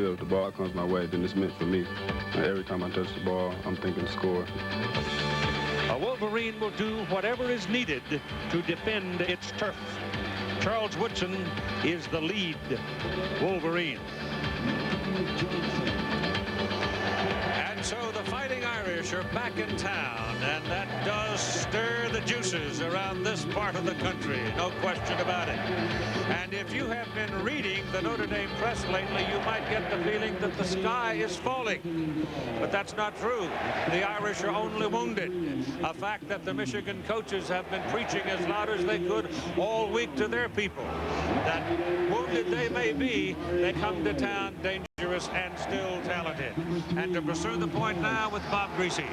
field. If the ball comes my way, then it's meant for me. And every time I touch the ball, I'm thinking score. A Wolverine will do whatever is needed to defend its turf. Charles Woodson is the lead Wolverine. And so the Fighting Irish are back in town, and that does stir the juices around this part of the country, no question about it. And if you have been reading the Notre Dame press lately, you might get the feeling that the sky is falling. But that's not true. The Irish are only wounded. A fact that the Michigan coaches have been preaching as loud as they could all week to their people. That wounded they may be, they come to town dangerous and still talented. And to pursue the point now with Bob Greasy.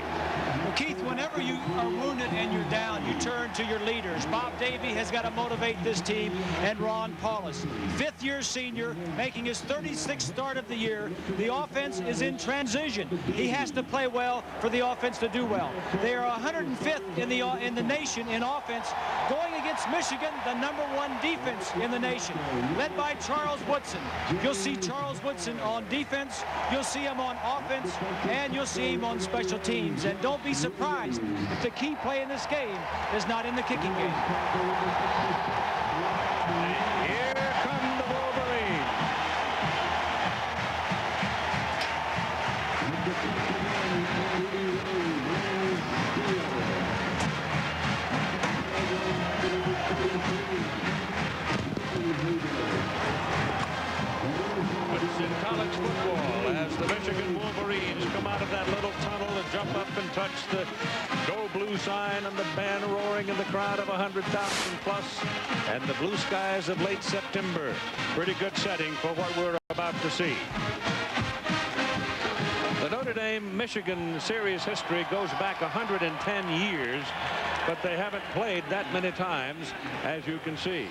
Well, Keith, whenever you are wounded and you're down, you turn to your leaders. Bob Davie has got to motivate this team, and Ron Paulus, fifth-year senior, making his 36th start of the year. The offense is in transition. He has to play well for the offense to do well. They are 105th in the nation in offense, going against Michigan, the #1 defense in the nation, led by Charles Woodson. You'll see Charles Woodson on defense, you'll see him on offense, and you'll see him on special teams. And don't be surprised if the key play in this game is not in the kicking game. Here come the Wolverines. It's in college football as the Michigan Wolverines come out of that little tunnel and jump up and touch the Go Blue sign, and the band roaring in the crowd of 100,000 plus, and the blue skies of late September. Pretty good setting for what we're about to see. The Notre Dame Michigan series history goes back 110 years, but they haven't played that many times, as you can see.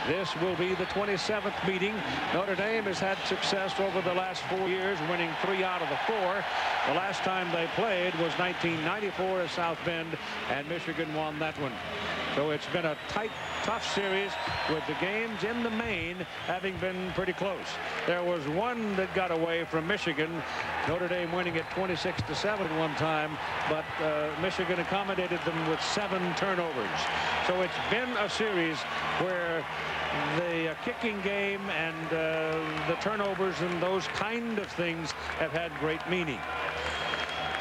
This will be the 27th meeting. Notre Dame has had success over the last 4 years, winning 3 out of the 4. The last time they played was 1994 at South Bend, and Michigan won that one. So it's been a tight, tough series, with the games in the main having been pretty close. There was one that got away from Michigan, Notre Dame winning it 26-7 one time, but Michigan accommodated them with 7 turnovers. So it's been a series where the kicking game and the turnovers and those kind of things have had great meaning.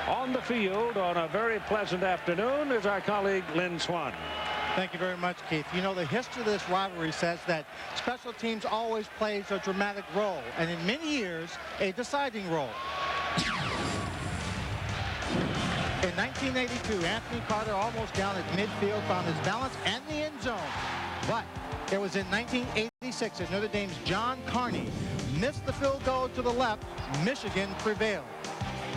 On the field on a very pleasant afternoon is our colleague Lynn Swan. Thank you very much, Keith. You know, the history of this rivalry says that special teams always plays a dramatic role, and in many years, a deciding role. In 1982, Anthony Carter, almost down at midfield, found his balance and the end zone. But it was in 1986 as Notre Dame's John Carney missed the field goal to the left. Michigan prevailed.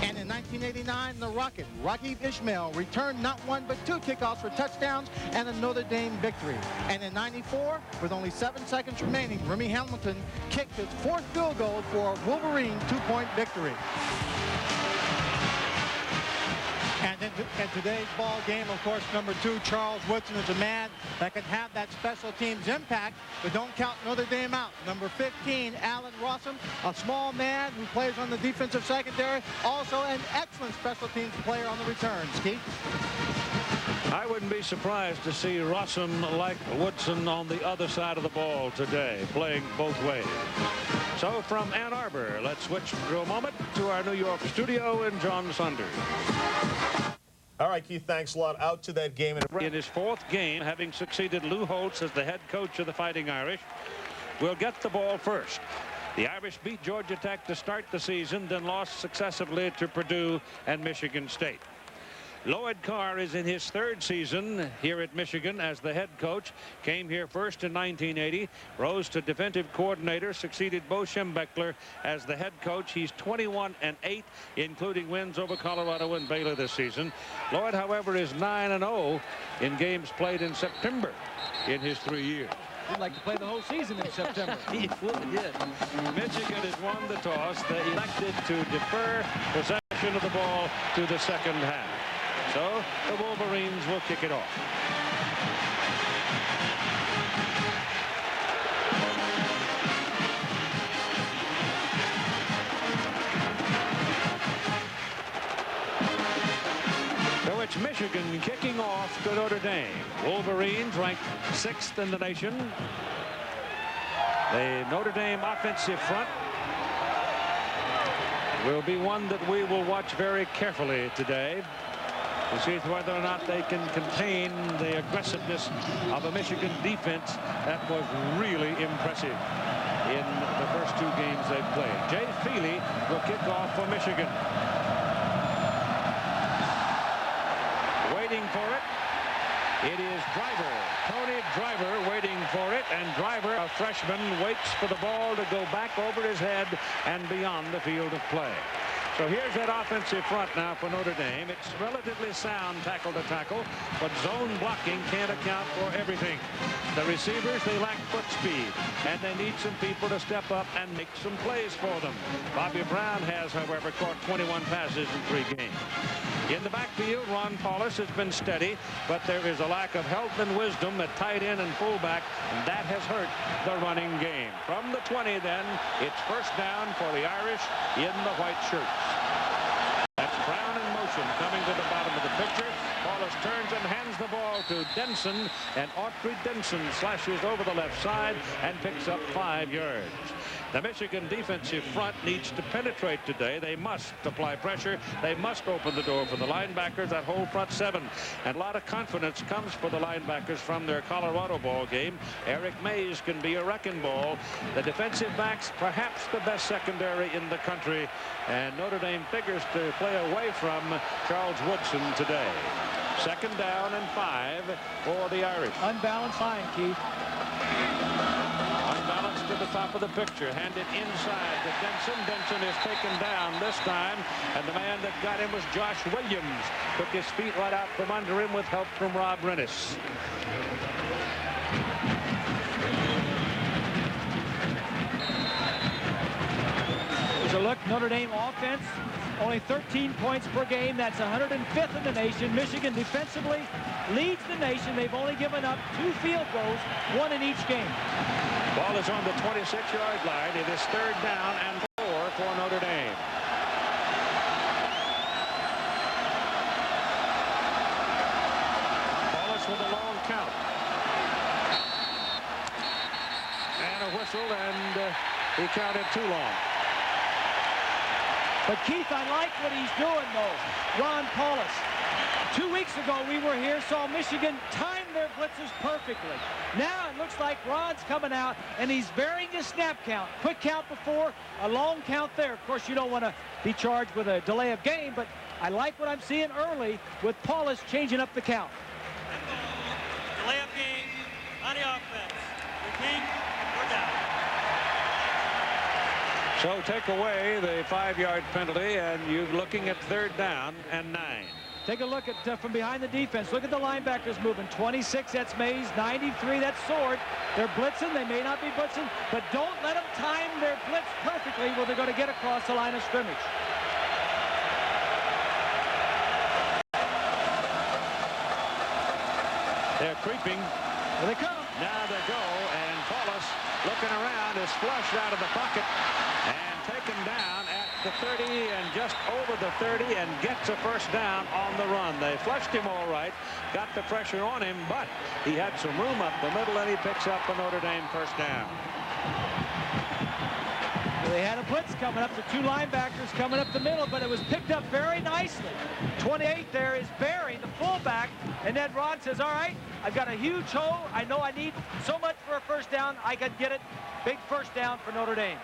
And in 1989, the Rocket, Raghib Ismail, returned not 1 but 2 kickoffs for touchdowns and a Notre Dame victory. And in 94, with only 7 seconds remaining, Remy Hamilton kicked his 4th field goal for a Wolverine 2-point victory. And in today's ball game, of course, #2, Charles Woodson is a man that can have that special teams impact, but don't count Notre Dame out. Number 15, Alan Rossum, a small man who plays on the defensive secondary, also an excellent special teams player on the returns. Keith? I wouldn't be surprised to see Rossum like Woodson on the other side of the ball today, playing both ways. So from Ann Arbor, let's switch for a moment to our New York studio and John Saunders. All right, Keith, thanks a lot. Out to that game. In his 4th game, having succeeded Lou Holtz as the head coach of the Fighting Irish, will get the ball first. The Irish beat Georgia Tech to start the season, then lost successively to Purdue and Michigan State. Lloyd Carr is in his 3rd season here at Michigan as the head coach. Came here first in 1980, rose to defensive coordinator, succeeded Bo Schembechler as the head coach. He's 21-8, including wins over Colorado and Baylor this season. Lloyd, however, is 9-0 in games played in September in his 3 years. He'd like to play the whole season in September. He would, yes. Michigan has won the toss. They elected to defer possession of the ball to the second half. So the Wolverines will kick it off. it's Michigan kicking off to Notre Dame. Wolverines ranked 6th in the nation. The Notre Dame offensive front will be one that we will watch very carefully today to see whether or not they can contain the aggressiveness of a Michigan defense that was really impressive in the first 2 games they've played. Jay Feely will kick off for Michigan. Waiting for it. It is Driver, Tony Driver, waiting for it, and Driver, a freshman, waits for the ball to go back over his head and beyond the field of play. So here's that offensive front now for Notre Dame. It's relatively sound tackle to tackle, but zone blocking can't account for everything. The receivers, they lack foot speed, and they need some people to step up and make some plays for them. Bobby Brown has, however, caught 21 passes in 3 games. In the backfield, Ron Paulus has been steady, but there is a lack of health and wisdom at tight end and fullback, and that has hurt the running game. From the 20, then, it's first down for the Irish in the white shirts. That's Brown in motion, coming to the bottom of the picture. Paulus turns and hands the ball to Denson, and Autry Denson slashes over the left side and picks up 5 yards. The Michigan defensive front needs to penetrate today. They must apply pressure. They must open the door for the linebackers, that whole front 7. And a lot of confidence comes for the linebackers from their Colorado ball game. Eric Mays can be a wrecking ball. The defensive backs, perhaps the best secondary in the country. And Notre Dame figures to play away from Charles Woodson today. Second down and 5 for the Irish. Unbalanced line, Keith. Unbalanced to the top of the picture. Handed inside to Denson. Denson is taken down this time, and the man that got him was Josh Williams. Took his feet right out from under him with help from Rob Rennis. Here's a look. Notre Dame offense, only 13 points per game. That's 105th in the nation. Michigan defensively leads the nation. They've only given up 2 field goals, 1 in each game. Ball is on the 26-yard line. It is third down and 4 for Notre Dame. Paulus with a long count. And a whistle, and he counted too long. But Keith, I like what he's doing, though. Ron Paulus. 2 weeks ago, we were here, saw Michigan time their blitzes perfectly. Now it looks like Ron's coming out, and he's varying his snap count. Quick count before, a long count there. Of course, you don't want to be charged with a delay of game, but I like what I'm seeing early with Paulus changing up the count. Delay of game on the offense. Repeat, we're down. So take away the 5-yard penalty, and you're looking at third down and 9. Take a look at from behind the defense. Look at the linebackers moving. 26, that's Mays. 93, that's Sword. They're blitzing. They may not be blitzing, but don't let them time their blitz perfectly where they're going to get across the line of scrimmage. They're creeping. Here they come. Now they go, and Paulus, looking around, is flushed out of the pocket and taken down at the 30 and just over the 30 and gets a first down on the run. They flushed him all right, got the pressure on him, but he had some room up the middle, and he picks up a Notre Dame first down. They had a blitz coming up, the 2 linebackers coming up the middle, but it was picked up very nicely. 28 there is Barry, the fullback, and then Ron says, all right, I've got a huge hole. I know I need so much for a first down. I can get it. Big first down for Notre Dame.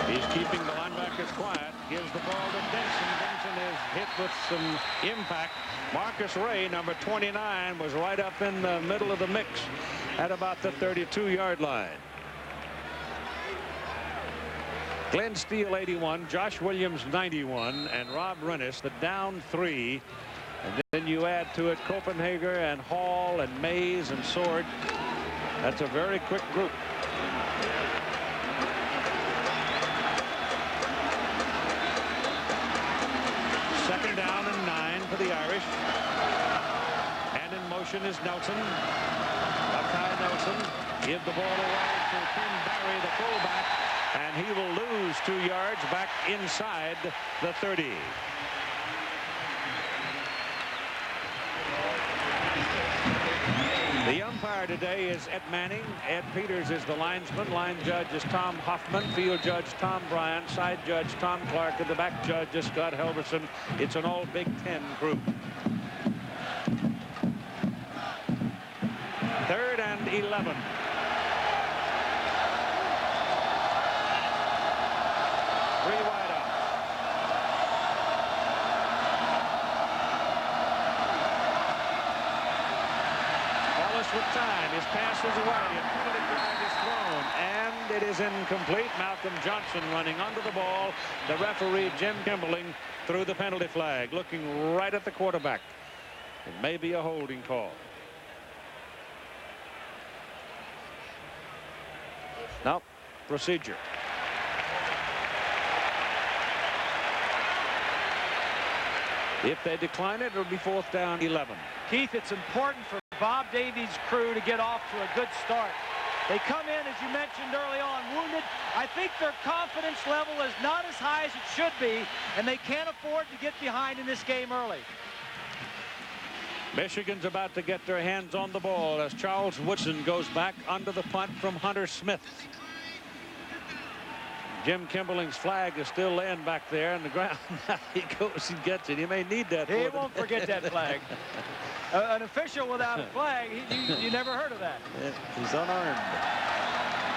He's keeping the linebackers quiet, gives the ball to Denson. Denson is hit with some impact. Marcus Ray, number 29, was right up in the middle of the mix at about the 32-yard line. Glenn Steele, 81, Josh Williams, 91, and Rob Rennis, the down 3. And then you add to it Copenhagen and Hall and Mays and Sword. That's a very quick group. Second down and 9 for the Irish. And in motion is Nelson. Buckeye Nelson. Give the ball away to Tim Barry. Rivalry, the fullback, and he will lose 2 yards back inside the 30. The umpire today is Ed Manning. Ed Peters is the linesman. Line judge is Tom Hoffman. Field judge Tom Bryant. Side judge Tom Clark. And the back judge is Scott Helverson. It's an all Big Ten group. 3rd and 11. Three wide out. Wallace with time. His pass is away. A penalty flag is thrown, and it is incomplete. Malcolm Johnson running under the ball. The referee, Jim Kimbling, threw the penalty flag, looking right at the quarterback. It may be a holding call. No, procedure. If they decline it, it'll be 4th down 11. Keith, it's important for Bob Davies' crew to get off to a good start. They come in, as you mentioned early on, wounded. I think their confidence level is not as high as it should be, and they can't afford to get behind in this game early. Michigan's about to get their hands on the ball as Charles Woodson goes back under the punt from Hunter Smith. Jim Kimberling's flag is still laying back there on the ground. He goes and gets it. He may need that. He won't forget that flag. An official without a flag, you never heard of that. He's unarmed.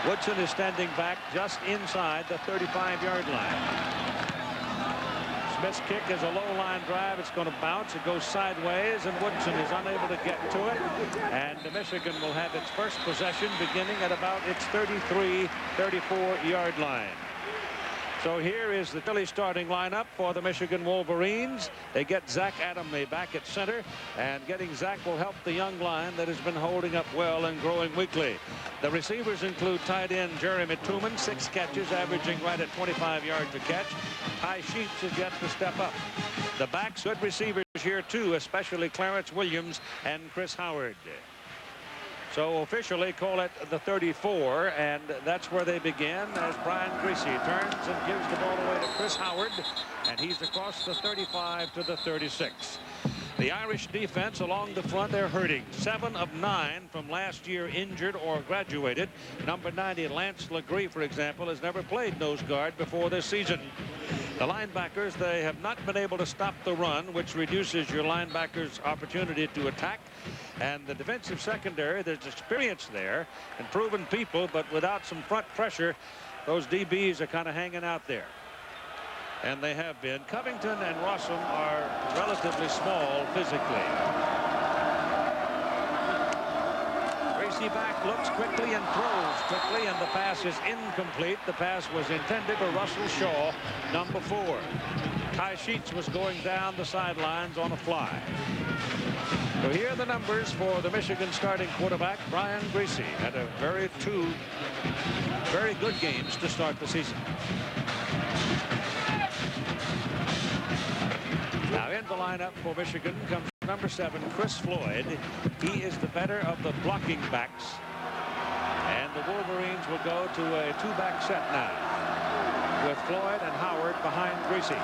Woodson is standing back just inside the 35-yard line. Smith's kick is a low line drive. It's going to bounce. It goes sideways, and Woodson is unable to get to it. And Michigan will have its first possession beginning at about its 34-yard line. So here is the early starting lineup for the Michigan Wolverines. They get Zach Adamley back at center, and getting Zach will help the young line that has been holding up well and growing weekly. The receivers include tight end Jeremy Tooman, 6 catches, averaging right at 25 yards a catch. Ty Sheets is yet to step up. The backs, good receivers here too, especially Clarence Williams and Chris Howard. So officially call it the 34, and that's where they begin as Brian Greasy turns and gives the ball away to Chris Howard, and he's across the 35 to the 36. The Irish defense along the front, they're hurting. 7 of 9 from last year injured or graduated. Number 90, Lance Legree, for example, has never played nose guard before this season. The linebackers, they have not been able to stop the run, which reduces your linebackers' opportunity to attack. And the defensive secondary, there's experience there and proven people, but without some front pressure, those DBs are kind of hanging out there. And they have been. Covington and Rossum are relatively small physically. Greasy back, looks quickly and throws quickly, and the pass is incomplete. The pass was intended for Russell Shaw, number 4. Ty Sheets was going down the sidelines on a fly. So here are the numbers for the Michigan starting quarterback, Brian Greasy. Had two very good games to start the season. Now in the lineup for Michigan comes number 7, Chris Floyd. He is the better of the blocking backs. And the Wolverines will go to a 2-back set now with Floyd and Howard behind Greasy.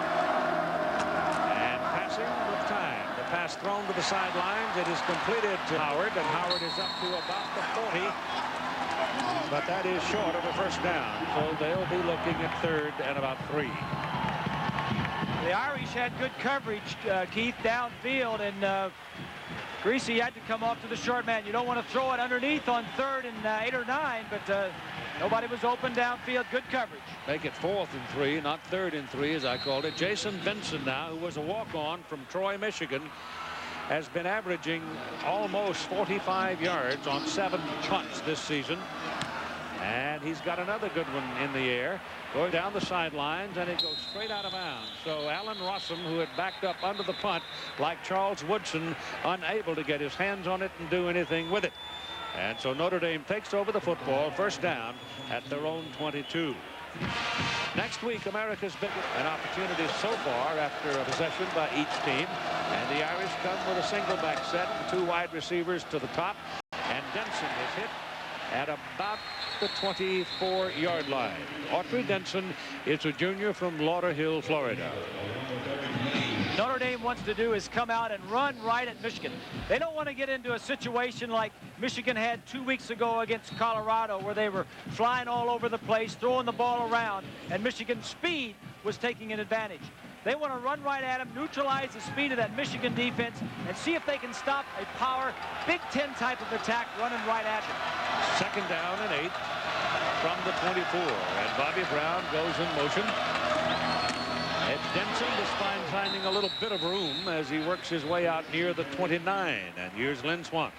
And passing with time. The pass thrown to the sidelines. It is completed to Howard, and Howard is up to about the 40. But that is short of a first down. So they'll be looking at 3rd and about 3. The Irish had good coverage, Keith, downfield, and Greasy had to come off to the short man. You don't want to throw it underneath on 3rd and 8 or 9, but nobody was open downfield. Good coverage. Make it 4th and 3, not 3rd and 3, as I called it. Jason Benson now, who was a walk-on from Troy, Michigan, has been averaging almost 45 yards on 7 punts this season. And he's got another good one in the air, going down the sidelines, and it goes straight out of bounds. So Alan Rossum, who had backed up under the punt, like Charles Woodson, unable to get his hands on it and do anything with it. And so Notre Dame takes over the football, first down at their own 22. Next week, America's big an opportunity so far after a possession by each team. And the Irish come with a single back set and 2 wide receivers to the top. And Denson is hit at about the 24-yard line. Autry Denson is a junior from Lauderhill, Florida. Notre Dame wants to do is come out and run right at Michigan. They don't want to get into a situation like Michigan had 2 weeks ago against Colorado, where they were flying all over the place, throwing the ball around, and Michigan's speed was taking an advantage. They want to run right at him, neutralize the speed of that Michigan defense, and see if they can stop a power Big Ten type of attack running right at them. 2nd down and 8 from the 24, and Bobby Brown goes in motion. And Denson just finding a little bit of room as he works his way out near the 29. And here's Lynn Swank.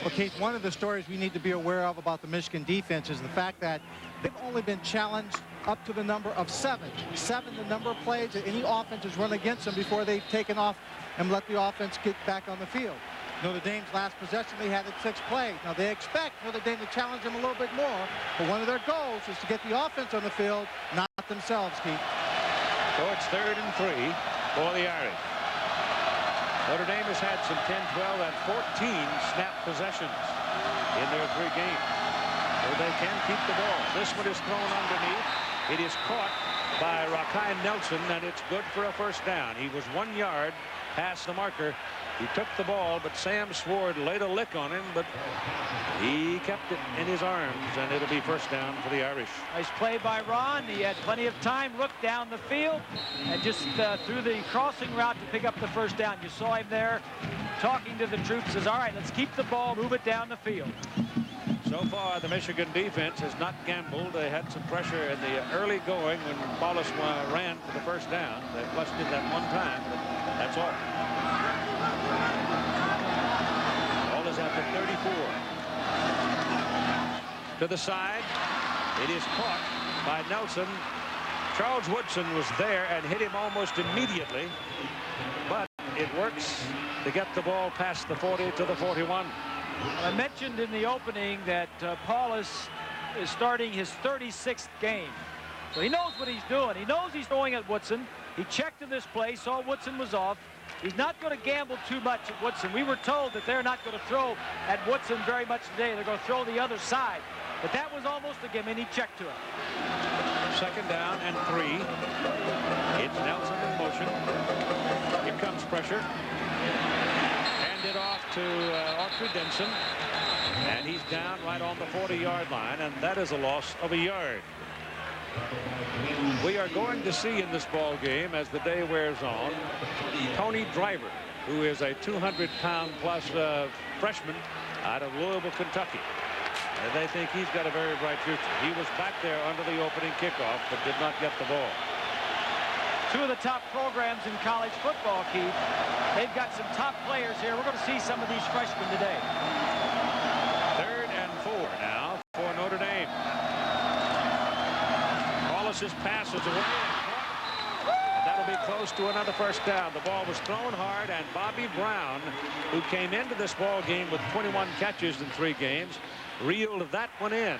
Well, Keith, one of the stories we need to be aware of about the Michigan defense is the fact that they've only been challenged up to the number of 7. 7, the number of plays that any offense has run against them before they've taken off and let the offense get back on the field. Notre Dame's last possession, they had it 6 plays. Now, they expect Notre Dame to challenge them a little bit more, but one of their goals is to get the offense on the field, not themselves, Keith. So it's 3rd and 3 for the Irish. Notre Dame has had some 10, 12, and 14 snap possessions in their 3 games. So they can keep the ball. This one is thrown underneath. It is caught by Rakai Nelson, and it's good for a 1st down. He was 1 yard past the marker. He took the ball, but Sam Sword laid a lick on him, but he kept it in his arms, and it'll be 1st down for the Irish. Nice play by Ron. He had plenty of time, looked down the field, and just threw the crossing route to pick up the 1st down. You saw him there talking to the troops, says, all right, let's keep the ball, move it down the field. So far, the Michigan defense has not gambled. They had some pressure in the early going when Paulus ran for the 1st down. They flushed it that one time, but that's all. Ball is at the 34. To the side. It is caught by Nelson. Charles Woodson was there and hit him almost immediately, but it works to get the ball past the 40 to the 41. I mentioned in the opening that Paulus is starting his 36th game. So he knows what he's doing. He knows he's throwing at Woodson. He checked in this play, saw Woodson was off. He's not going to gamble too much at Woodson. We were told that they're not going to throw at Woodson very much today. They're going to throw the other side. But that was almost a gimme, and he checked to it. 2nd down and 3. It's Nelson in motion. Here comes pressure. It off to Autry Denson, and he's down right on the 40-yard line, and that is a loss of a yard. We are going to see in this ball game, as the day wears on, Tony Driver, who is a 200-pound-plus freshman out of Louisville, Kentucky. And they think he's got a very bright future. He was back there under the opening kickoff, but did not get the ball. 2 of the top programs in college football, Keith. They've got some top players here. We're going to see some of these freshmen today. 3rd and 4 now for Notre Dame. Paulus's pass is away. And that'll be close to another 1st down. The ball was thrown hard, and Bobby Brown, who came into this ball game with 21 catches in 3 games, reeled that one in,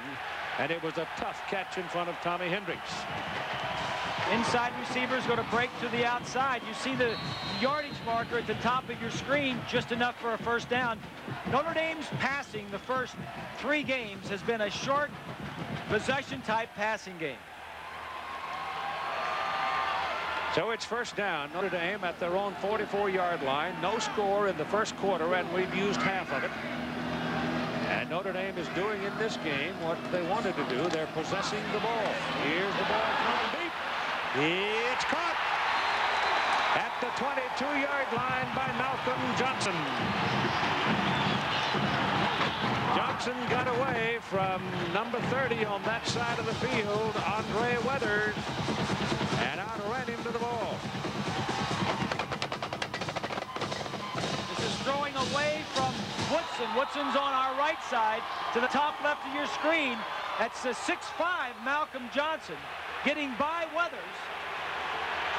and it was a tough catch in front of Tommy Hendricks. Inside receivers going to break to the outside. You see the yardage marker at the top of your screen, just enough for a 1st down. Notre Dame's passing the first 3 games has been a short possession type passing game. So it's 1st down. Notre Dame at their own 44-yard line. No score in the 1st quarter, and we've used half of it. And Notre Dame is doing in this game what they wanted to do. They're possessing the ball. Here's the ball thrown deep. It's caught at the 22-yard line by Malcolm Johnson. Johnson got away from number 30 on that side of the field, Andre Weathers, and outran him to the ball. This is throwing away from Woodson. Woodson's on our right side to the top left of your screen. That's the 6'5" Malcolm Johnson getting by Weathers.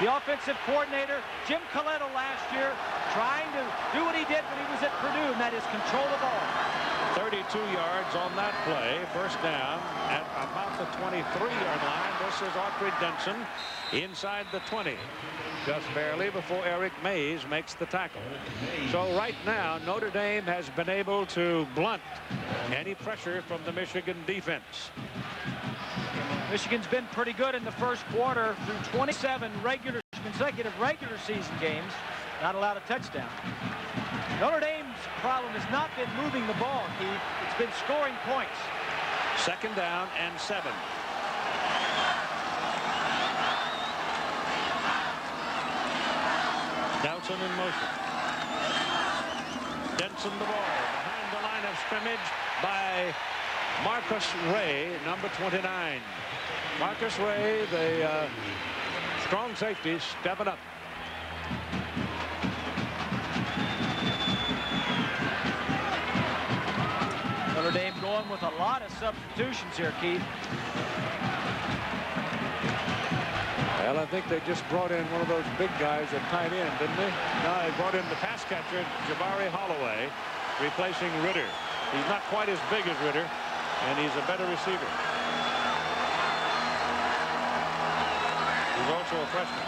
The offensive coordinator, Jim Coletto, last year trying to do what he did when he was at Purdue, and that is control the ball. 32 yards on that play. First down at about the 23-yard line. This is Autry Denson inside the 20. Just barely before Eric Mays makes the tackle. So right now, Notre Dame has been able to blunt any pressure from the Michigan defense. Michigan's been pretty good in the first quarter through 27 consecutive regular season games. Not allowed a touchdown. Notre Dame's problem has not been moving the ball, Keith. It's been scoring points. Second down and 7. Nelson in motion. Denson the ball behind the line of scrimmage by Marcus Ray, number 29. Marcus Ray, the strong safety, stepping up. Notre Dame going with a lot of substitutions here, Keith. Well, I think they just brought in one of those big guys at tight end, didn't they? No, they brought in the pass catcher, Jabari Holloway, replacing Ritter. He's not quite as big as Ritter, and he's a better receiver. He's also a freshman.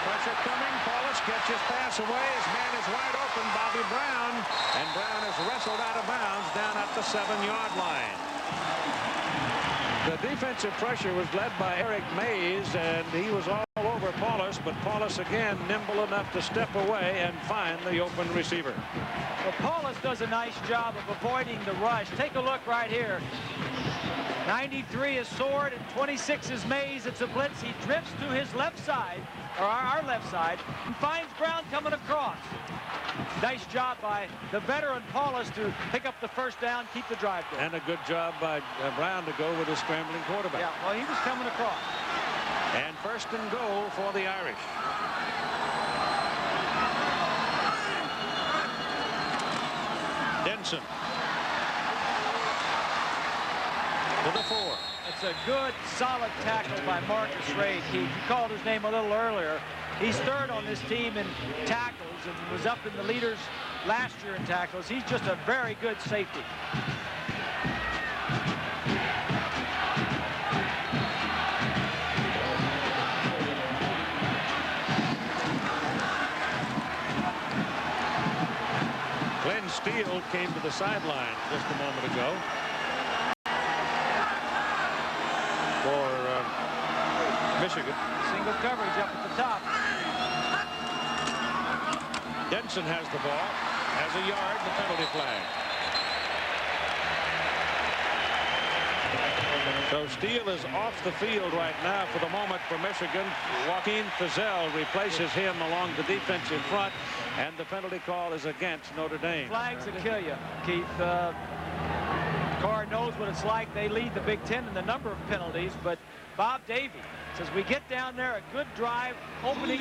Pressure coming. Paulus gets his pass away. His man is wide open, Bobby Brown. And Brown is wrestled out of bounds down at the 7-yard line. The defensive pressure was led by Eric Mays, and he was all over Paulus, but Paulus again nimble enough to step away and find the open receiver. Well, Paulus does a nice job of avoiding the rush. Take a look right here. 93 is Sword and 26 is Mays. It's a blitz. He drifts to his left side, or our left side, and finds Brown coming across. Nice job by the veteran Paulus to pick up the first down, keep the drive going. And a good job by Brown to go with his scrambling quarterback. Yeah, well, he was coming across. And first and goal for the Irish. Denson to the 4. It's a good, solid tackle by Marcus Ray, Keith. You called his name a little earlier. He's third on this team in tackles and was up in the leaders last year in tackles. He's just a very good safety. Glenn Steele came to the sideline just a moment ago for Michigan. Single coverage up at the top. Denson has the ball, has a yard, the penalty flag. So Steele is off the field right now for the moment for Michigan. Joaquin Fizel replaces him along the defensive front, and the penalty call is against Notre Dame. Flags will kill you, Keith. Carr knows what it's like. They lead the Big Ten in the number of penalties, but Bob Davie says we get down there, a good drive, opening,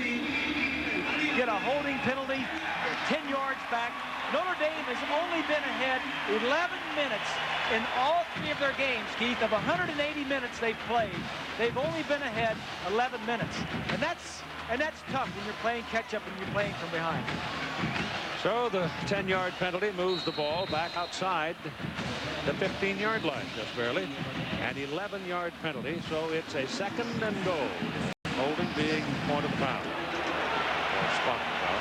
get a holding penalty, 10 yards back. Notre Dame has only been ahead 11 minutes in all 3 of their games, Keith. Of 180 minutes they've played, they've only been ahead 11 minutes. And that's tough when you're playing catch-up and you're playing from behind. So the 10-yard penalty moves the ball back outside the 15-yard line, just barely. An 11-yard penalty, so it's a second and goal. Holding being point of the foul. Or spot foul.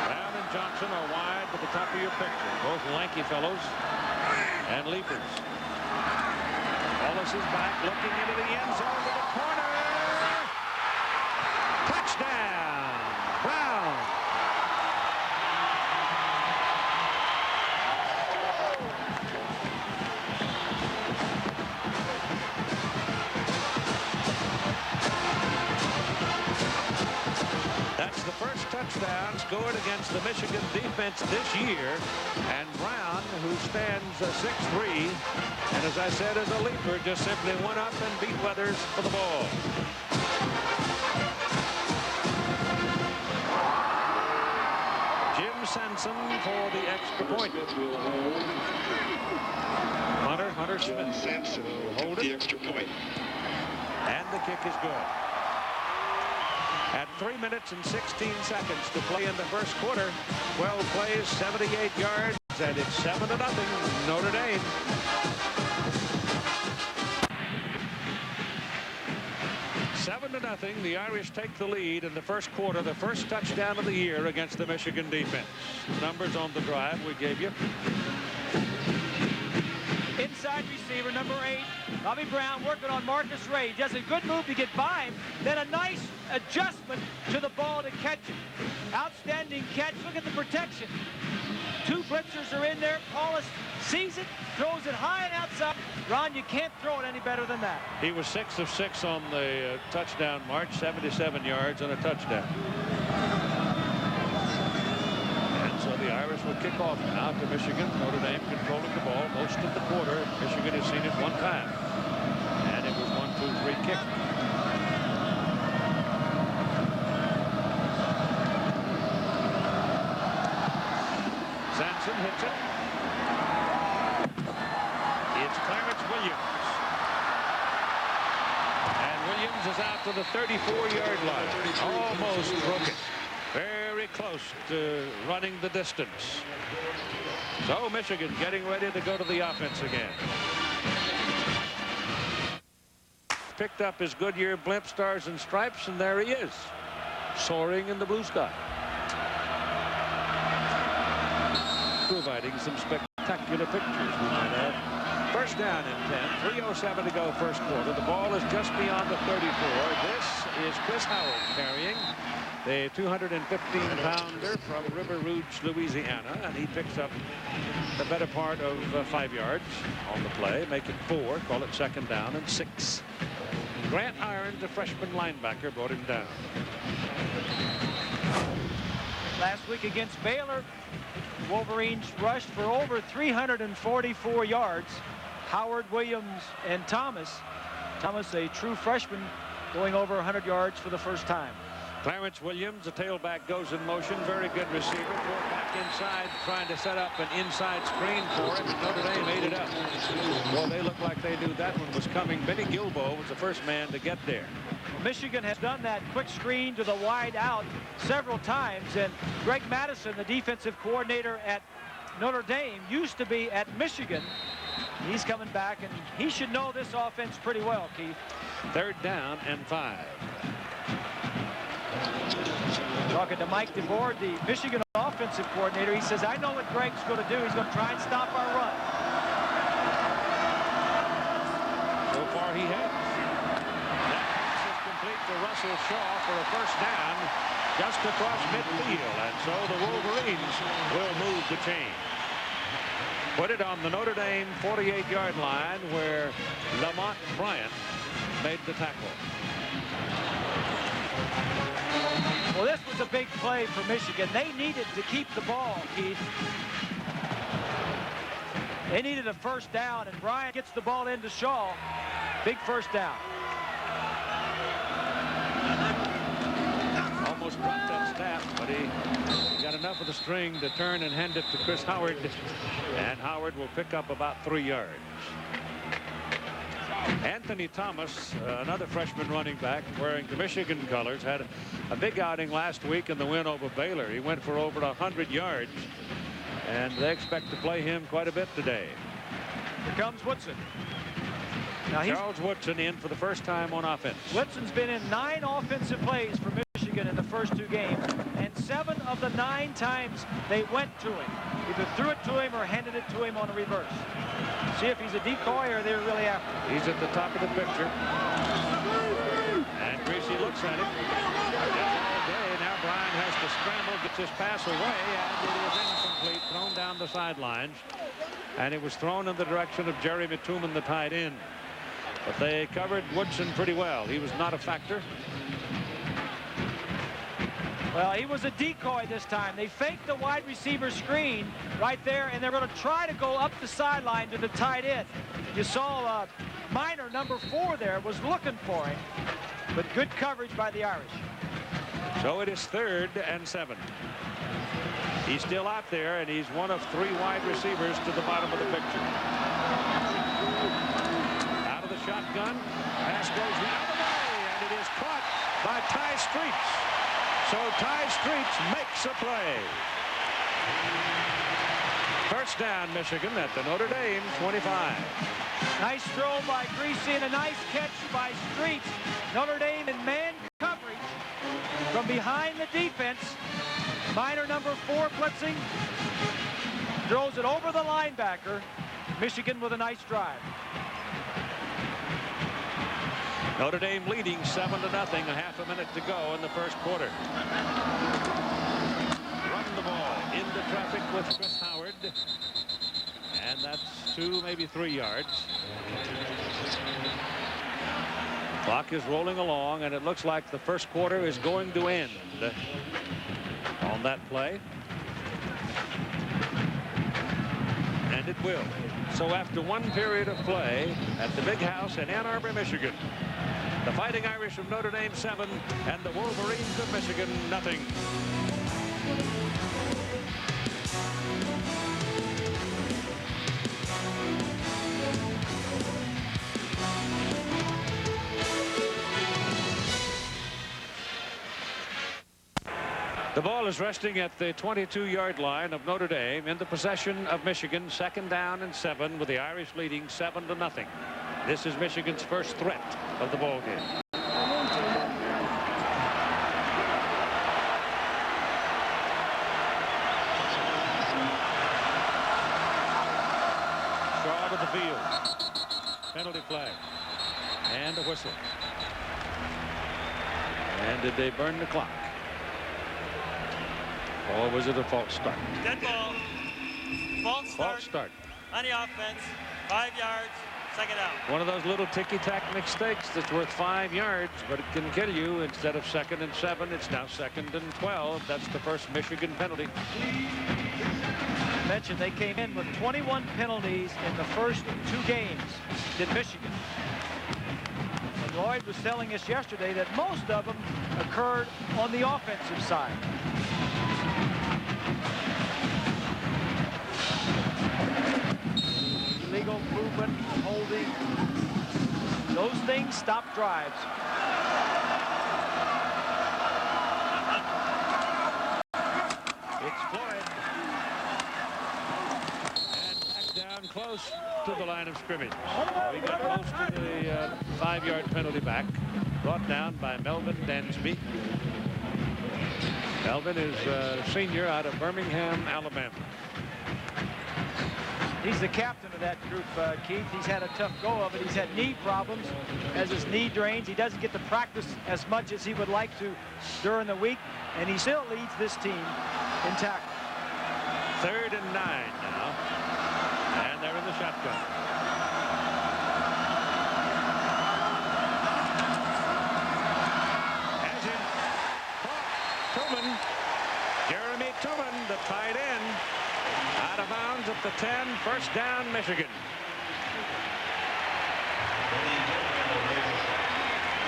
Brown and Johnson are wide to the top of your picture. Both lanky fellows and leapers. Wallace is back, looking into the end zone to the corner. Touchdown, Brown. That's the first touchdown scored against the Michigan defense this year. And Brown, who stands 6'3", and as I said, is a leaper, just simply went up and beat Weathers for the ball. Jim Sanson for the extra point. Hunter Smith Sampson will hold the it. extra point. And the kick is good. At 3 minutes and 16 seconds to play in the first quarter, 12 plays, 78 yards, and it's 7-0 Notre Dame. Seven to nothing. The Irish take the lead in the first quarter, the first touchdown of the year against the Michigan defense. Numbers on the drive we gave you. Inside receiver, number 8, Bobby Brown working on Marcus Ray. He does a good move to get by him, then a nice adjustment to the ball to catch it. Outstanding catch. Look at the protection. 2 blitzers are in there. Paulus sees it, throws it high and outside. Ron, you can't throw it any better than that. He was 6 of 6 on the touchdown march, 77 yards and a touchdown. And so the Irish will kick off now to Michigan. Notre Dame controlling the ball most of the quarter. Michigan has seen it one time. And it was 1-2-3 kick. Sanson hits it. It's Clarence Williams. And Williams is out to the 34-yard line. Almost broke it. Very close to running the distance. So Michigan getting ready to go to the offense again. Picked up his Goodyear blimp, stars and stripes, and there he is, soaring in the blue sky. Providing some spectacular pictures, we might add. First down and 10, 3:07 to go first quarter. The ball is just beyond the 34. This is Chris Howard carrying, the 215-pounder from River Rouge, Louisiana, and he picks up the better part of 5 yards on the play, make it 4, call it second down and 6. Grant Irons, a freshman linebacker, brought him down. Last week against Baylor, Wolverines rushed for over 344 yards. Howard, Williams, and Thomas. Thomas, a true freshman, going over 100 yards for the first time. Clarence Williams, the tailback, goes in motion. Very good receiver. Pulled back inside, trying to set up an inside screen for him. Notre Dame ate it up. Well, they look like they knew that one was coming. Benny Gilbo was the first man to get there. Michigan has done that quick screen to the wide out several times, and Greg Madison, the defensive coordinator at Notre Dame, used to be at Michigan. He's coming back, and he should know this offense pretty well, Keith. Third down and 5. Talking to Mike DeBoer, the Michigan offensive coordinator, he says, I know what Greg's going to do. He's going to try and stop our run. So far he has. To Russell Shaw for a first down just across midfield, and so the Wolverines will move the chain. Put it on the Notre Dame 48-yard line where Lamont Bryant made the tackle. Well, this was a big play for Michigan. They needed to keep the ball, Keith. They needed a first down, and Bryant gets the ball into Shaw. Big first down. Almost dropped that snap, but he got enough of the string to turn and hand it to Chris Howard, and Howard will pick up about 3 yards. Anthony Thomas, another freshman running back wearing the Michigan colors, had a big outing last week in the win over Baylor. He went for over 100 yards, and they expect to play him quite a bit today. Here comes Woodson. Now Charles Woodson in for the first time on offense. Woodson's been in 9 offensive plays for Michigan in the first 2 games, and 7 of the 9 times they went to him. Either threw it to him or handed it to him on a reverse. See if he's a decoy or they're really after him. He's at the top of the picture. And Greasy looks at him. All day. Now Brian has to scramble, gets his pass away, and it is incomplete, thrown down the sidelines. And it was thrown in the direction of Jerry Matuman, the tight end. But they covered Woodson pretty well. He was not a factor. Well, he was a decoy this time. They faked the wide receiver screen right there, and they're going to try to go up the sideline to the tight end. You saw Minor, number 4 there, was looking for him, but good coverage by the Irish. So it is 3rd and 7. He's still out there, and he's one of 3 wide receivers to the bottom of the picture. Out of the shotgun, pass goes out of the And it is caught by Ty Streets. So Ty Streets makes a play. First down, Michigan at the Notre Dame 25. Nice throw by Greasy and a nice catch by Streets. Notre Dame in man coverage from behind the defense. Minor number 4 blitzing. Throws it over the linebacker. Michigan with a nice drive. Notre Dame leading 7-0. A half a minute to go in the first quarter. Run the ball into traffic with Chris Howard. And that's 2, maybe 3 yards. Clock is rolling along, and it looks like the first quarter is going to end on that play. And it will. So after one period of play at the Big House in Ann Arbor, Michigan, the Fighting Irish of Notre Dame 7 and the Wolverines of Michigan nothing. The ball is resting at the 22-yard line of Notre Dame in the possession of Michigan. 2nd down and 7 with the Irish leading 7-0. This is Michigan's first threat of the ball game. Shaw to the field. Penalty flag. And a whistle. And did they burn the clock? Or was it a false start? Dead ball. False start. False start. On the offense. 5 yards. 2nd down. One of those little ticky-tack mistakes that's worth 5 yards, but it can kill you. Instead of 2nd and 7, it's now 2nd and 12. That's the first Michigan penalty. I mentioned they came in with 21 penalties in the first 2 games, did Michigan. And Lloyd was telling us yesterday that most of them occurred on the offensive side. Illegal movement, holding. Those things stop drives. It's Floyd. And back down close to the line of scrimmage. We got close to the 5-yard penalty back. Brought down by Melvin Dansby. Melvin is a senior out of Birmingham, Alabama. He's the captain of that group, Keith. He's had a tough go of it. He's had knee problems as his knee drains. He doesn't get to practice as much as he would like to during the week, and he still leads this team in tackle. 3rd and 9 now, and they're in the shotgun. Has him. Tooman. Jeremy Tooman, the tight end. Out of bounds at the 10. First down, Michigan.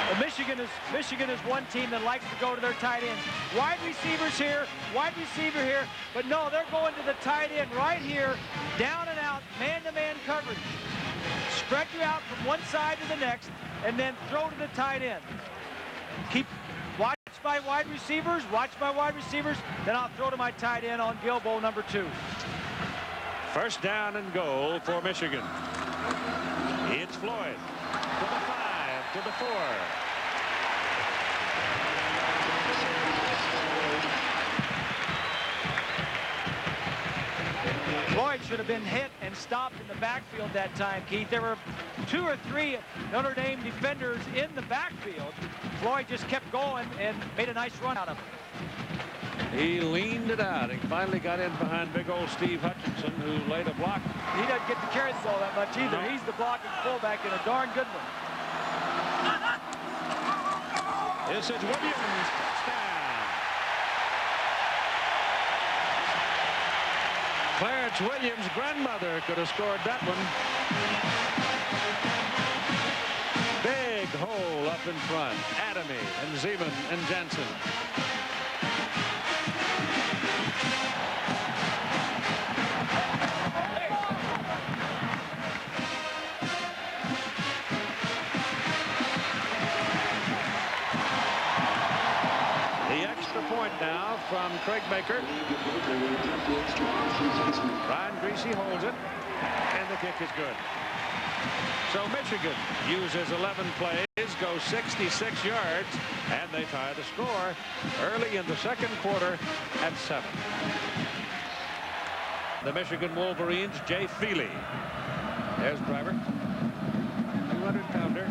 Well, Michigan is one team that likes to go to their tight ends. Wide receivers here, wide receiver here, but no, they're going to the tight end right here, down and out, man-to-man coverage. Spread you out from one side to the next, and then throw to the tight end. Watch my wide receivers, then I'll throw to my tight end on Gilbo, number 2. First down and goal for Michigan. It's Floyd to the 5, to the 4. Floyd should have been hit and stopped in the backfield that time, Keith. There were 2 or 3 Notre Dame defenders in the backfield. Floyd just kept going and made a nice run out of it. He leaned it out. He finally got in behind big old Steve Hutchinson, who laid a block. He doesn't get to carry the ball that much either. No. He's the blocking fullback and a darn good one. This is Williams. Touchdown. Clarence Williams' grandmother could have scored that one. Big hole up in front. Adamy and Zeman and Jensen. Craig Baker. Ron Greasy holds it, and the kick is good. So Michigan uses 11 plays, goes 66 yards, and they tie the score early in the second quarter at 7. The Michigan Wolverines, Jay Feely. There's driver, 200-pounder.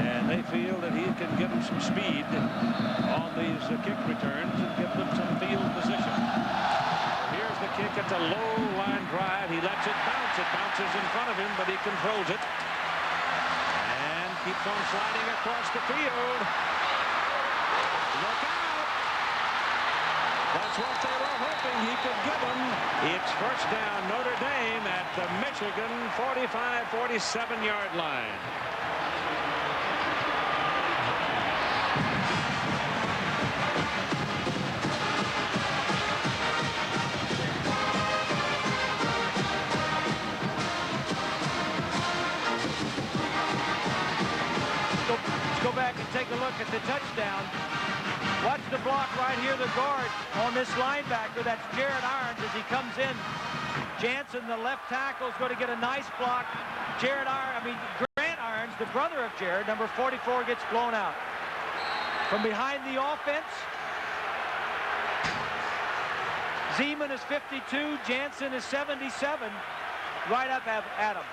And they feel that he can give them some speed on these kick returns and give them some field position. Here's the kick. It's a low line drive. He lets it bounce. It bounces in front of him, but he controls it. And keeps on sliding across the field. Look out. That's what they were hoping he could give them. It's first down, Notre Dame at the Michigan 45-47-yard line. Take a look at the touchdown. Watch the block right here, the guard on this linebacker. That's Jared Irons as he comes in. Jansen, the left tackle, is going to get a nice block. Grant Irons, the brother of Jared, number 44, gets blown out. From behind the offense, Zeman is 52, Jansen is 77. Right up at him.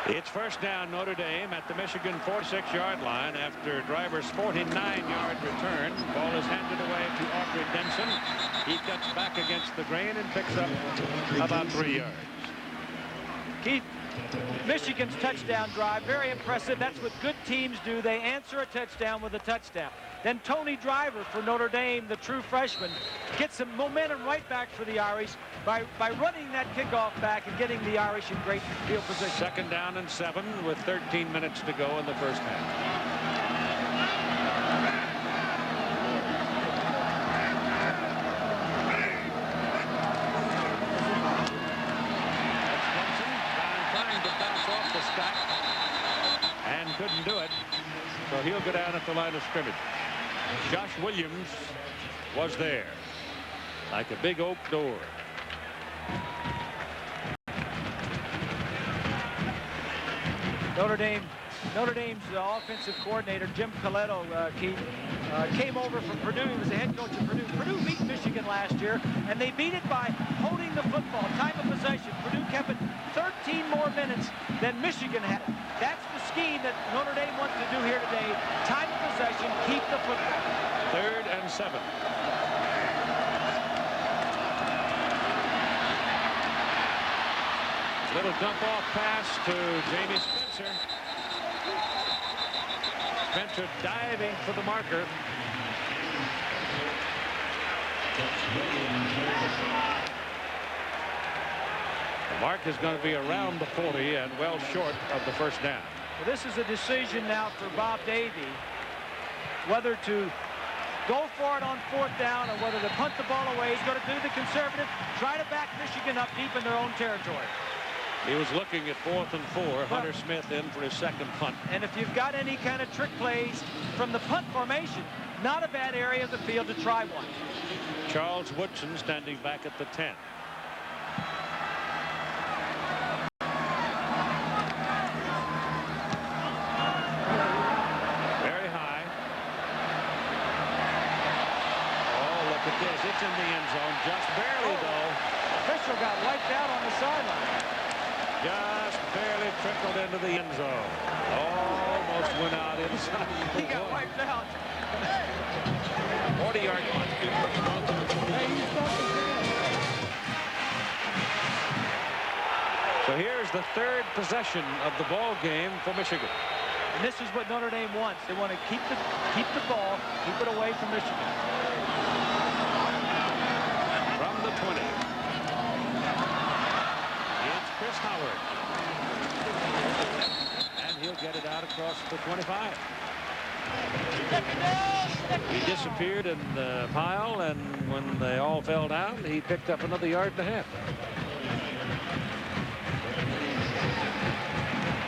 It's first down, Notre Dame at the Michigan 46-yard line after driver's 49-yard return. Ball is handed away to Audrey Denson. He cuts back against the grain and picks up about 3 yards. Keith, Michigan's touchdown drive, very impressive. That's what good teams do. They answer a touchdown with a touchdown. Then Tony Driver for Notre Dame, the true freshman, gets some momentum right back for the Irish by running that kickoff back and getting the Irish in great field position. Second down and 7 with 13 minutes to go in the first half. Trying to bounce off the stack and couldn't do it. So he'll go down at the line of scrimmage. Josh Williams was there like a big oak door. Notre Dame's offensive coordinator, Jim Coletto, came over from Purdue. He was the head coach of Purdue. Purdue beat Michigan last year, and they beat it by holding the football. Time of possession. Purdue kept it 13 more minutes than Michigan had. That's the scheme that Notre Dame wants to do here today. Time of possession, keep the football. 3rd and 7. Little dump-off pass to Jamie Spencer. Spencer diving for the marker. The mark is going to be around the 40 and well short of the first down. Well, this is a decision now for Bob Davie whether to go for it on 4th down or whether to punt the ball away. He's going to do the conservative, try to back Michigan up deep in their own territory. He was looking at 4th and 4. Hunter Smith in for his second punt. And if you've got any kind of trick plays from the punt formation, not a bad area of the field to try one. Charles Woodson standing back at the 10. Very high. Oh, look at this. It's in the end zone. Just barely, though. Fisher got wiped out on the sideline. Just barely trickled into the end zone. Almost went out inside. He got wiped out. 40-yard punt. So here's the 3rd possession of the ball game for Michigan. And this is what Notre Dame wants. They want to keep the ball, keep it away from Michigan. From the 20. Chris Howard. And he'll get it out across the 25. He disappeared in the pile, and when they all fell down, he picked up another 1.5 yards.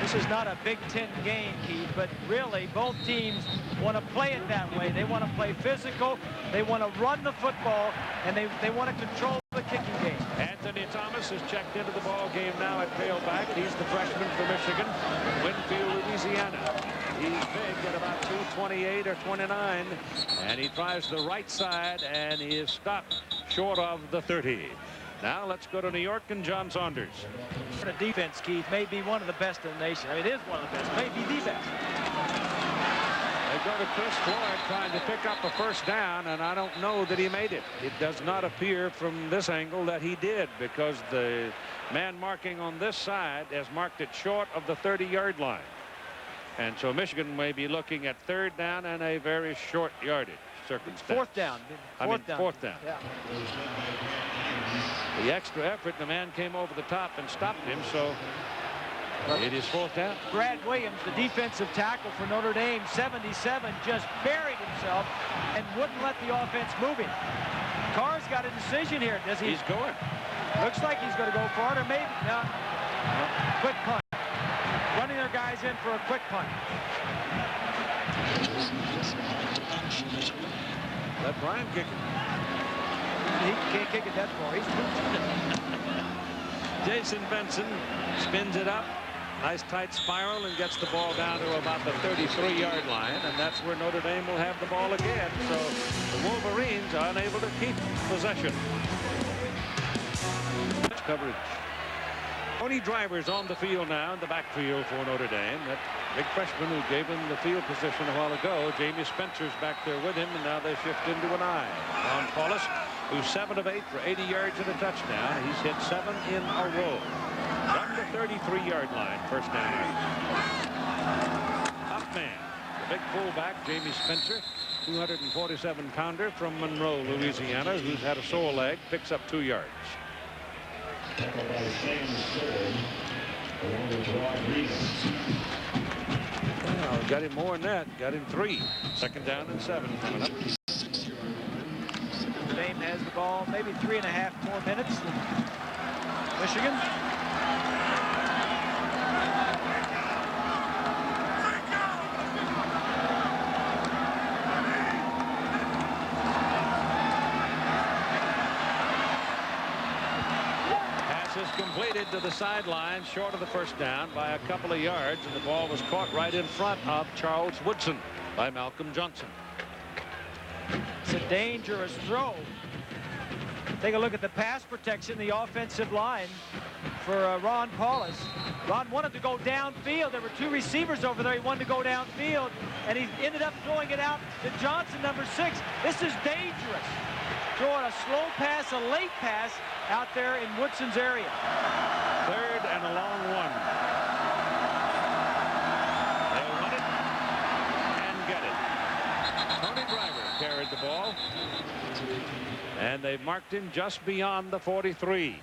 This This is not a Big Ten game, Keith, but really both teams want to play it that way. They want to play physical, they want to run the football, and they want to control the kicking game. Anthony Thomas is checked into the ball game now at tailback. He's the freshman for Michigan, Winfield, Louisiana. He's big at about 228 or 29, and he tries the right side, and he is stopped short of the 30. Now let's go to New York and John Saunders. The defense, Keith, may be one of the best in the nation. I mean, it is one of the best, maybe the best. They go to Chris Floyd trying to pick up a first down, and I don't know that he made it. It does not appear from this angle that he did, because the man marking on this side has marked it short of the 30-yard line. And so Michigan may be looking at third down and a very short yardage circumstance. Fourth down. Fourth down. Yeah. The extra effort, the man came over the top and stopped him, so it is fourth down. Brad Williams, the defensive tackle for Notre Dame, 77, just buried himself and wouldn't let the offense move him. Carr's got a decision here. Does he? He's going. Looks like he's going to go for it, or maybe no. Quick punt. Running their guys in for a quick punt. Let Brian kick it. He can't kick it that far. He's Jason Benson spins it up. Nice tight spiral and gets the ball down to about the 33-yard line, and that's where Notre Dame will have the ball again. So the Wolverines are unable to keep possession. Coverage. Tony Driver's on the field now in the backfield for Notre Dame. That big freshman who gave him the field position a while ago. Jamie Spencer's back there with him, and now they shift into an I. Ron Paulus, who's 7 of 8 for 80 yards and a touchdown. He's hit 7 in a row. From the 33-yard line, first down. Up man, the big fullback, Jamie Spencer, 247-pounder from Monroe, Louisiana, who's had a sore leg, picks up 2 yards. Well, got him more than that. Got him 3. Second down and 7 coming up. Dame has the ball, maybe 3.5 more minutes. Michigan. Completed to the sideline, short of the first down by a couple of yards, and the ball was caught right in front of Charles Woodson by Malcolm Johnson. It's a dangerous throw. Take a look at the pass protection, the offensive line for Ron Paulus. Ron wanted to go downfield. There were 2 receivers over there. He wanted to go downfield, and he ended up throwing it out to Johnson, number 6. This is dangerous. Throwing a slow pass, a late pass out there in Woodson's area. Third and a long one. They'll run it and get it. Tony Driver carried the ball, and they marked him just beyond the 43.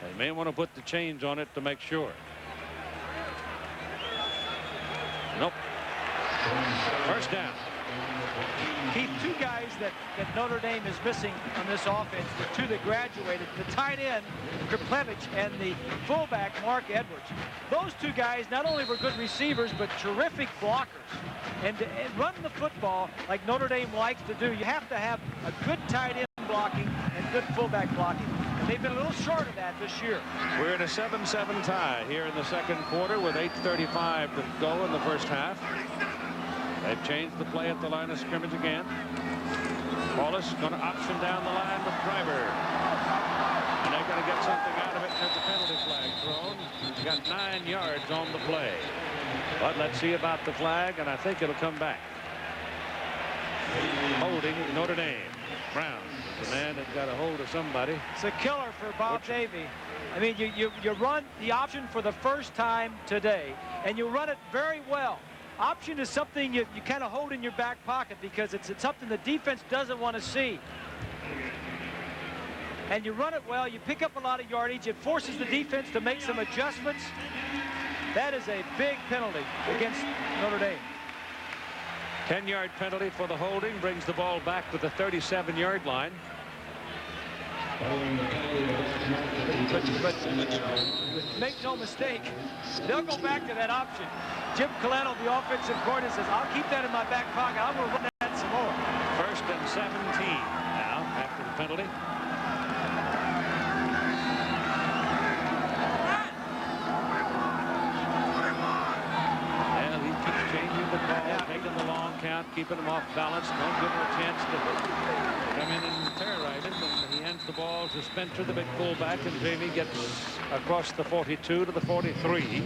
They may want to put the chains on it to make sure. Nope. First down. Keith, 2 guys that Notre Dame is missing on this offense, the 2 that graduated, the tight end, Kriplevich, and the fullback, Mark Edwards. Those 2 guys not only were good receivers, but terrific blockers. And run the football like Notre Dame likes to do, you have to have a good tight end blocking and good fullback blocking. And they've been a little short of that this year. We're in a 7-7 tie here in the second quarter with 8:35 to go in the first half. They've changed the play at the line of scrimmage again. Paulus going to option down the line with Driver. And they're going to get something out of it as a penalty flag thrown. He's got 9 yards on the play. But let's see about the flag, and I think it'll come back. Holding Notre Dame. Brown, the man that got a hold of somebody. It's a killer for Bob Davie. I mean, you run the option for the first time today, and you run it very well. Option is something you kind of hold in your back pocket because it's something the defense doesn't want to see. And you run it well, you pick up a lot of yardage, it forces the defense to make some adjustments. That is a big penalty against Notre Dame. 10-yard penalty for the holding, brings the ball back to the 37-yard line. But make no mistake, they'll go back to that option. Jim Colano, the offensive coordinator, says, I'll keep that in my back pocket. I'm going to run that some more. 1st and 17 now after the penalty. Well, he keeps changing the ball, taking the long count, keeping him off balance. Don't give him a chance to come in and terrorize him. And he hands the ball to Spencer, the big fullback, and Jamie gets across the 42 to the 43.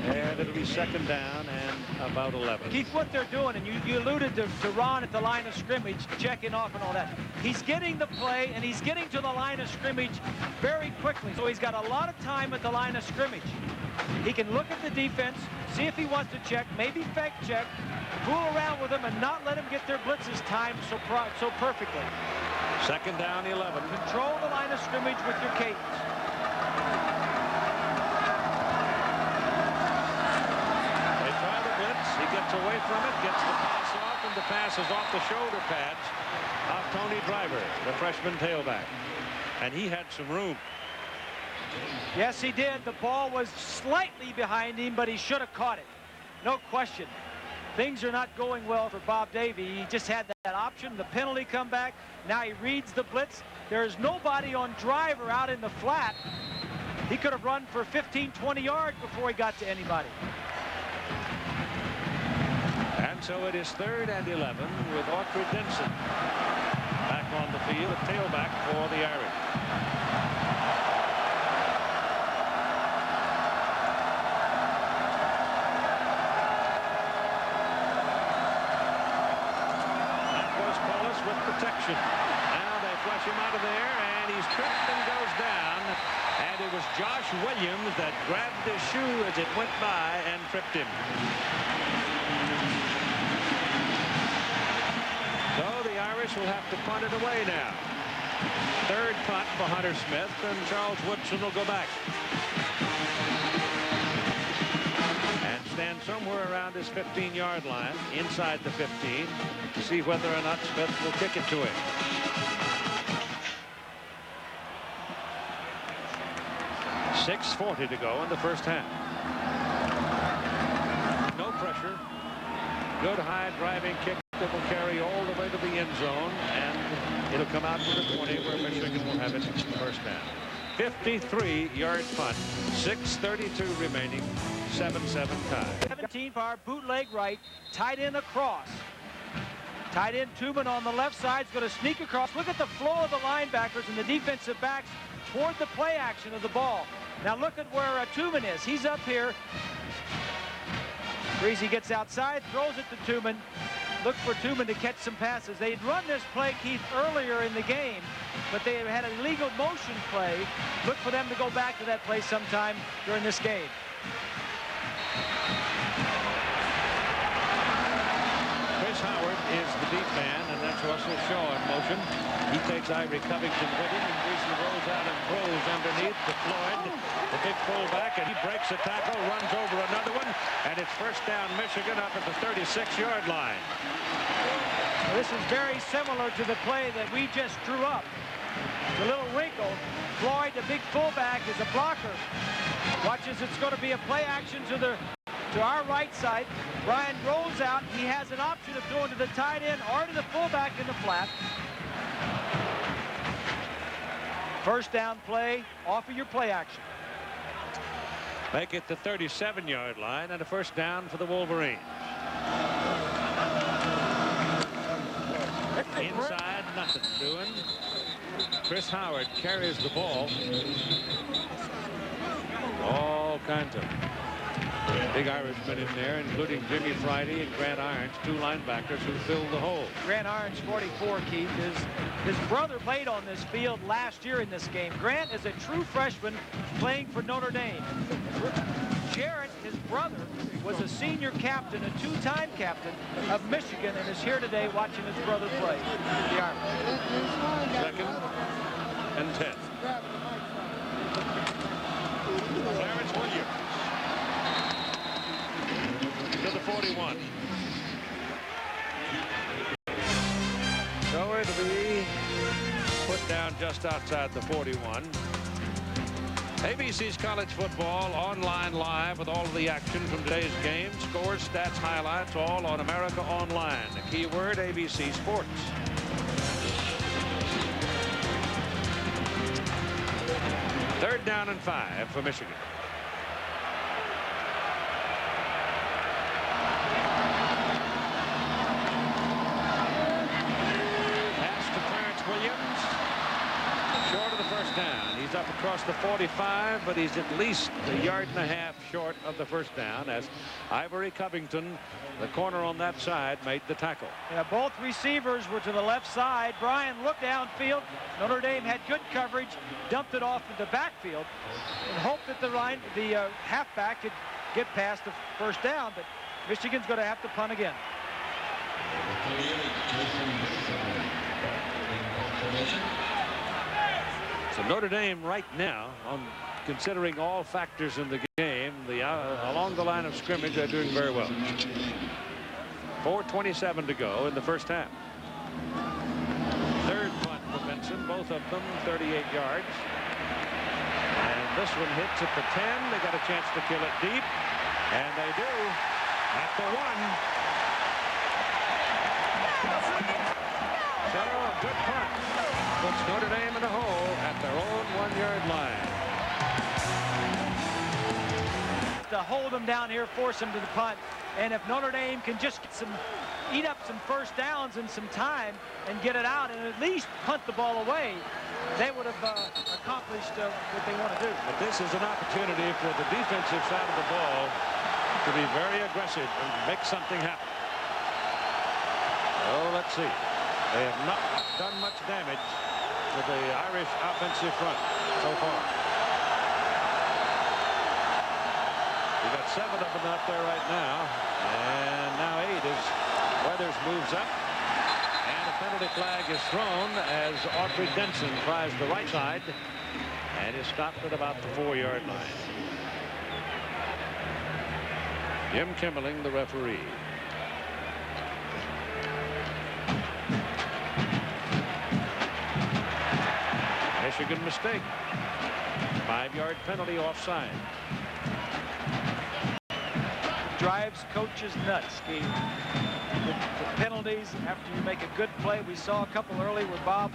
And it'll be 2nd down and about 11. Keith, what they're doing, and you alluded to Ron at the line of scrimmage, checking off and all that. He's getting the play, and he's getting to the line of scrimmage very quickly. So he's got a lot of time at the line of scrimmage. He can look at the defense, see if he wants to check, maybe fake check, fool around with them, and not let them get their blitzes timed so perfectly. 2nd down, 11. Control the line of scrimmage with your cadence. He gets away from it, gets the pass off, and the pass is off the shoulder pads of Tony Driver, the freshman tailback. And he had some room. Yes, he did. The ball was slightly behind him, but he should have caught it. No question. Things are not going well for Bob Davie. He just had that option, the penalty come back. Now he reads the blitz. There's nobody on Driver out in the flat. He could have run for 15, 20 yards before he got to anybody. And so it is 3rd and 11 with Autry Denson back on the field, a tailback for the Irish. That was Paulus with protection. Now they flush him out of there, and he's tripped and goes down. And it was Josh Williams that grabbed his shoe as it went by and tripped him. So the Irish will have to punt it away now. 3rd punt for Hunter Smith, and Charles Woodson will go back. And stand somewhere around his 15-yard line, inside the 15, to see whether or not Smith will kick it to him. .6:40 to go in the first half. No pressure. Good high driving kick that will carry all the way to the end zone, and it'll come out to the 20 where Michigan will have it first down. 53-yard punt, 6:32 remaining, 7-7 tie. 17 for our bootleg right, tight end across. Tight end Tubman on the left side is going to sneak across. Look at the flow of the linebackers and the defensive backs toward the play action of the ball. Now look at where Tubman is. He's up here. Breezy gets outside, throws it to Tubman. Look for Tubman to catch some passes. They had run this play, Keith, earlier in the game, but they had a legal motion play. Look for them to go back to that play sometime during this game. Chris Howard is the deep man, and that's Russell Shaw in motion. He takes Ivory Covington with him, and Greasy rolls out and throws underneath to Floyd, the big fullback, and he breaks a tackle, runs over another one, and it's first down Michigan up at the 36-yard line. Well, this is very similar to the play that we just drew up. The little wrinkle. Floyd, the big fullback, is a blocker. Watches, it's going to be a play action to our right side. Brian rolls out. He has an option of going to the tight end or to the fullback in the flat. First down play, off of your play action. Make it the 37-yard line and a first down for the Wolverines. Inside, nothing doing. Chris Howard carries the ball. All kinds of big Irishmen in there, including Jimmy Friday and Grant Irons, 2 linebackers who filled the hole. Grant Irons, 44, Keith. His brother played on this field last year in this game. Grant is a true freshman playing for Notre Dame. Jarrett, his brother, was a senior captain, a 2-time captain of Michigan, and is here today watching his brother play for the Army. 2nd and 10. Clarence Williams to the 41. So it'll be put down just outside the 41. ABC's college football online live with all of the action from today's game. Scores, stats, highlights, all on America Online. The keyword ABC Sports. Third down and 5 for Michigan. Short of the first down. He's up across the 45, but he's at least a yard and a half short of the first down as Ivory Covington, the corner on that side, made the tackle. Yeah, both receivers were to the left side. Brian looked downfield. Notre Dame had good coverage, dumped it off into the backfield, and hoped that the halfback could get past the first down, but Michigan's going to have to punt again. So Notre Dame right now, on considering all factors in the game, along the line of scrimmage, they're doing very well. 4:27 to go in the first half. Third punt for Benson, both of them 38 yards. And this one hits at the 10. They got a chance to kill it deep, and they do at the 1. So a good punt puts Notre Dame in the hole at their own 1-yard line. To hold them down here, force them to the punt, and if Notre Dame can just eat up some first downs and some time and get it out and at least punt the ball away, they would have accomplished what they want to do. But this is an opportunity for the defensive side of the ball to be very aggressive and make something happen. Oh, let's see. They have not done much damage to the Irish offensive front so far. We got 7 of them out there right now, and now 8 as Weathers moves up, and a penalty flag is thrown as Audrey Denson tries the right side and is stopped at about the 4-yard line. Jim Kimmerling, the referee. Michigan mistake. 5-yard penalty offside. Drives coaches nuts, Steve. The penalties after you make a good play. We saw a couple early where Bob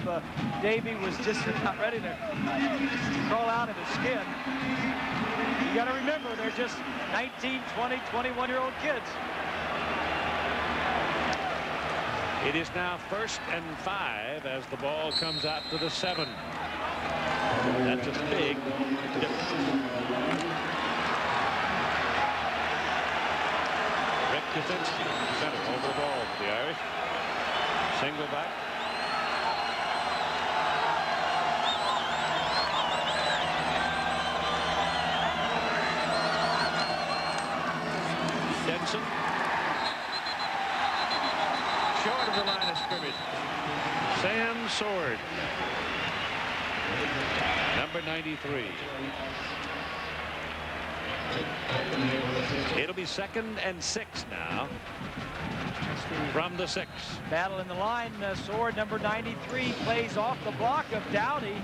Davie was just not ready to crawl out of his skin. You got to remember, they're just 19, 20, 21-year-old kids. It is now 1st and 5 as the ball comes out to the 7. That's a big difference. Rick Kaczynski, center, over the ball for the Irish. Single back. Denson. Short of the line of scrimmage. Sam Sword. Number 93. It'll be 2nd and 6 now from the 6. Battle in the line. Sword, number 93, plays off the block of Dowdy.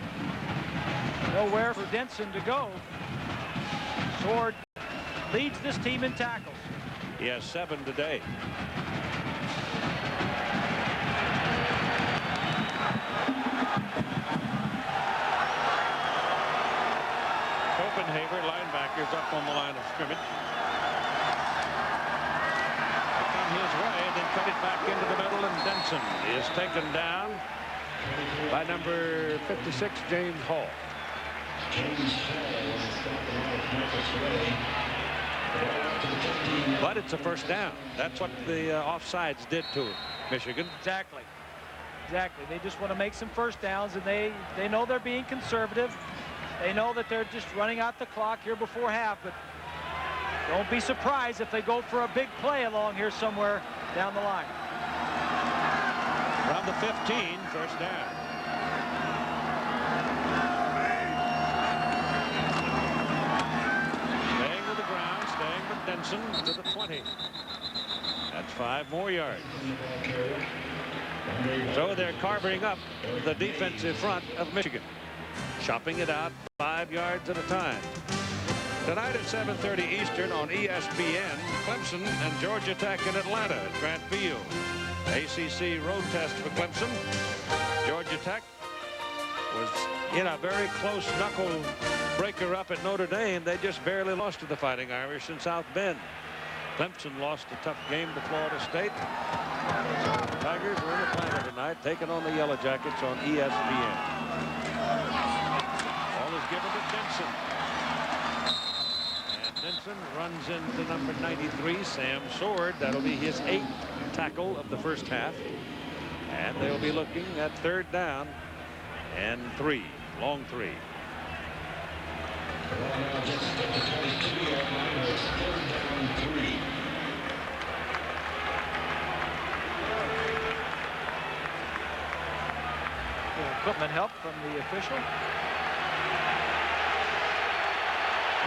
Nowhere for Denson to go. Sword leads this team in tackles. He has 7 today. Copenhaver, linebackers up on the line of scrimmage. They come his way, then cut it back into the middle, and Denson is taken down by number 56, James Hall. But it's a first down. That's what the offsides did to Michigan. Exactly. Exactly. They just want to make some first downs, and they know they're being conservative. They know that they're just running out the clock here before half, but don't be surprised if they go for a big play along here somewhere down the line. From the 15, first down. Staying with the ground, staying with Denson to the 20. That's 5 more yards. So they're carving up the defensive front of Michigan. Chopping it out 5 5 yards at a time. Tonight at 7:30 Eastern on ESPN, Clemson and Georgia Tech in Atlanta at Grant Field. ACC road test for Clemson. Georgia Tech was in a very close knuckle breaker up at Notre Dame. They just barely lost to the Fighting Irish in South Bend. Clemson lost a tough game to Florida State. The Tigers are in Atlanta tonight, taking on the Yellow Jackets on ESPN. Ball is given to Denson. And Denson runs into number 93, Sam Sword. That'll be his 8th tackle of the first half. And they'll be looking at 3rd down and 3. Long 3. Equipment help from the official.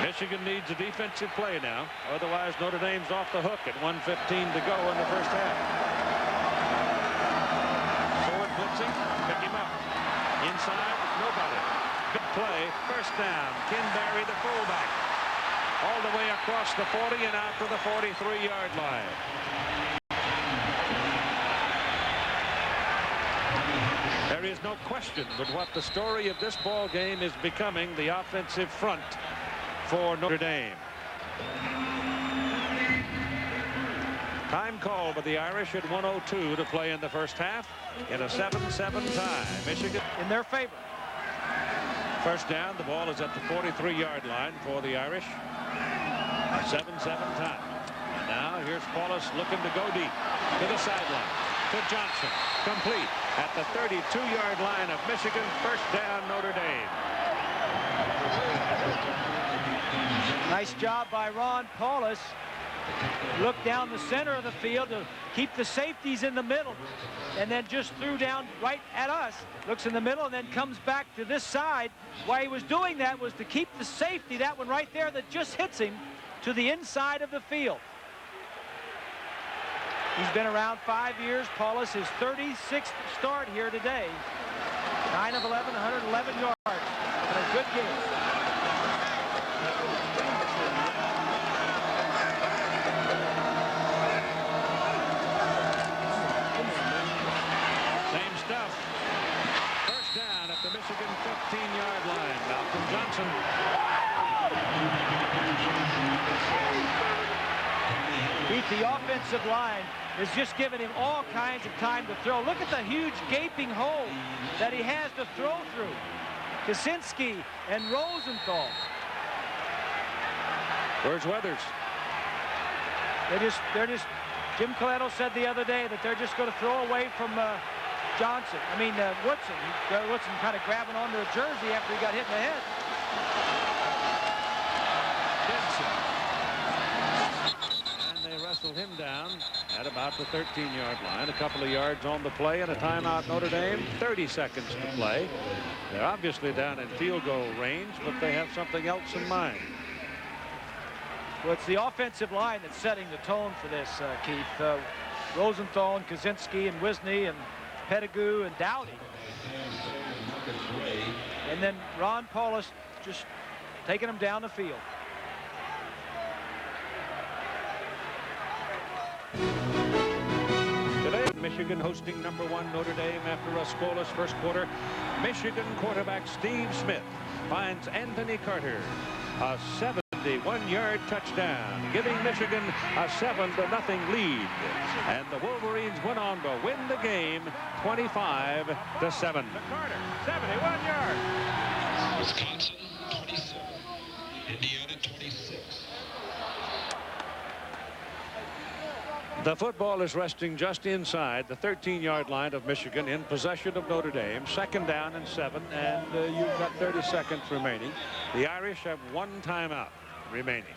Michigan needs a defensive play now. Otherwise, Notre Dame's off the hook at 1:15 to go in the first half. Forward blitzing. Pick him up. Inside. Nobody. Big play. First down. Kinberry, the fullback. All the way across the 40 and out to the 43-yard line. There is no question but what the story of this ball game is becoming the offensive front for Notre Dame. Time called by the Irish at 1:02 to play in the first half in a 7-7 tie. Michigan In their favor. first down. The ball is at the 43-yard line for the Irish. A 7-7 tie. And now here's Paulus looking to go deep to the sideline. To Johnson. Complete at the 32-yard line of Michigan. First down, Notre Dame. Nice job by Ron Paulus. Look down the center of the field to keep the safeties in the middle. And then just threw down right at us. Looks in the middle and then comes back to this side. Why he was doing that was to keep the safety, that one right there that just hits him, to the inside of the field. He's been around 5 years. Paulus, his 36th start here today. 9 of 11, 111 yards. And a good game. Same stuff. First down at the Michigan 15-yard line. Malcolm Johnson. Keith, the offensive line is just giving him all kinds of time to throw. Look at the huge gaping hole that he has to throw through. Kaczynski and Rosenthal. Where's Weathers? They're just, Jim Coletto said the other day that they're just going to throw away from Woodson. Woodson kind of grabbing onto a jersey after he got hit in the head. Wrestled him down at about the 13-yard line. A couple of yards on the play and a timeout. Notre Dame. 30 seconds to play. They're obviously down in field goal range, but they have something else in mind. Well, it's the offensive line that's setting the tone for this, Keith. Rosenthal and Kaczynski and Wisney and Pettigrew and Dowdy. And then Ron Paulus just taking them down the field. Today, Michigan hosting #1 Notre Dame after a scoreless first quarter. Michigan quarterback Steve Smith finds Anthony Carter a 71-yard touchdown, giving Michigan a 7-0 lead. And the Wolverines went on to win the game 25-7. Carter, 71 yards. Wisconsin 27, Indiana 26. The football is resting just inside the 13-yard line of Michigan, in possession of Notre Dame. Second down and 7, and you've got 30 seconds remaining. The Irish have 1 timeout remaining.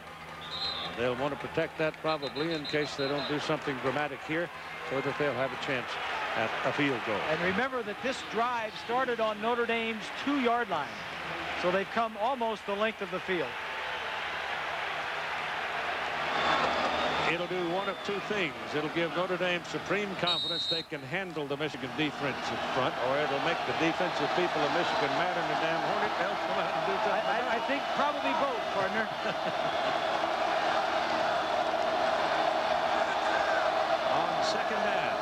They'll want to protect that probably in case they don't do something dramatic here, so that they'll have a chance at a field goal. And remember that this drive started on Notre Dame's 2-yard line, so they've come almost the length of the field. It'll do one of two things. It'll give Notre Dame supreme confidence they can handle the Michigan defense in front, or it'll make the defensive people of Michigan mad in the damn Hornet. They'll come out and do something. I think probably both, partner. On second down.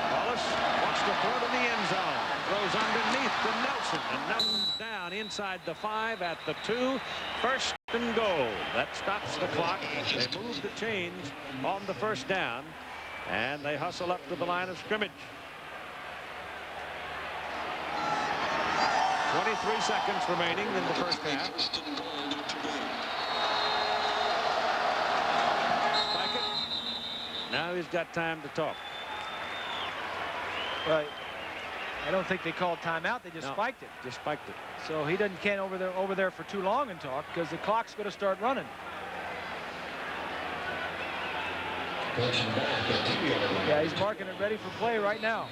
Wallace wants to throw to the end zone. Throws underneath to Nelson, and Nelson's down inside the 5 at the 2. First and goal. That stops the clock. They move the chains on the first down, and they hustle up to the line of scrimmage. 23 seconds remaining in the first half. Spike it. Now he's got time to talk. Right. I don't think they called timeout. They just spiked it. Just spiked it. So he can't over there for too long and talk, because the clock's going to start running. Yeah, he's marking it ready for play right now.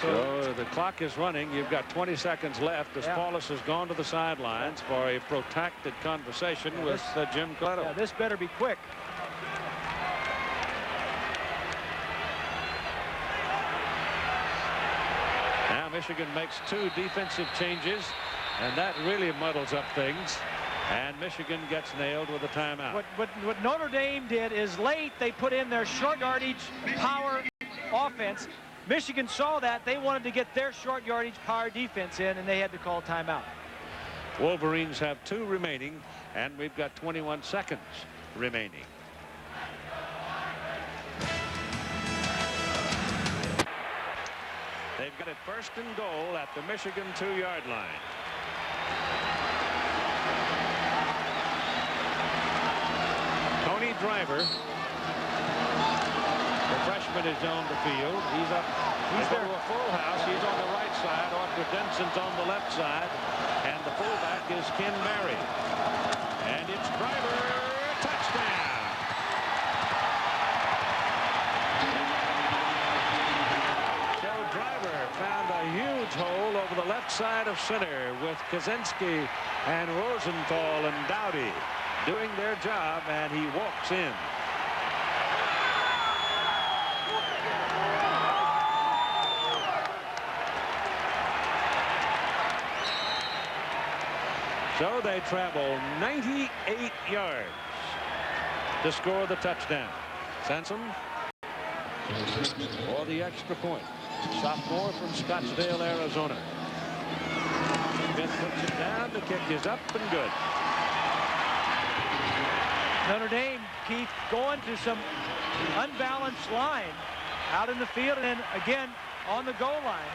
So the clock is running. You've got 20 seconds left as Paulus has gone to the sidelines for a protracted conversation with Jim Coletto. Yeah, this better be quick. Now Michigan makes 2 defensive changes, and that really muddles up things. And Michigan gets nailed with a timeout. What Notre Dame did is late they put in their short yardage power offense. Michigan saw that. They wanted to get their short yardage power defense in, and they had to call timeout. Wolverines have 2 remaining, and we've got 21 seconds remaining. They've got it first and goal at the Michigan 2-yard line. Tony Driver, the freshman, is on the field. He's up. He's there to a full house. He's on the right side. Arthur Denson's on the left side. And the fullback is Ken Barry. And it's Driver. Touchdown. Joe Driver found a huge hole over the left side of center with Kaczynski and Rosenthal and Dowdy doing their job, and he walks in. So they travel 98 yards to score the touchdown. Sansom for the extra point. Sophomore from Scottsdale, Arizona. Smith puts it down. The kick is up and good. Notre Dame, Keith, going to some unbalanced line out in the field, and then again on the goal line.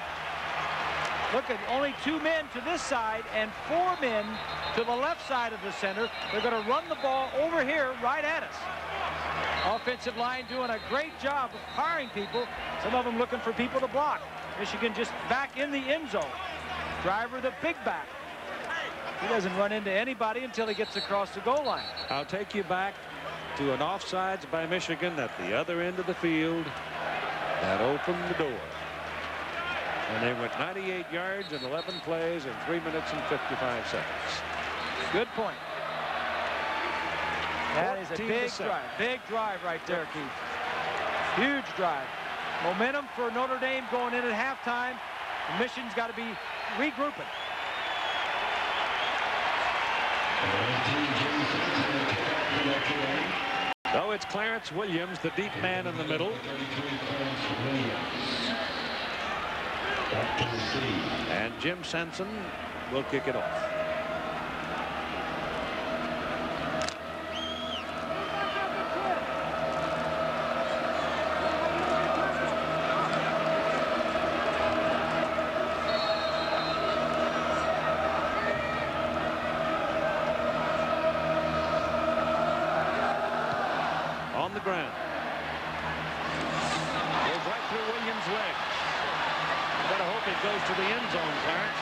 Look at only 2 men to this side and 4 men to the left side of the center. They're going to run the ball over here right at us. Offensive line doing a great job of firing people. Some of them looking for people to block. Michigan just back in the end zone. Driver, the big back. He doesn't run into anybody until he gets across the goal line. I'll take you back to an offsides by Michigan at the other end of the field that opened the door. And they went 98 yards in 11 plays in 3 minutes and 55 seconds. Good point. That is a big drive. Big drive right there, Keith. Huge drive. Momentum for Notre Dame going in at halftime. The Michigan's got to be regrouping. So it's Clarence Williams, the deep man in the middle. And Jim Sansom will kick it off. On the ground. Goes right through Williams' legs. Better hope it goes to the end zone, Clarence.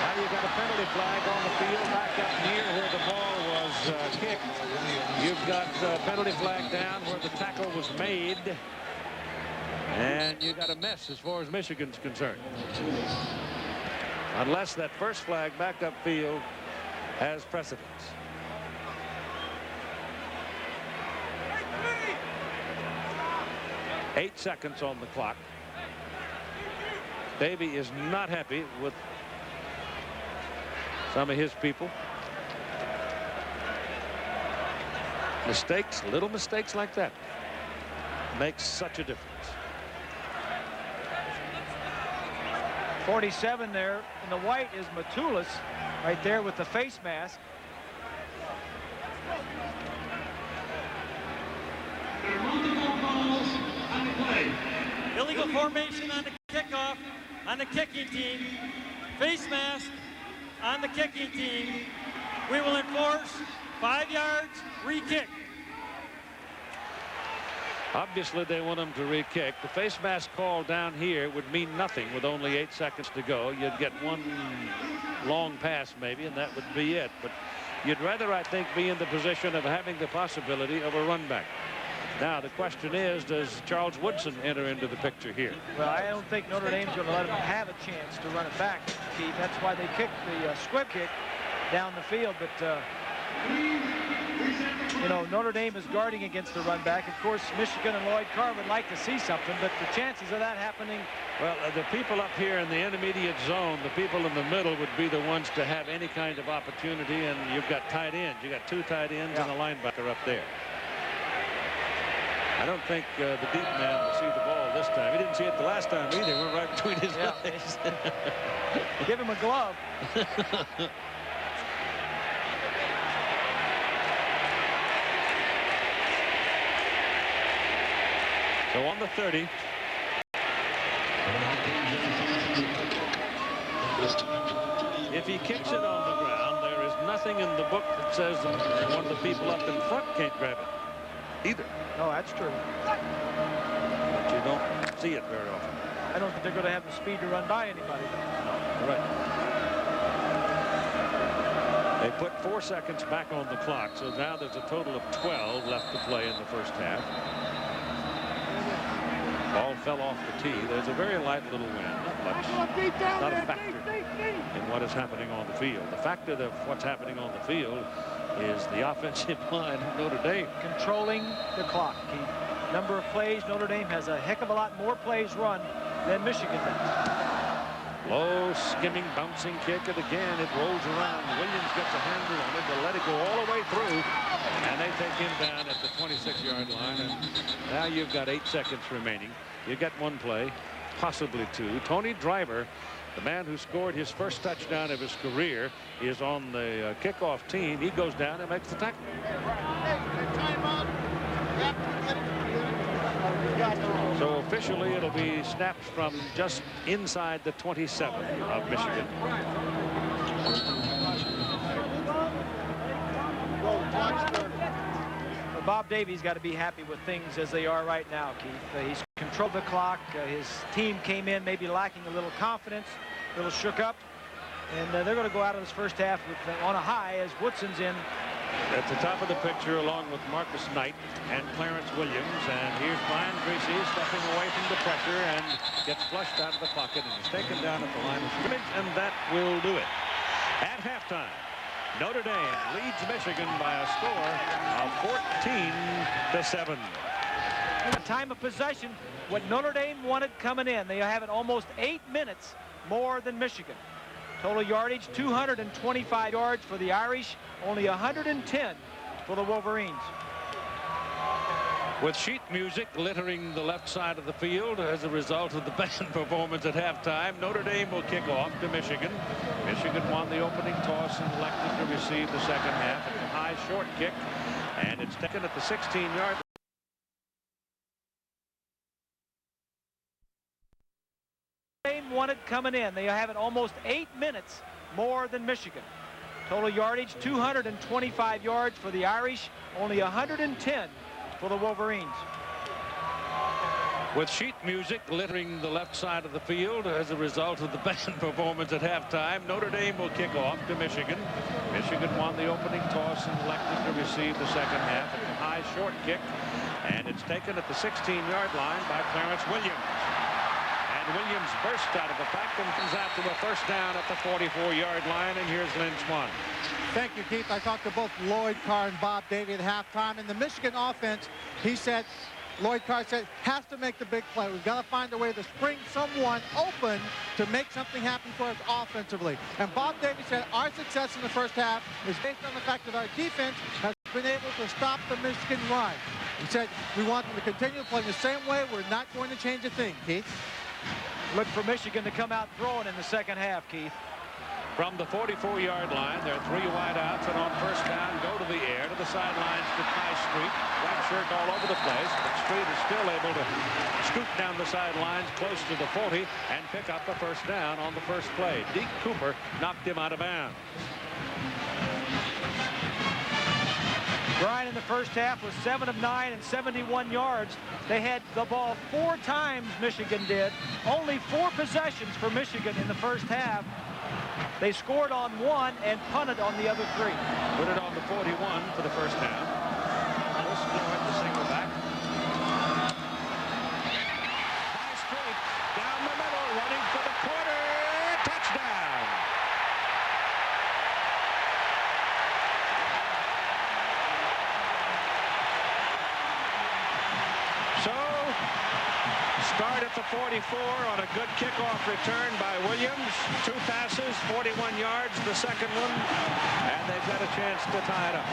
Now you got a penalty flag on the field back up near where the ball was kicked. You've got a penalty flag down where the tackle was made. And you got a mess as far as Michigan's concerned. Unless that first flag back up field has precedence. Eight seconds on the clock. Davey is not happy with some of his people. Mistakes, little mistakes like that makes such a difference. 47 there in the white is Matulis right there with the face mask. Illegal formation on the kickoff on the kicking team. Face mask on the kicking team. We will enforce 5 yards, re-kick. Obviously, they want him to re-kick. The face mask call down here would mean nothing with only 8 seconds to go. You'd get one long pass maybe, and that would be it. But you'd rather, I think, be in the position of having the possibility of a run back. Now, the question is, does Charles Woodson enter into the picture here? Well, I don't think Notre Dame's going to let him have a chance to run it back, Keith. That's why they kicked the squib kick down the field. But, you know, Notre Dame is guarding against the run back. Of course, Michigan and Lloyd Carr would like to see something, but the chances of that happening... Well, the people up here in the intermediate zone, the people in the middle would be the ones to have any kind of opportunity, and you've got tight ends. You've got 2 tight ends and a linebacker up there. I don't think the deep man will see the ball this time. He didn't see it the last time either. It went right between his legs. Give him a glove. So on the 30. If he kicks it on the ground, there is nothing in the book that says one of the people up in front can't grab it either. No, that's true. But you don't see it very often. I don't think they're going to have the speed to run by anybody. No, right. They put 4 seconds back on the clock, so now there's a total of 12 left to play in the first half. Ball fell off the tee. There's a very light little wind. Not much. Not a factor in what is happening on the field. The factor of what's happening on the field is the offensive line of Notre Dame. Controlling the clock, Keith. Number of plays, Notre Dame has a heck of a lot more plays run than Michigan does. Low, skimming, bouncing kick, and again it rolls around. Williams gets a handle on it. They'll let it go all the way through, and they take him down at the 26-yard line. And now you've got 8 seconds remaining. You get 1 play, possibly 2. Tony Driver, the man who scored his first touchdown of his career, is on the kickoff team. He goes down and makes the tackle. So officially it'll be snapped from just inside the 27 of Michigan. Well, Bob Davies got to be happy with things as they are right now, Keith. He's controlled the clock. His team came in maybe lacking a little confidence, a little shook up. And they're going to go out of this first half with, on a high as Woodson's in. At the top of the picture, along with Marcus Knight and Clarence Williams. And here's Brian Greasy stepping away from the pressure and gets flushed out of the pocket and is taken down at the line of scrimmage, and that will do it. At halftime, Notre Dame leads Michigan by a score of 14-7. Time of possession, what Notre Dame wanted coming in. They have it almost 8 minutes more than Michigan. Total yardage, 225 yards for the Irish, only 110 for the Wolverines. With sheet music littering the left side of the field as a result of the band performance at halftime, Notre Dame will kick off to Michigan. Michigan won the opening toss and elected to receive the second half. It's a high short kick, and it's taken at the 16-yard line. Wanted coming in. They have it almost 8 minutes more than Michigan. Total yardage, 225 yards for the Irish, only 110 for the Wolverines. With sheet music littering the left side of the field as a result of the band performance at halftime, Notre Dame will kick off to Michigan. Michigan won the opening toss and elected to receive the second half. It's a high short kick, and it's taken at the 16-yard line by Clarence Williams. And Williams bursts out of the pack and comes out to a first down at the 44-yard line. And here's Lynch one. Thank you, Keith. I talked to both Lloyd Carr and Bob Davie at halftime. In the Michigan offense, he said, Lloyd Carr said, has to make the big play. We've got to find a way to spring someone open to make something happen for us offensively. And Bob Davie said our success in the first half is based on the fact that our defense has been able to stop the Michigan run. He said we want them to continue playing the same way. We're not going to change a thing, Keith. Look for Michigan to come out throwing in the second half, Keith. From the 44-yard line, there are 3 wideouts, and on first down, go to the air, to the sidelines to Ty Street. White shirt all over the place, but Street is still able to scoot down the sidelines close to the 40 and pick up the first down on the first play. Deke Cooper knocked him out of bounds. Bryan in the first half was 7 of 9 and 71 yards. They had the ball 4 times, Michigan did. Only 4 possessions for Michigan in the first half. They scored on 1 and punted on the other 3. Put it on the 41 for the first down. Wilson went the single back. By Street, down the middle, running for the quarter. Touchdown. So, start at the 44 on a good kickoff return by Williams. 2 passes, 41 yards, the second one, and they've got a chance to tie it up.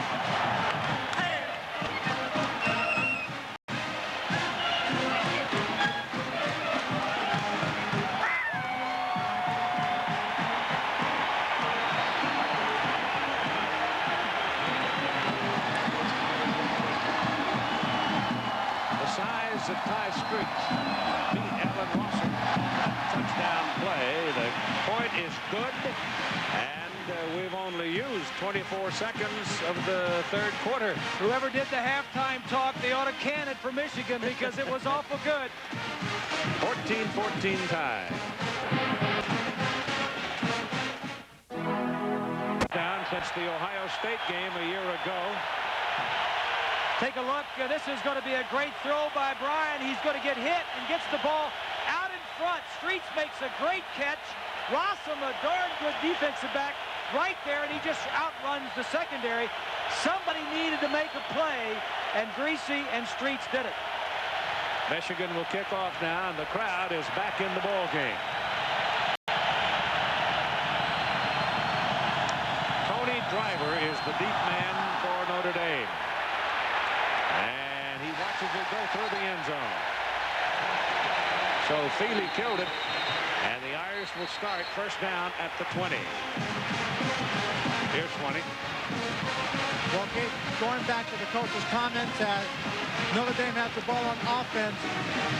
At Ty Street beat Alan Lawson. Touchdown play. The point is good, and we've only used 24 seconds of the third quarter. Whoever did the halftime talk, they ought to can it for Michigan because it was awful good. 14-14 tie. Down since the Ohio State game a year ago. Take a look. This is going to be a great throw by Bryan. He's going to get hit and gets the ball out in front. Streets makes a great catch. Rossum, a darn good defensive back, right there, and he just outruns the secondary. Somebody needed to make a play, and Greasy and Streets did it. Michigan will kick off now, and the crowd is back in the ball game. Tony Driver is the deep man for Notre Dame. And he watches it go through the end zone. So Feely killed it, and the Irish will start first down at the 20. Here's 20. Well, Keith, going back to the coach's comments as Notre Dame has the ball on offense,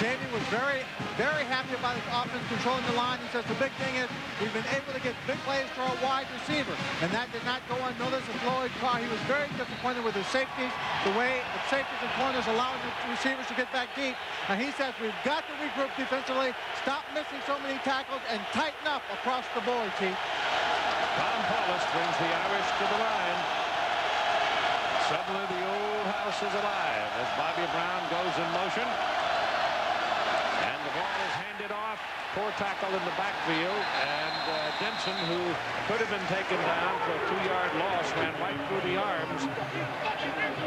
Davie was very, very happy about his offense controlling the line. He says the big thing is we've been able to get big plays to our wide receiver, and that did not go unnoticed with Lloyd Carr. He was very disappointed with his safeties, the way the safeties and corners allowing the receivers to get back deep. And he says we've got to regroup defensively, stop missing so many tackles, and tighten up across the board, Keith. Ron Paulus brings the Irish to the line. Suddenly the old house is alive as Bobby Brown goes in motion. And the ball is handed off. Poor tackle in the backfield. And Denson, who could have been taken down for a 2-yard loss, ran right through the arms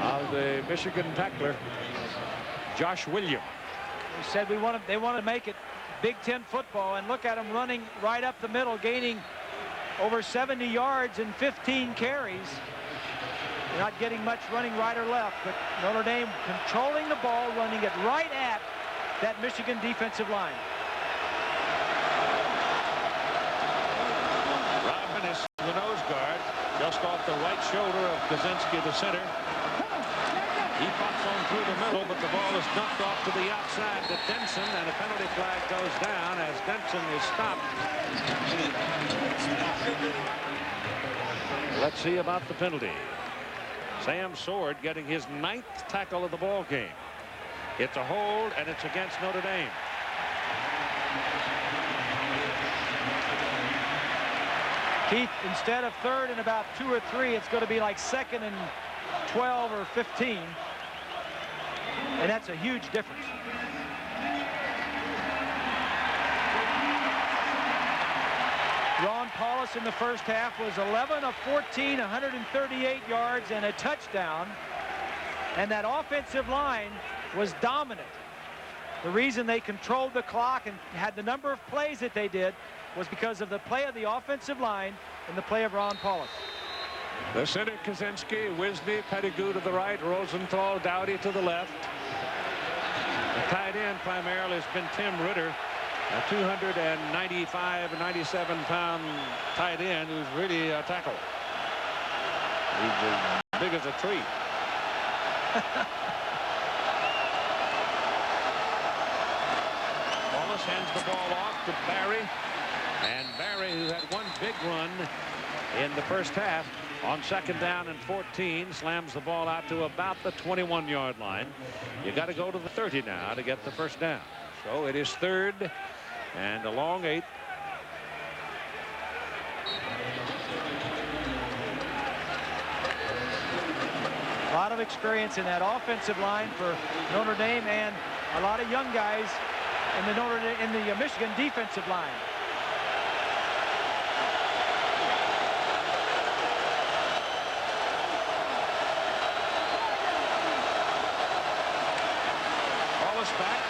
of the Michigan tackler, Josh Williams. He said they want to make it Big Ten football, and look at him running right up the middle, gaining over 70 yards and 15 carries. Not getting much running right or left, but Notre Dame controlling the ball, running it right at that Michigan defensive line. Rodman is the nose guard, just off the right shoulder of Kaczynski, the center. He pops on through the middle, but the ball is dumped off to the outside to Denson, and a penalty flag goes down as Denson is stopped. Let's see about the penalty. Sam Sword getting his 9th tackle of the ball game. It's a hold, and it's against Notre Dame. Keith, instead of 3rd and about 2 or 3, it's going to be like 2nd and 12 or 15. And that's a huge difference. Paulus in the first half was 11 of 14, 138 yards and a touchdown. And that offensive line was dominant. The reason they controlled the clock and had the number of plays that they did was because of the play of the offensive line and the play of Ron Paulus. The center, Kaczynski, Wisney, Pettigrew to the right, Rosenthal, Dowdy to the left. The tight end primarily has been Tim Ritter, a 295, 97-pound tight end who's really a tackle. He's as big as a tree. Wallace hands the ball off to Barry. And Barry, who had one big run in the first half, on second down and 14, slams the ball out to about the 21-yard line. You got to go to the 30 now to get the first down. So it is third and a long 8. A lot of experience in that offensive line for Notre Dame, and a lot of young guys in the Michigan defensive line. Back,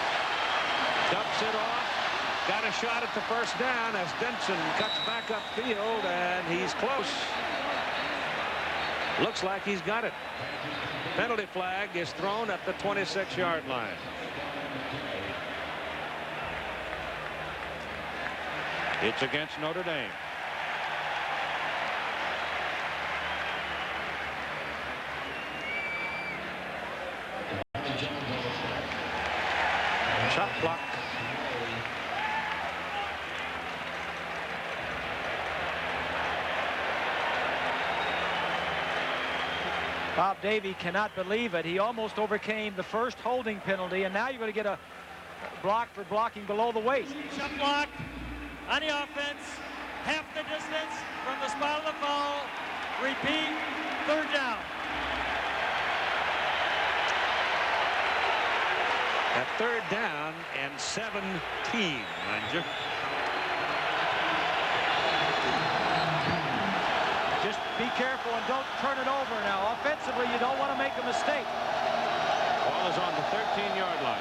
dumps it off, got a shot at the first down as Denson cuts back upfield, and he's close. Looks like he's got it. Penalty flag is thrown at the 26-yard line. It's against Notre Dame. Shot block. Bob Davie cannot believe it. He almost overcame the first holding penalty, and now you're going to get a block for blocking below the waist. Shot block on the offense. Half the distance from the spot of the foul. Repeat, third down. At third down and 17, mind you. Just be careful and don't turn it over now. Offensively, you don't want to make a mistake. Ball is on the 13-yard line.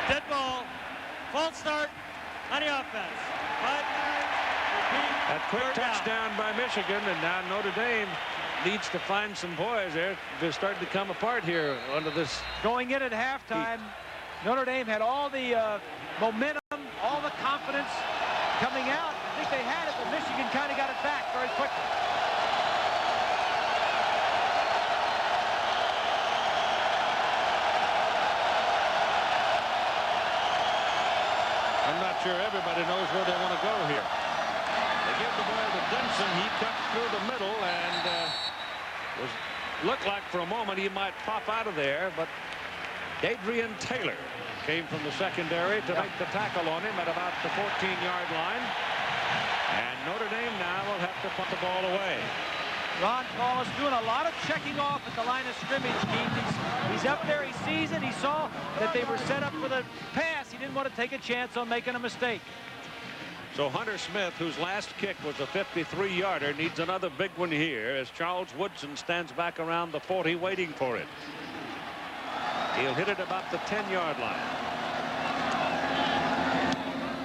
Dead ball. False start on the offense. But that quick touchdown by Michigan, and now Notre Dame needs to find some boys there. They're starting to come apart here under this. Going in at halftime, Notre Dame had all the momentum, all the confidence coming out. I think they had it, but Michigan kind of got it back very quickly. I'm not sure everybody knows where they want to go here. They give the ball to Denson. He cuts through the middle and looked like for a moment he might pop out of there, but Adrian Taylor came from the secondary to make the tackle on him at about the 14-yard line. And Notre Dame now will have to punt the ball away. Ron Paulus doing a lot of checking off at the line of scrimmage, Keith. He's up there, he sees it, he saw that they were set up for the pass. He didn't want to take a chance on making a mistake. So Hunter Smith, whose last kick was a 53-yarder, needs another big one here as Charles Woodson stands back around the 40 waiting for it. He'll hit it about the 10-yard line.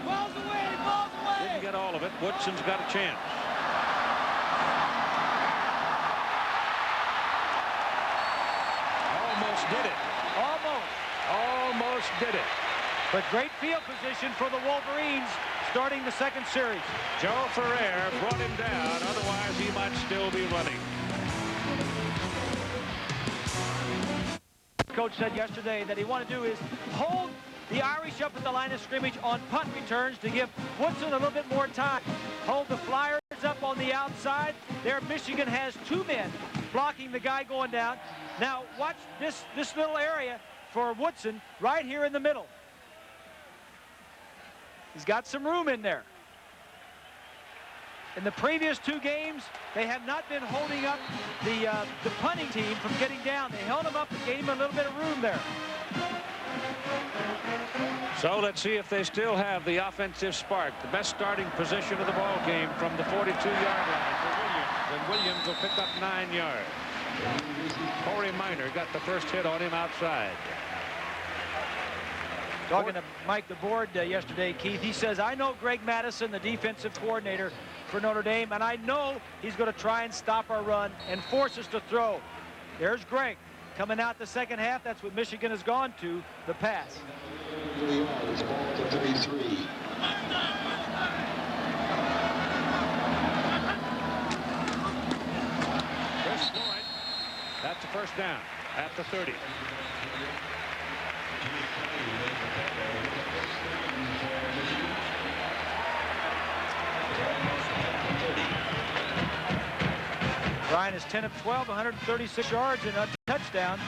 Balls away, balls away! Didn't get all of it. Woodson's got a chance. Almost did it. Almost did it. But great field position for the Wolverines starting the second series. Joe Ferrer brought him down. Otherwise, he might still be running. Coach said yesterday that he wanted to do is hold the Irish up at the line of scrimmage on punt returns to give Woodson a little bit more time. Hold the Flyers up on the outside. There, Michigan has two men blocking the guy going down. Now, watch this little area for Woodson right here in the middle. He's got some room in there. In the previous 2 games, they have not been holding up the punting team from getting down. They held them up and gave them a little bit of room there. So let's see if they still have the offensive spark. The best starting position of the ball game from the 42-yard line for Williams. And Williams will pick up 9 yards. Corey Minor got the first hit on him outside. Talking to Mike DeBoard yesterday, Keith, he says, I know Greg Madison, the defensive coordinator for Notre Dame, and I know he's going to try and stop our run and force us to throw. There's Greg coming out the second half. That's what Michigan has gone to, the pass. Ball to 33. Chris Floyd, that's a first down at the 30. Ryan is 10 of 12, 136 yards and a touchdown.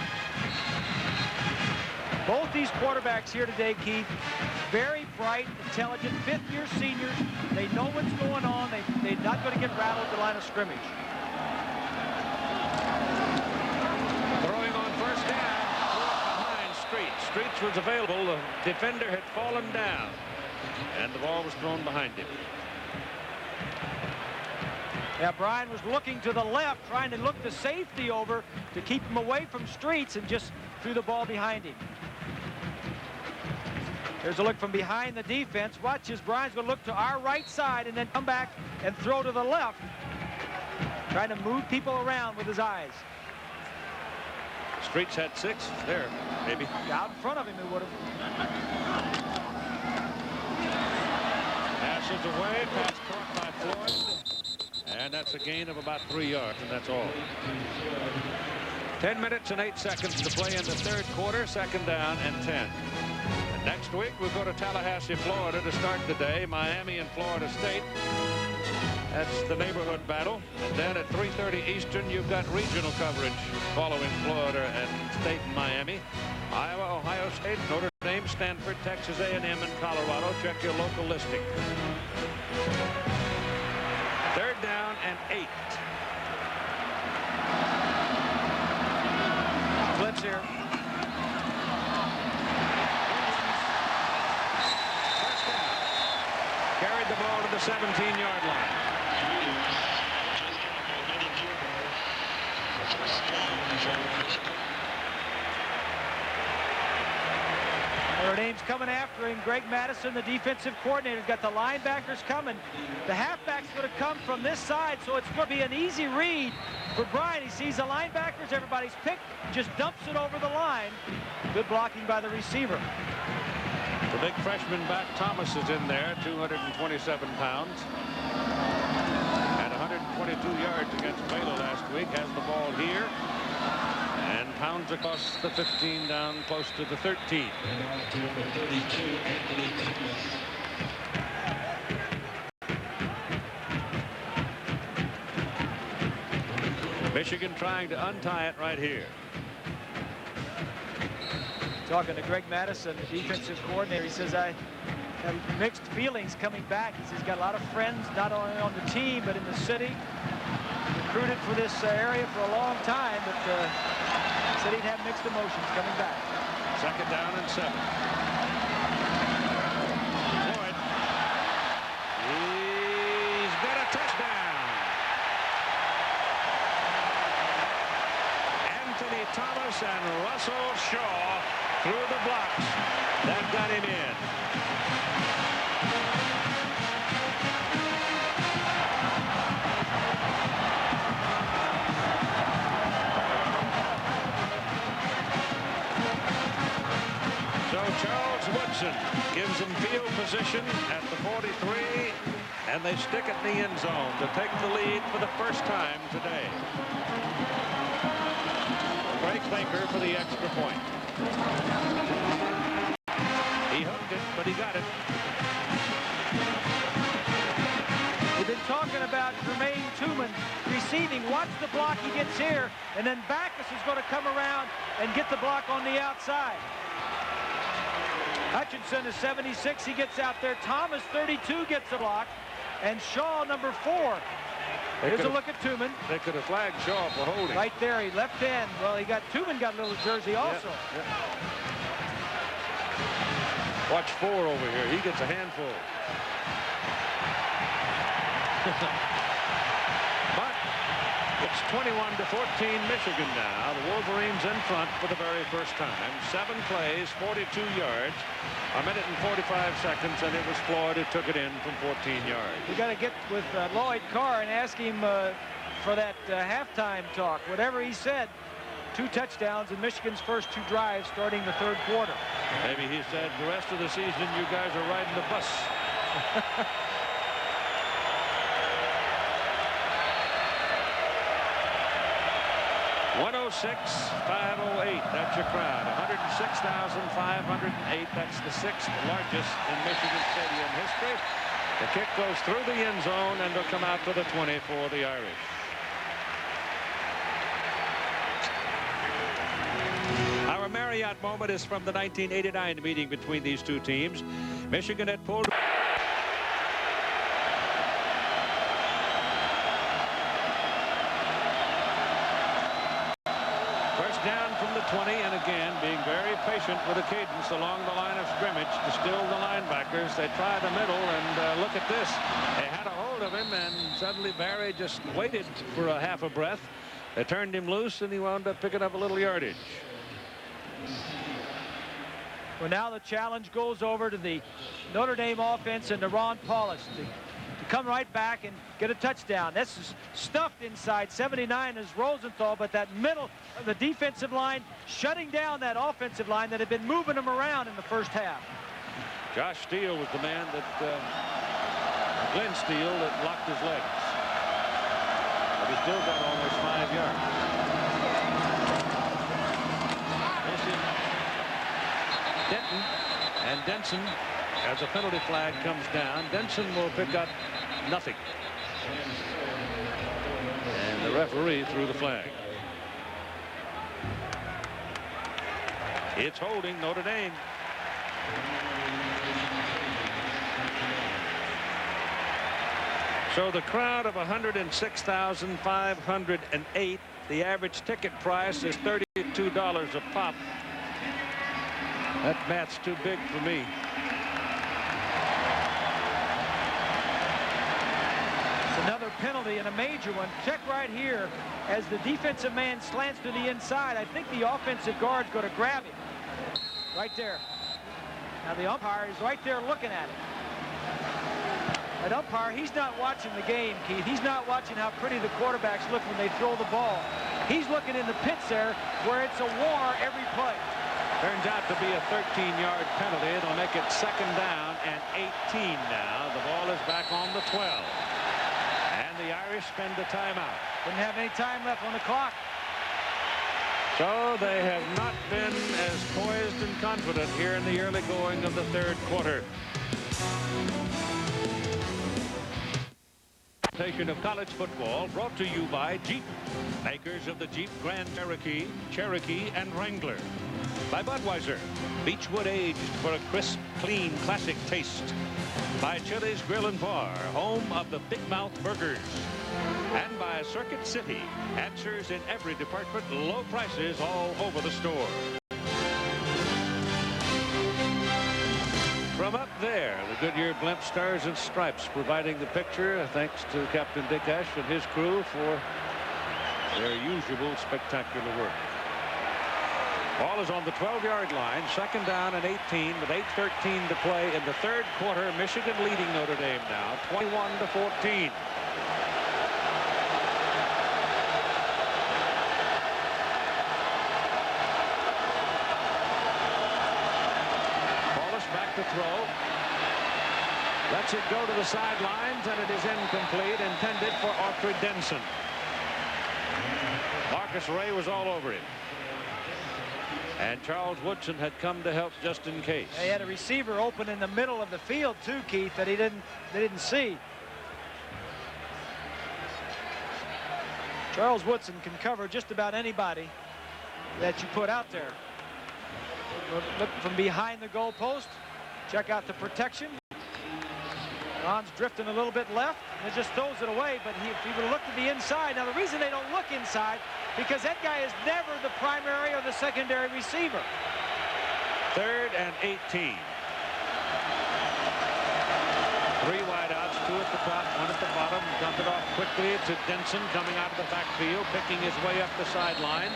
Both these quarterbacks here today, Keith, very bright, intelligent, 5th-year seniors. They know what's going on. They're not going to get rattled at the line of scrimmage. Throwing on first down, behind Streets. Streets was available. The defender had fallen down, and the ball was thrown behind him. Now, Brian was looking to the left, trying to look the safety over to keep him away from Streets, and just threw the ball behind him. There's a look from behind the defense. Watch as Brian's going to look to our right side and then come back and throw to the left, trying to move people around with his eyes. Streets had 6 there, maybe. Out in front of him, he would have. Passes away, pass caught by Floyd. And that's a gain of about 3 yards, and that's all. 10 minutes and 8 seconds to play in the 3rd quarter. 2nd down and 10. And next week, we'll go to Tallahassee, Florida to start the day. Miami and Florida State. That's the neighborhood battle. And then at 3:30 Eastern, you've got regional coverage following Florida and State and Miami. Iowa, Ohio State, Notre Dame, Stanford, Texas A&M, and Colorado. Check your local listing. 3rd down and 8. Blitz here. First down. Carried the ball to the 17-yard line. Notre Dame's coming after him. Greg Madison, the defensive coordinator, has got the linebackers coming. The halfback's going to come from this side, so it's going to be an easy read for Brian. He sees the linebackers, everybody's picked, just dumps it over the line. Good blocking by the receiver. The big freshman back Thomas is in there, 227 pounds. Had 122 yards against Baylor last week. Has the ball here. And pounds across the 15 down close to the 13. Michigan trying to untie it right here. Talking to Greg Madison, the defensive coordinator, he says, I have mixed feelings coming back. He says he's got a lot of friends, not only on the team, but in the city. Recruited for this area for a long time, but said he'd have mixed emotions coming back. 2nd down and 7. Floyd. He's got a touchdown. Anthony Thomas and Russell Shaw through the blocks. That got him in. So Charles Woodson gives them field position at the 43, and they stick it in the end zone to take the lead for the first time today. Craig Baker for the extra point. He hooked it, but he got it. We've been talking about Jermaine Tooman receiving. Watch the block he gets here, and then Backus is going to come around and get the block on the outside. Hutchinson is 76. He gets out there. Thomas, 32, gets the block. And Shaw, number 4. Here's a look at Tooman. They could have flagged Shaw for holding. Right there, he left hand. Well, Tooman got a little jersey also. Yeah. Watch 4 over here. He gets a handful. But it's 21-14 Michigan now. The Wolverines in front for the very first time. 7 plays, 42 yards, 1 minute and 45 seconds, and it was Floyd who took it in from 14 yards. We got to get with Lloyd Carr and ask him for that halftime talk. Whatever he said, 2 touchdowns in Michigan's first 2 drives starting the 3rd quarter. Maybe he said, the rest of the season, you guys are riding the bus. 106,508. That's your crowd. 106,508. That's the 6th largest in Michigan Stadium history. The kick goes through the end zone, and they'll come out to the 20 for the Irish. Our Marriott moment is from the 1989 meeting between these two teams. Michigan had pulled. First down from the 20, and again being very patient with a cadence along the line of scrimmage to still the linebackers. They try the middle, and look at this. They had a hold of him, and suddenly Barry just waited for a half a breath. They turned him loose, and he wound up picking up a little yardage. Well, now the challenge goes over to the Notre Dame offense and to Ron Paulus to come right back and get a touchdown. This is stuffed inside 79 is Rosenthal, but that middle of the defensive line shutting down that offensive line that had been moving them around in the first half. Josh Steele was the man that Glenn Steele that locked his legs, but he still got almost 5 yards. Denton and Denson, as a penalty flag comes down, Denson will pick up nothing. And the referee threw the flag. It's holding Notre Dame. So the crowd of 106,508, the average ticket price is $32 a pop. That math's too big for me. It's another penalty and a major one. Check right here as the defensive man slants to the inside. I think the offensive guard's going to grab him. Right there. Now the umpire is right there looking at it. That umpire, he's not watching the game, Keith. He's not watching how pretty the quarterbacks look when they throw the ball. He's looking in the pits there where it's a war every play. Turns out to be a 13-yard penalty. It'll make it 2nd down and 18 now. The ball is back on the 12. And the Irish spend a timeout. Didn't have any time left on the clock. So they have not been as poised and confident here in the early going of the 3rd quarter. Of college football brought to you by Jeep, makers of the Jeep Grand Cherokee, Cherokee, and Wrangler. By Budweiser, Beechwood aged for a crisp, clean, classic taste. By Chili's Grill and Bar, home of the Big Mouth Burgers. And by Circuit City, answers in every department, low prices all over the store. From up there, the Goodyear Blimp Stars and Stripes providing the picture, thanks to Captain Dick Ash and his crew for their usual spectacular work. Ball is on the 12-yard line, 2nd down and 18 with 8:13 to play in the 3rd quarter. Michigan leading Notre Dame now, 21-14. To throw. Lets it go to the sidelines, and it is incomplete, intended for Autry Denson. Marcus Ray was all over him. And Charles Woodson had come to help just in case. They had a receiver open in the middle of the field too, Keith, that they didn't see. Charles Woodson can cover just about anybody that you put out there. Look from behind the goalpost. Check out the protection. Ron's drifting a little bit left, and it just throws it away, but if he would have looked to the inside. Now, the reason they don't look inside, because that guy is never the primary or the secondary receiver. 3rd and 18. 3 wideouts, 2 at the top, 1 at the bottom. Dump it off quickly to Denson coming out of the backfield, picking his way up the sidelines.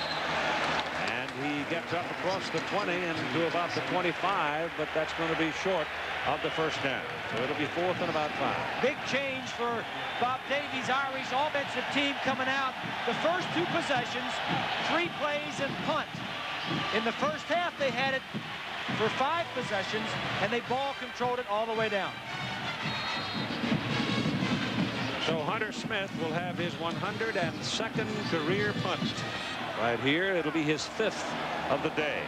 And he gets up across the 20 and to about the 25, but that's going to be short of the first down. So it'll be 4th and about 5. Big change for Bob Davies' Irish offensive team coming out. The first 2 possessions, 3 plays and punt. In the first half, they had it for 5 possessions, and they ball controlled it all the way down. So Hunter Smith will have his 102nd career punt. Right here, it'll be his 5th of the day.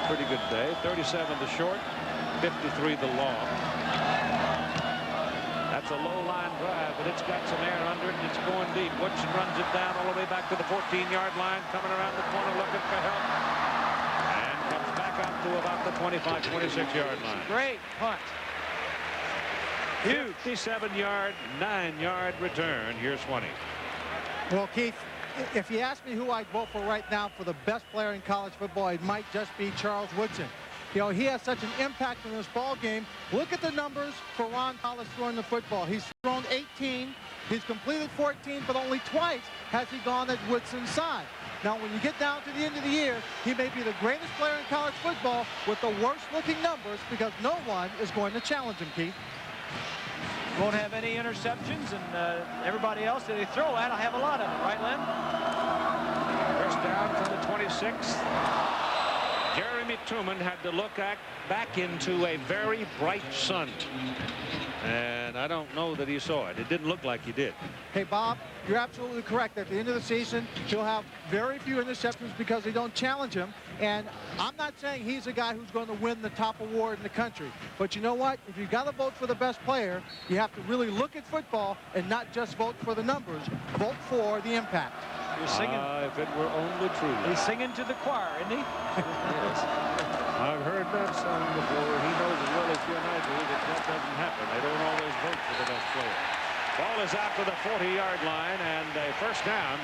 Pretty good day. 37 the short, 53 the long. That's a low line drive, but it's got some air under it, and it's going deep. Woodson runs it down all the way back to the 14-yard line, coming around the corner looking for help. And comes back up to about the 25, 26-yard line. Great punt. Huge. 57-yard, 9-yard return. Here's 20. Well, Keith, if you ask me who I'd vote for right now for the best player in college football, it might just be Charles Woodson. You know, he has such an impact in this ball game. Look at the numbers for Ron Powell throwing the football. He's thrown 18. He's completed 14, but only twice has he gone at Woodson's side. Now, when you get down to the end of the year, he may be the greatest player in college football with the worst-looking numbers because no one is going to challenge him, Keith. Won't have any interceptions, and everybody else that they throw at will have a lot of it, right, Len? First down from the 26th. Jeremy Truman had to look back into a very bright sun. And I don't know that he saw it. It didn't look like he did. Hey, Bob, you're absolutely correct. At the end of the season, he'll have very few interceptions because they don't challenge him. And I'm not saying he's a guy who's going to win the top award in the country. But you know what? If you've got to vote for the best player, you have to really look at football and not just vote for the numbers. Vote for the impact. You're singing. If it were only true. He's singing to the choir, isn't he? Yes. I've heard that song before. He knows as well as you and I do that that doesn't happen. They don't always vote for the best player. Ball is out to the 40-yard line and a first down.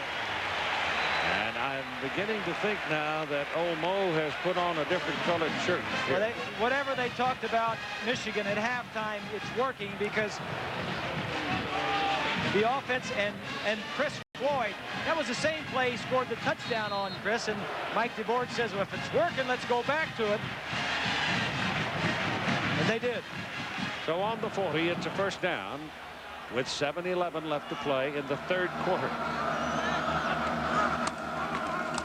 And I'm beginning to think now that old Mo has put on a different colored shirt. Well, whatever they talked about Michigan at halftime, it's working because the offense and Chris Floyd, that was the same play he scored the touchdown on, Chris, and Mike DeBoard says, well, if it's working, let's go back to it. And they did. So on the 40, it's a first down with 7:11 left to play in the 3rd quarter.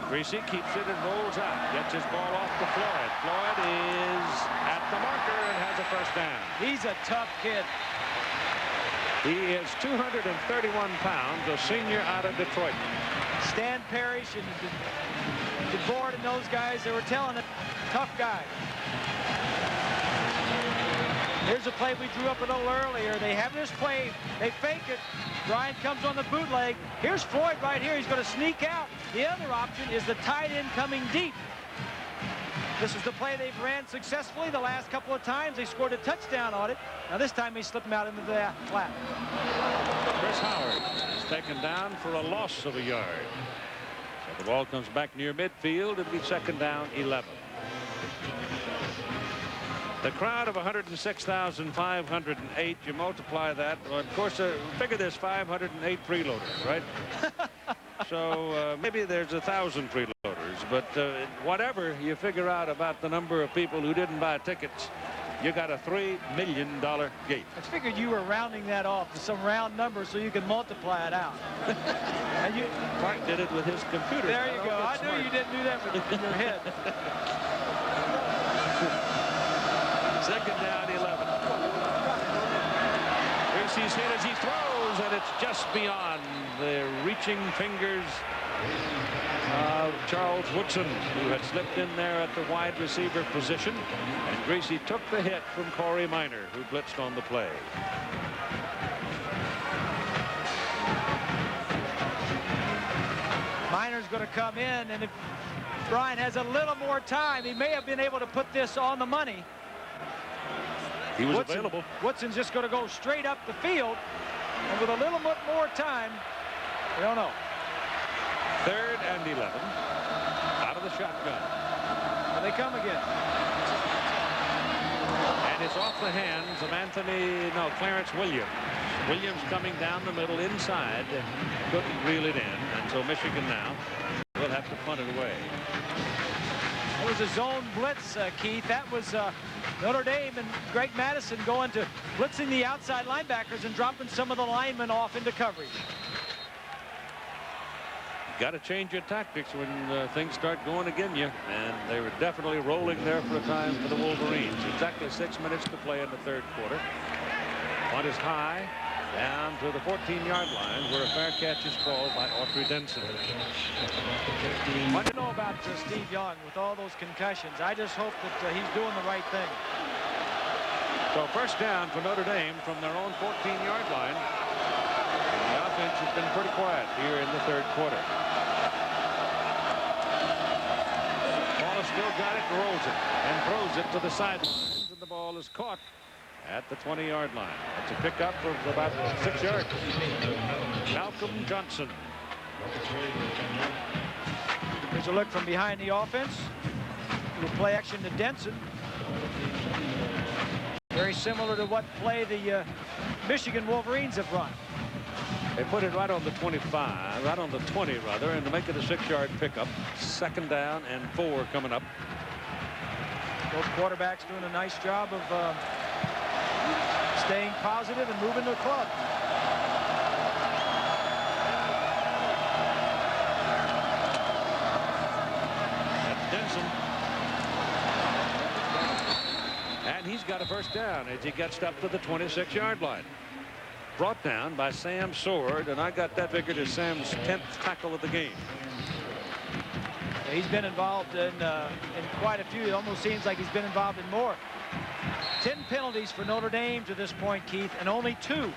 Greasy keeps it and rolls out. Gets his ball off to Floyd. Floyd is at the marker and has a first down. He's a tough kid. He is 231 pounds, a senior out of Detroit. Stan Parrish and DeBoard and those guys, they were telling him, tough guy. Here's a play we drew up a little earlier. They have this play. They fake it. Bryant comes on the bootleg. Here's Floyd right here. He's going to sneak out. The other option is the tight end coming deep. This is the play they've ran successfully the last couple of times. They scored a touchdown on it. Now this time they slipped him out into the flat. Chris Howard is taken down for a loss of a yard. So the ball comes back near midfield. It'll be 2nd down, 11. The crowd of 106,508, you multiply that. Well, of course, figure there's 508 freeloaders, right? So maybe there's 1,000 freeloaders, but whatever you figure out about the number of people who didn't buy tickets, you got a $3 million gate. I figured you were rounding that off to some round number so you could multiply it out. And Mark did it with his computer. There you go. I knew you didn't do that in your head. 2nd down, 11. Greasy's hit as he throws, and it's just beyond the reaching fingers of Charles Woodson, who had slipped in there at the wide receiver position. And Greasy took the hit from Corey Minor, who blitzed on the play. Minor's going to come in, and if Brian has a little more time, he may have been able to put this on the money. He was available. Woodson's just going to go straight up the field, and with a little bit more time, we don't know. 3rd and 11. Out of the shotgun. Here they come again. And it's off the hands of Clarence Williams. Williams coming down the middle inside. Couldn't reel it in. And so Michigan now will have to punt it away. It was a zone blitz, Keith. That was Notre Dame and Greg Madison going to blitzing the outside linebackers and dropping some of the linemen off into coverage. Got to change your tactics when things start going against you, and they were definitely rolling there for a time for the Wolverines. Exactly 6 minutes to play in the 3rd quarter. Punt is high, down to the 14-yard line, where a fair catch is called by Autry Denson. What do you know about Steve Young with all those concussions? I just hope that he's doing the right thing. So 1st down for Notre Dame from their own 14-yard line. The offense has been pretty quiet here in the 3rd quarter. Still got it, rolls it, and throws it to the sidelines, and the ball is caught at the 20-yard line. It's a pickup of about 6 yards. Malcolm Johnson. Here's a look from behind the offense. Little play action to Denson. Very similar to what play the Michigan Wolverines have run. They put it right on the 25, right on the 20 rather, and to make it a 6-yard pickup. 2nd down and 4 coming up. Both quarterbacks doing a nice job of staying positive and moving the club. That's Denson. And he's got a 1st down as he gets up to the 26-yard line. Brought down by Sam Sword, and I got that figured as Sam's 10th tackle of the game. He's been involved in quite a few. It almost seems like he's been involved in more. 10 penalties for Notre Dame to this point, Keith, and only 2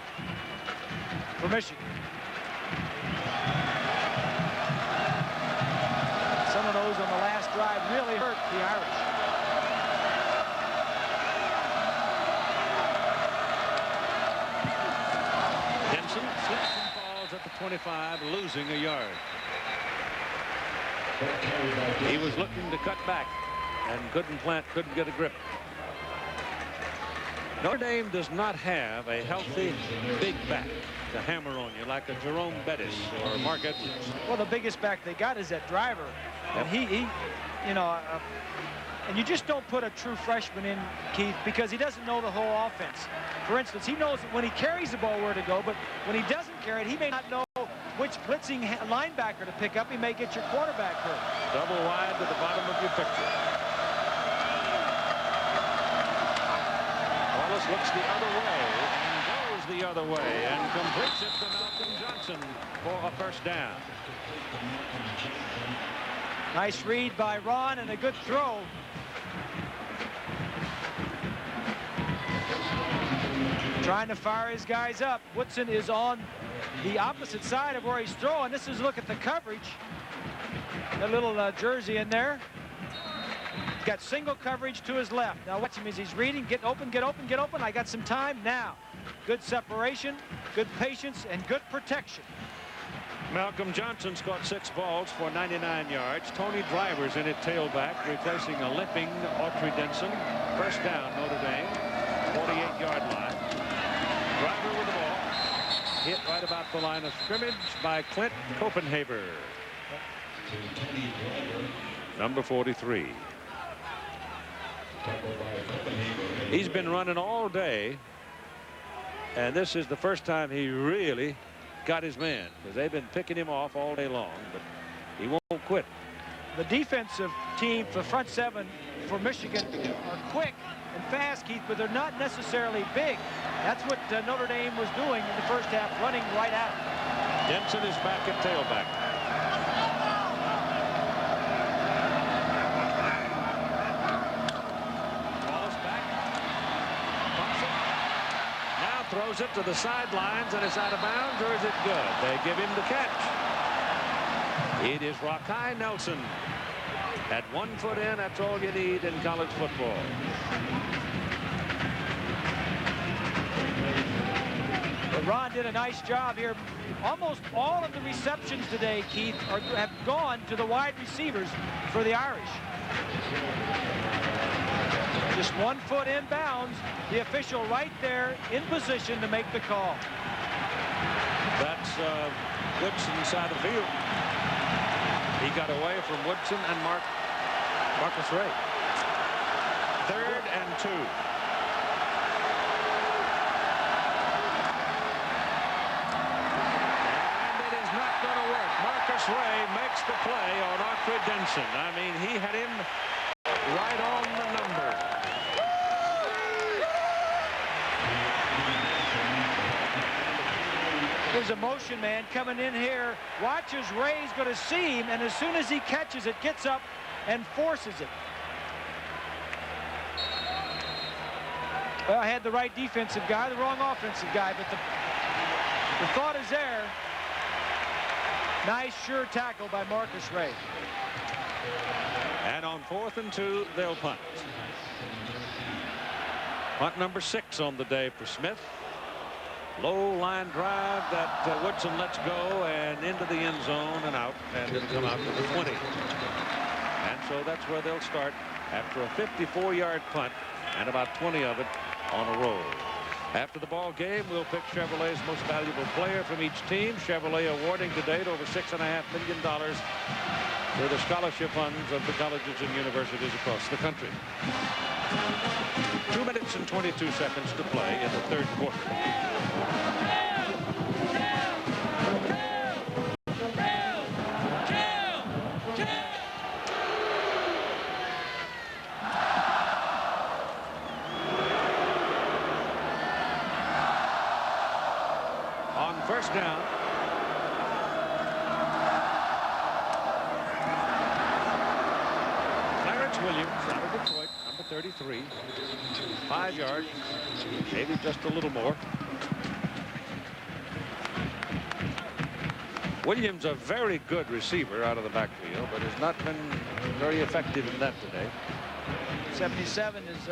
for Michigan. Some of those on the last drive really hurt the Irish. Slips and falls at the 25, losing a yard. He was looking to cut back and couldn't get a grip. Notre Dame does not have a healthy big back to hammer on you like a Jerome Bettis or Mark Edwards. Well, the biggest back they got is that driver. And he and you just don't put a true freshman in, Keith, because he doesn't know the whole offense. For instance, he knows when he carries the ball where to go, but when he doesn't carry it, he may not know which blitzing linebacker to pick up. He may get your quarterback hurt. Double wide to the bottom of your picture. Wallace looks the other way and goes the other way and completes it to Malcolm Johnson for a 1st down. Nice read by Ron and a good throw. Trying to fire his guys up. Woodson is on the opposite side of where he's throwing. This is a look at the coverage. A little jersey in there. He's got single coverage to his left. Now watch him as he's reading. Get open, get open, get open. I got some time now. Good separation, good patience, and good protection. Malcolm Johnson's caught 6 balls for 99 yards. Tony Driver's in at tailback, replacing a limping Autry Denson. 1st down, Notre Dame, 48-yard line. Driver with the ball. Hit right about the line of scrimmage by Clint Copenhaver. Number 43. He's been running all day, and this is the first time he really got his man, because they've been picking him off all day long, but he won't quit. The defensive team, the front 7 for Michigan, are quick and fast, Keith, but they're not necessarily big. That's what Notre Dame was doing in the 1st half, running right at him. Denson is back at tailback. Ball's back. Pumps it. Now throws it to the sidelines, and it's out of bounds, or is it good? They give him the catch. It is Rokai Nelson. At 1 foot in, that's all you need in college football. Ron did a nice job here. Almost all of the receptions today, Keith, have gone to the wide receivers for the Irish. Just 1 foot inbounds. The official right there in position to make the call. That's Woodson side of the field. He got away from Woodson and Marcus Ray. 3rd and 2. Marcus Ray makes the play on Arthur Denson. I mean, he had him right on the number. There's a motion man coming in here. Watches Ray's going to see him, and as soon as he catches it, gets up and forces it. Well, I had the right defensive guy, the wrong offensive guy, but the thought is there. Nice, sure tackle by Marcus Ray. And on 4th and 2, they'll punt. Punt number 6 on the day for Smith. Low line drive that Woodson lets go and into the end zone and out, and it'll come out to the 20. And so that's where they'll start after a 54-yard punt and about 20 of it on a roll. After the ball game, we'll pick Chevrolet's most valuable player from each team. Chevrolet awarding to date over $6.5 million for the scholarship funds of the colleges and universities across the country. 2 minutes and 22 seconds to play in the 3rd quarter. First down. Clarence Williams out of Detroit, number 33. 5 yards, maybe just a little more. Williams, a very good receiver out of the backfield, but has not been very effective in that today. 77 is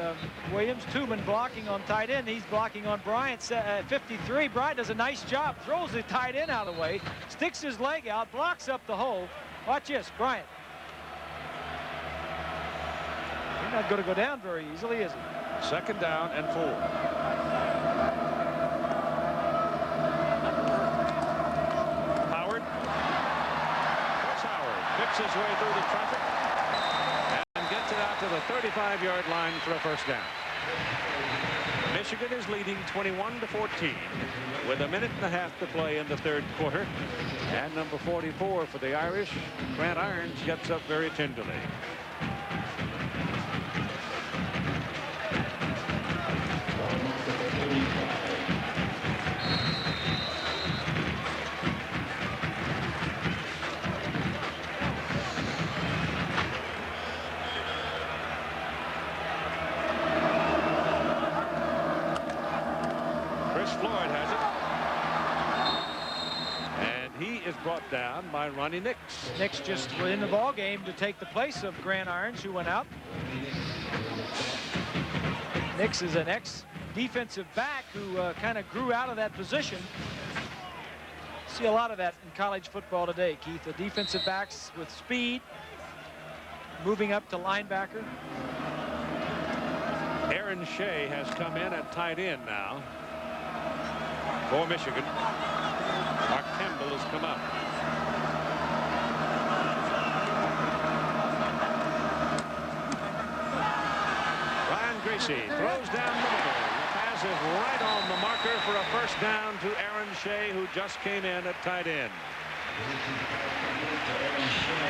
Williams. Tooman blocking on tight end. He's blocking on Bryant. 53. Bryant does a nice job. Throws the tight end out of the way. Sticks his leg out. Blocks up the hole. Watch this. Bryant. He's not going to go down very easily, is he? 2nd down and 4. Howard. Chris Howard picks his way through the traffic. Gets it out to the 35-yard line for a first down. Michigan is leading 21-14 with 1.5 minutes to play in the 3rd quarter. And number 44 for the Irish, Grant Irons, gets up very tenderly. Brought down by Ronnie Nix. Nix just in the ball game to take the place of Grant Irons, who went out. Nix is an ex-defensive back who kind of grew out of that position. See a lot of that in college football today, Keith. The defensive backs with speed, moving up to linebacker. Aaron Shea has come in at tight end now for Michigan. Mark Campbell has come up. Ryan Gracie throws down the middle. The pass is right on the marker for a first down to Aaron Shea, who just came in at tight end.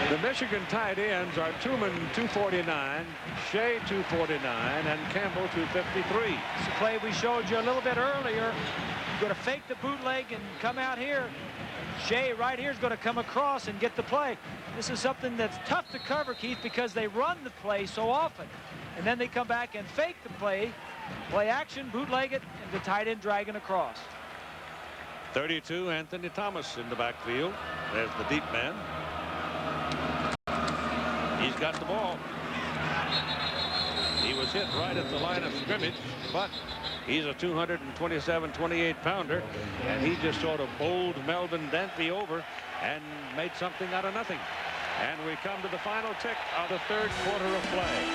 The Michigan tight ends are Tooman 249, Shea 249, and Campbell 253. It's a play we showed you a little bit earlier. You're going to fake the bootleg and come out here. Shea right here is going to come across and get the play. This is something that's tough to cover, Keith, because they run the play so often. And then they come back and fake the play action, bootleg it, and the tight end dragging across. 32, Anthony Thomas in the backfield. There's the deep man. He's got the ball. He was hit right at the line of scrimmage, but He's a 227, 28-pounder, and he just sort of bowled Melvin Denby over and made something out of nothing. And we come to the final tick of the third quarter of play.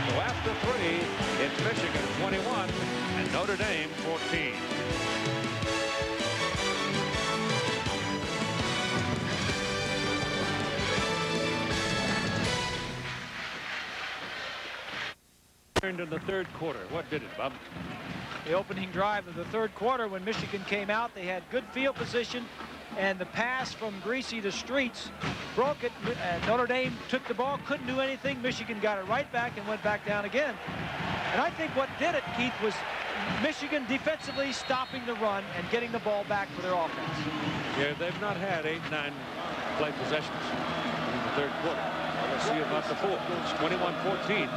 So after 3, it's Michigan 21 and Notre Dame 14. In the third quarter. What did it, Bob? The opening drive of the third quarter, when Michigan came out, they had good field position, and the pass from Greasy to Streets broke it. Notre Dame took the ball, couldn't do anything. Michigan got it right back and went back down again. And I think what did it, Keith, was Michigan defensively stopping the run and getting the ball back for their offense. Yeah, they've not had 8, 9 play possessions in the third quarter. Well, let's see about the fourth. It's 21-14.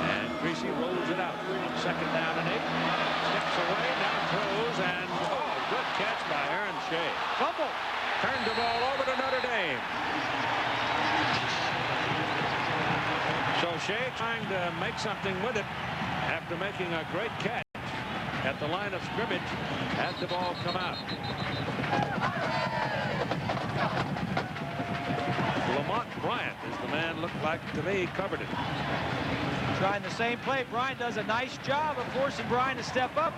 And Greasy rolls it out. Second down and 8. Steps away, now throws, and good catch by Aaron Shea. Fumble. Turned the ball over to Notre Dame. So Shea trying to make something with it after making a great catch at the line of scrimmage. Had the ball come out. Lamont Bryant is the man, looked like to me, covered it. Trying the same play. Bryant does a nice job of forcing Bryant to step up.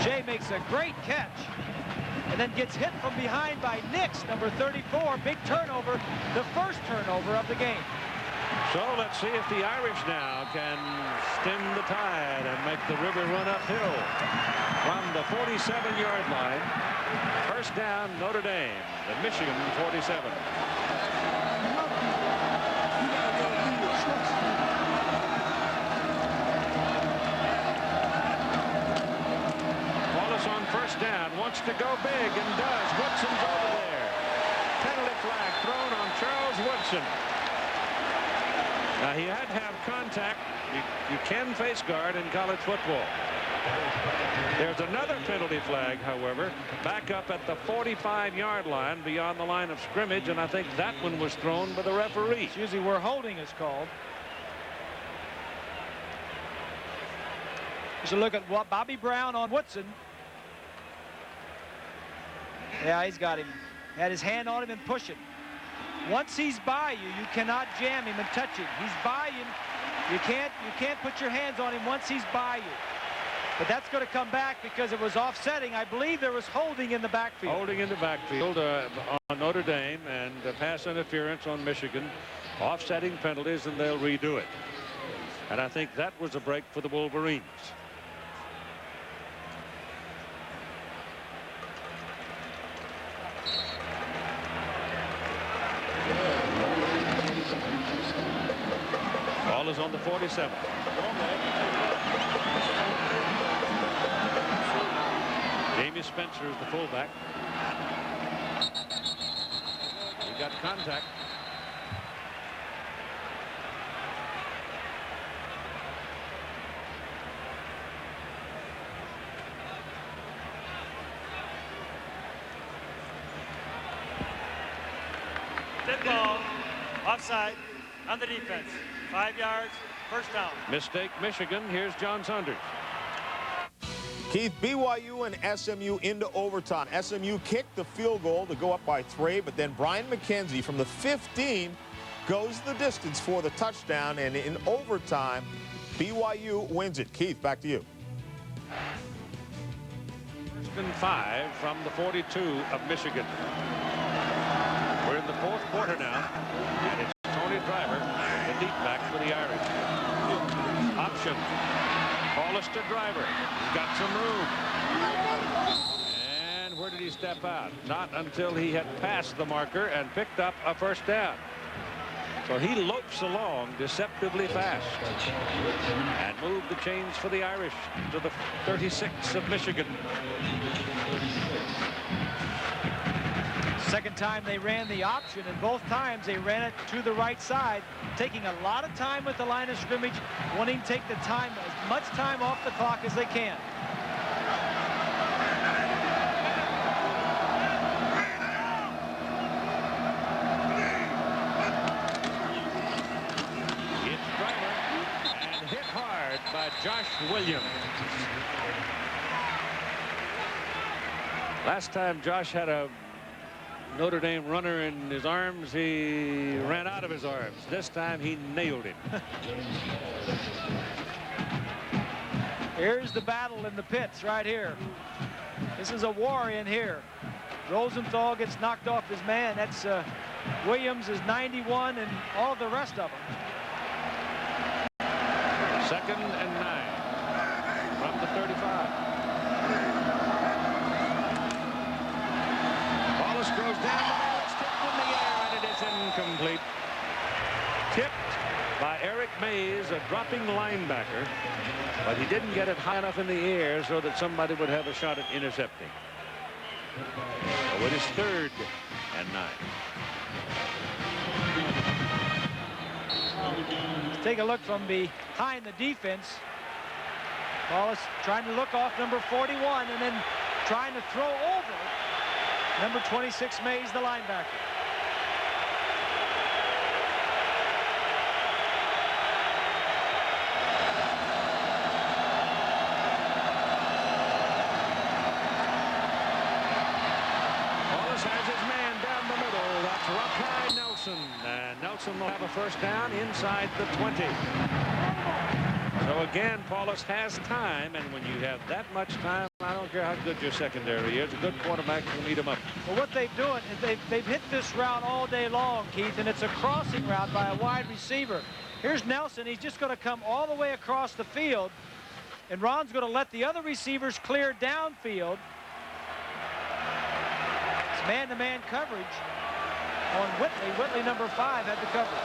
Shea makes a great catch and then gets hit from behind by Nix, number 34. Big turnover, the first turnover of the game. So let's see if the Irish now can stem the tide and make the river run uphill. From the 47-yard line, first down, Notre Dame, the Michigan 47. On first down, wants to go big and does. Woodson's over there. Penalty flag thrown on Charles Woodson. Now he had to have contact. You can face guard in college football. There's another penalty flag, however, back up at the 45-yard line beyond the line of scrimmage, and I think that one was thrown by the referee. It's usually where holding is called. Just a look at what Bobby Brown on Woodson. Yeah, he's got him. Had his hand on him and pushing. Once he's by you, you cannot jam him and touch him. He's by you. You can't put your hands on him once he's by you. But that's going to come back because it was offsetting. I believe there was holding in the backfield. Holding in the backfield on Notre Dame, and pass interference on Michigan. Offsetting penalties, and they'll redo it. And I think that was a break for the Wolverines. Ball is on the 47. Jamie Spencer is the fullback. He got contact. Dead ball, offside, on the defense. 5 yards, first down. Mistake, Michigan. Here's John Saunders. Keith, BYU and SMU into overtime. SMU kicked the field goal to go up by 3, but then Brian McKenzie from the 15 goes the distance for the touchdown, and in overtime, BYU wins it. Keith, back to you. First and 5 from the 42 of Michigan. We're in the fourth quarter now, and it's Tony Driver, the deep back for the Irish. Option. Paulus to Driver. He's got some room. And where did he step out? Not until he had passed the marker and picked up a first down. So he lopes along deceptively fast and moved the chains for the Irish to the 36 of Michigan. Second time they ran the option, and both times they ran it to the right side, taking a lot of time with the line of scrimmage, wanting to take the time, as much time off the clock as they can. It's Driver, and hit hard by Josh Williams. Last time Josh had a Notre Dame runner in his arms, he ran out of his arms. This time he nailed him. Here's the battle in the pits right here. This is a war in here. Rosenthal gets knocked off his man. That's Williams is 91 and all the rest of them. 2nd and 9 from the 35. Wallace goes down the middle. It's tipped in the air and it is incomplete. Tipped by Eric Mays, a dropping linebacker, but he didn't get it high enough in the air so that somebody would have a shot at intercepting. So it is 3rd and 9. Let's take a look from behind the defense. Wallace trying to look off number 41 and then trying to throw over number 26 Mays, the linebacker. And Nelson will have a first down inside the 20. So again, Paulus has time, and when you have that much time, I don't care how good your secondary is, a good quarterback will eat them up. Well, what they've done is they've hit this route all day long, Keith, and it's a crossing route by a wide receiver. Here's Nelson. He's just going to come all the way across the field, and Ron's going to let the other receivers clear downfield. It's man-to-man coverage on Whitley. Whitley, number 5, had the coverage.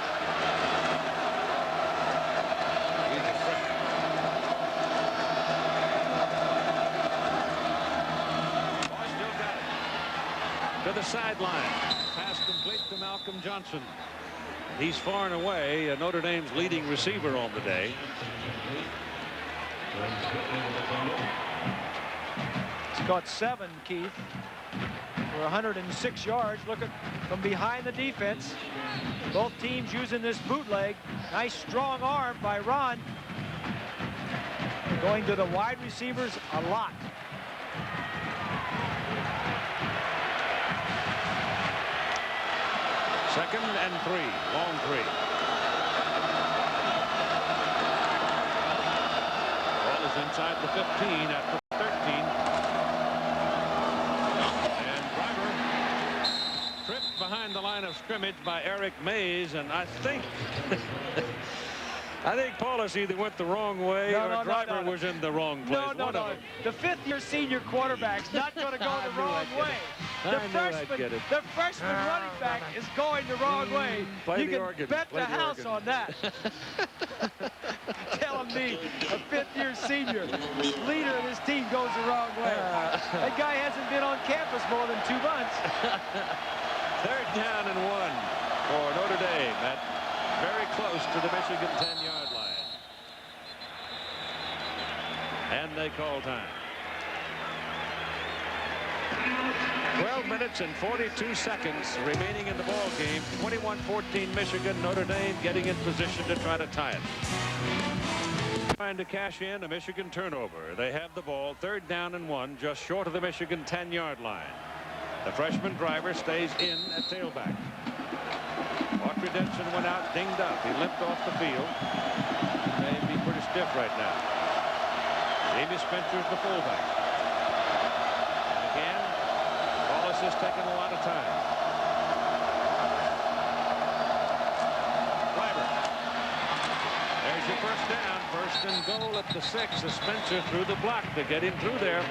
Still got it. To the sideline. Pass complete to Malcolm Johnson. He's far and away Notre Dame's leading receiver on the day. He's caught 7, Keith, for 106 yards. Look at from behind the defense. Both teams using this bootleg. Nice strong arm by Ron. Going to the wide receivers a lot. Second and 3, long 3. Ball is inside the 15 at the 13. Behind the line of scrimmage by Eric Mays, and I think Paulus either went the wrong way or Driver was in the wrong place. No. The 5th-year senior quarterback's not going to go the wrong way. The freshman running back is going the wrong way. You can bet the house on that. Telling me a 5th-year senior leader of this team goes the wrong way. That guy hasn't been on campus more than 2 months. 3rd down and 1 for Notre Dame at very close to the Michigan 10-yard line. And they call time. 12 minutes and 42 seconds remaining in the ball game. 21-14 Michigan. Notre Dame getting in position to try to tie it. Trying to cash in a Michigan turnover. They have the ball. 3rd down and 1, just short of the Michigan 10-yard line. The freshman Driver stays in at tailback. Autry Denson went out, dinged up. He limped off the field. May be pretty stiff right now. Jamie Spencer's the fullback. And again, Wallace has taken a lot of time. Driver. There's your first down. 1st and goal at the 6. Spencer through the block to get him through there.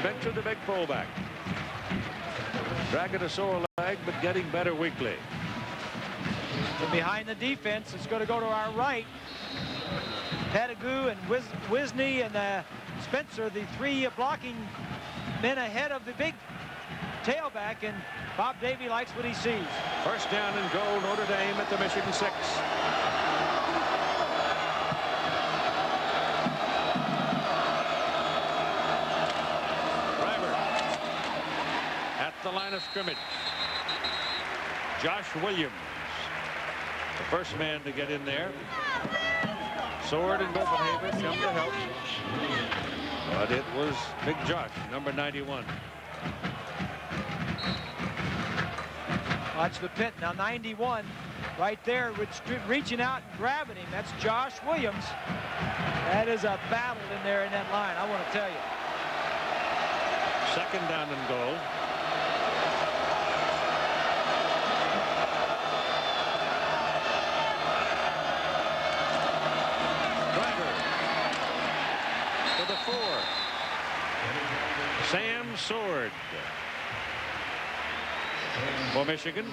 Spencer, the big fullback. Dragging a sore leg, but getting better weekly. From behind the defense, it's going to go to our right. Pettigrew and Wisney and Spencer, the 3 blocking men ahead of the big tailback, and Bob Davie likes what he sees. 1st down and goal, Notre Dame at the Michigan 6. The line of scrimmage. Josh Williams, the first man to get in there. Sword and Bovenhaver come to help. But it was Big Josh, number 91. Watch the pit. Now 91 right there, reaching out and grabbing him. That's Josh Williams. That is a battle in there in that line, I want to tell you. Second down and goal. Driver to the 4. Sam Sword for Michigan.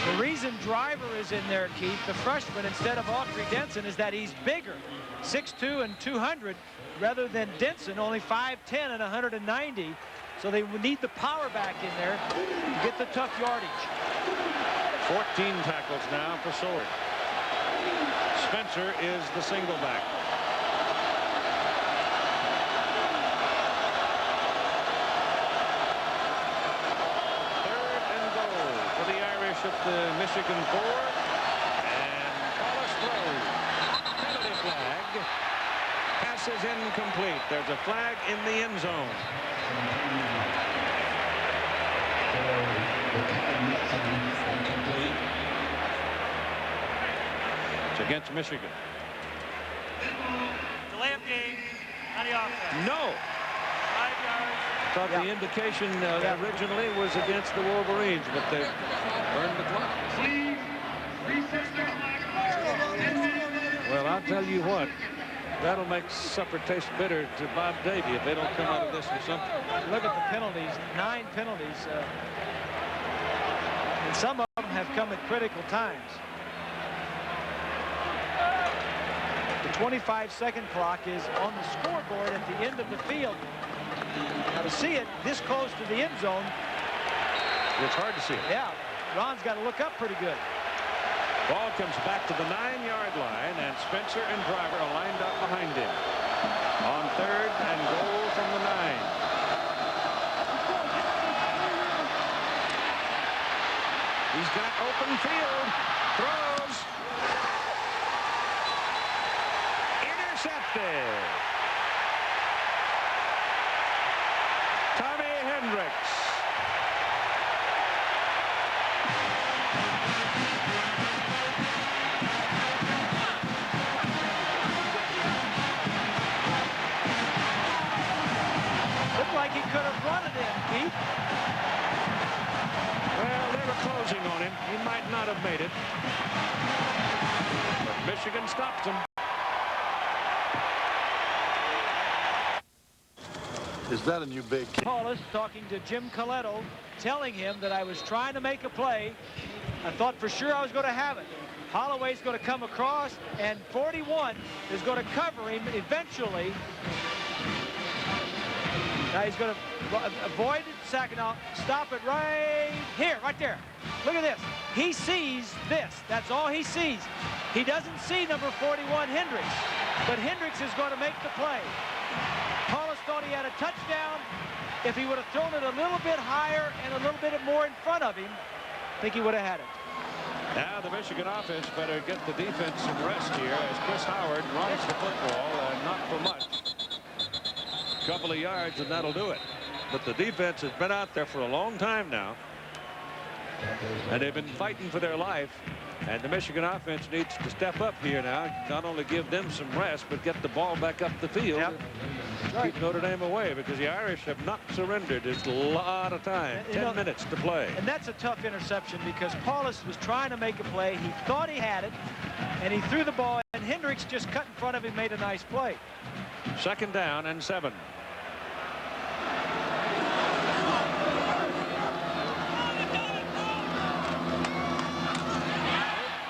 The reason Driver is in there, Keith, the freshman, instead of Autry Denson, is that he's bigger, 6'2" and 200, rather than Denson, only 5'10" and 190. So they would need the power back in there to get the tough yardage. 14 tackles now for Sword. Spencer is the single back. At the Michigan 4, and Paulus throws. Penalty flag. Pass is incomplete. There's a flag in the end zone. It's against Michigan. Delay of game on the offense. No. 5 yards. Thought the indication originally was against the Wolverines, but they burned the clock. Well, I'll tell you what, that'll make supper taste bitter to Bob Davie if they don't come out of this with something. Look at the penalties, 9 penalties. And some of them have come at critical times. The 25-second clock is on the scoreboard at the end of the field. Now to see it this close to the end zone, it's hard to see it. Yeah, Ron's got to look up pretty good. Ball comes back to the 9-yard line, and Spencer and Driver are lined up behind him. On 3rd and goal from the 9. He's got open field. Throws. Intercepted. Tommy Hendricks. Looked like he could have run it in, Pete. Well, they were closing on him. He might not have made it. But Michigan stopped him. Is that a new big kid? Paulus talking to Jim Coletto, telling him that I was trying to make a play. I thought for sure I was going to have it. Holloway's going to come across, and 41 is going to cover him eventually. Now he's going to avoid it, sack it out, stop it right here, right there. Look at this. He sees this. That's all he sees. He doesn't see number 41, Hendricks, but Hendricks is going to make the play. Paulus thought he had a touchdown. If he would have thrown it a little bit higher and a little bit more in front of him, I think he would have had it. Now the Michigan offense better get the defense some rest here as Chris Howard runs the football, not for much. A couple of yards and that'll do it. But the defense has been out there for a long time now. And they've been fighting for their life. And the Michigan offense needs to step up here now. Not only give them some rest, but get the ball back up the field. Yep. Keep Notre Dame away, because the Irish have not surrendered. It's a lot of time. 10 minutes to play. And that's a tough interception, because Paulus was trying to make a play. He thought he had it, and he threw the ball, and Hendricks just cut in front of him, made a nice play. 2nd down and 7.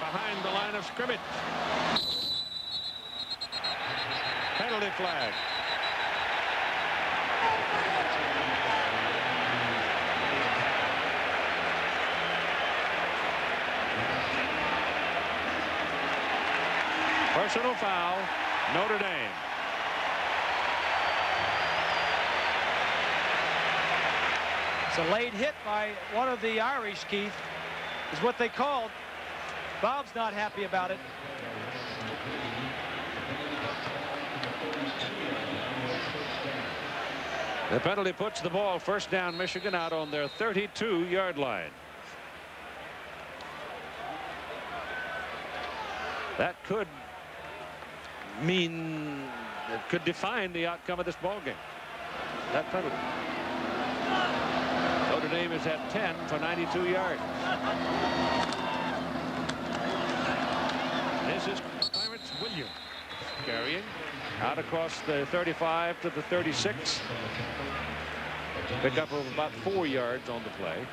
Behind the line of scrimmage. Penalty flag. Personal foul, Notre Dame. It's a late hit by one of the Irish, Keith, is what they called. Bob's not happy about it. The penalty puts the ball first down Michigan out on their 32-yard line. That could mean, it could define the outcome of this ball game. That penalty. Notre Dame is at 10 for 92 yards. This is Clarence Williams carrying out across the 35 to the 36. Pick up of about 4 yards on the play.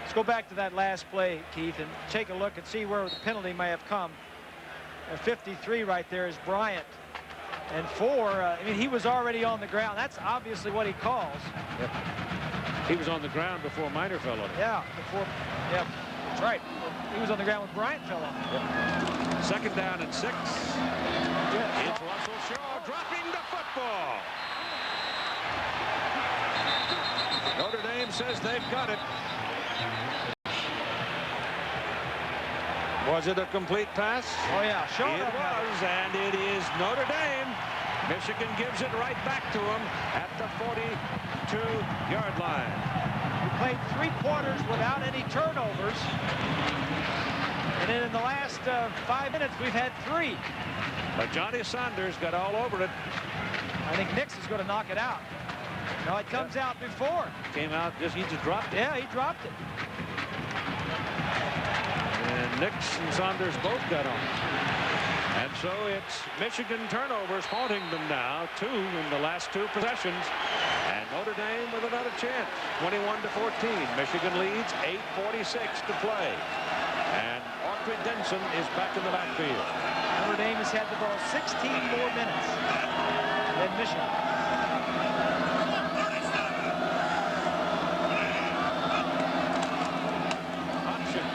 Let's go back to that last play, Keith, and take a look and see where the penalty may have come. 53 right there is Bryant. And 4, I mean, he was already on the ground. That's obviously what he calls. Yep. He was on the ground before Miner fell on him. Yeah, yeah, that's right. He was on the ground when Bryant fell on him. Yep. Second down and 6. Yeah. It's Russell Shaw dropping the football. Notre Dame says they've got it. Was it a complete pass? Oh, yeah. Shaw It was, and it is Notre Dame. Michigan gives it right back to him at the 42-yard line. We played 3 quarters without any turnovers. And then in the last 5 minutes, we've had 3. But Johnny Saunders got all over it. I think Nix is going to knock it out. No, it comes out before. Came out, he just dropped it. Yeah, he dropped it. And Nix and Saunders both got on. And so it's Michigan turnovers haunting them now, 2 in the last 2 possessions. And Notre Dame with another chance, 21 to 14. Michigan leads, 8:46 to play. And Autry Denson is back in the backfield. Notre Dame has had the ball 16 more minutes than Michigan. Option.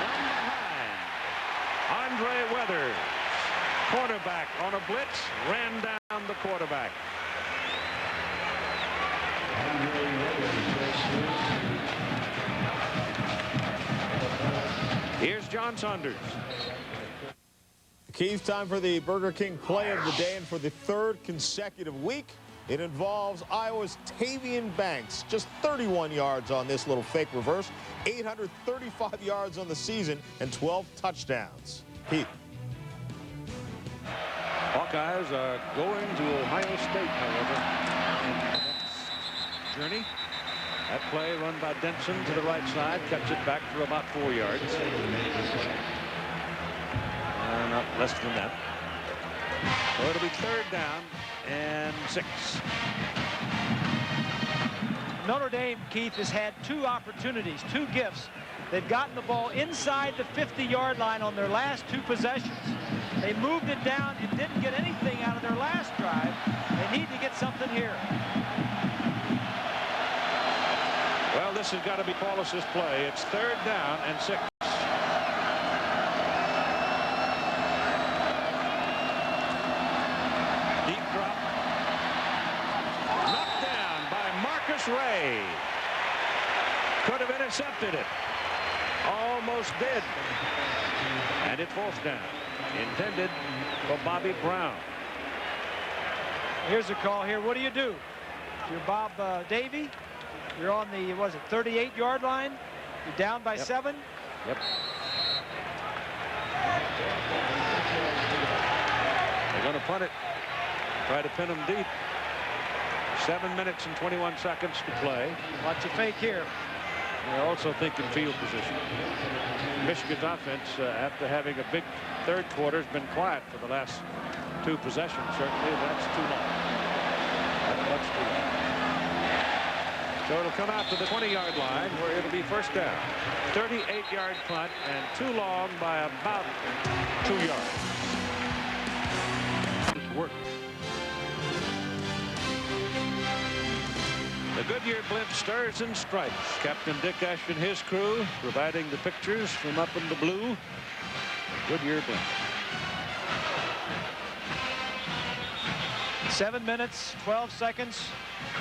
From behind. Andre Weathers, cornerback on a blitz, ran down the quarterback. Here's John Saunders. Keith, time for the Burger King play of the day, and for the 3rd consecutive week, it involves Iowa's Tavian Banks. Just 31 yards on this little fake reverse, 835 yards on the season, and 12 touchdowns. Pete. Hawkeyes are going to Ohio State, however, in the next journey. That play run by Denson to the right side, cuts it back for about 4 yards. Not less than that. So it'll be 3rd down and 6. Notre Dame, Keith, has had 2 opportunities, 2 gifts. They've gotten the ball inside the 50-yard line on their last 2 possessions. They moved it down and didn't get anything out of their last drive. They need to get something here. Well, this has got to be Paulus's play. It's 3rd down and 6. Deep drop. Knocked down by Marcus Ray. Could have intercepted it. Almost did. And it's 4th down. Intended for Bobby Brown. Here's a call here. What do you do? If you're Bob Davie, you're on the, what is it, 38-yard line. You're down by 7. Yep. They're going to punt it. Try to pin them deep. 7 minutes and 21 seconds to play. Watch a fake here. They're also thinking field position. Michigan's offense, after having a big 3rd quarter, has been quiet for the last 2 possessions. Certainly, that's too long. That's much too long. So it'll come out to the 20-yard line where it'll be 1st down. 38-yard punt and too long by about 2 yards. It's work. The Goodyear blimp stirs and strikes. Captain Dick Ash and his crew providing the pictures from up in the blue. Goodyear blimp. 7 minutes, 12 seconds.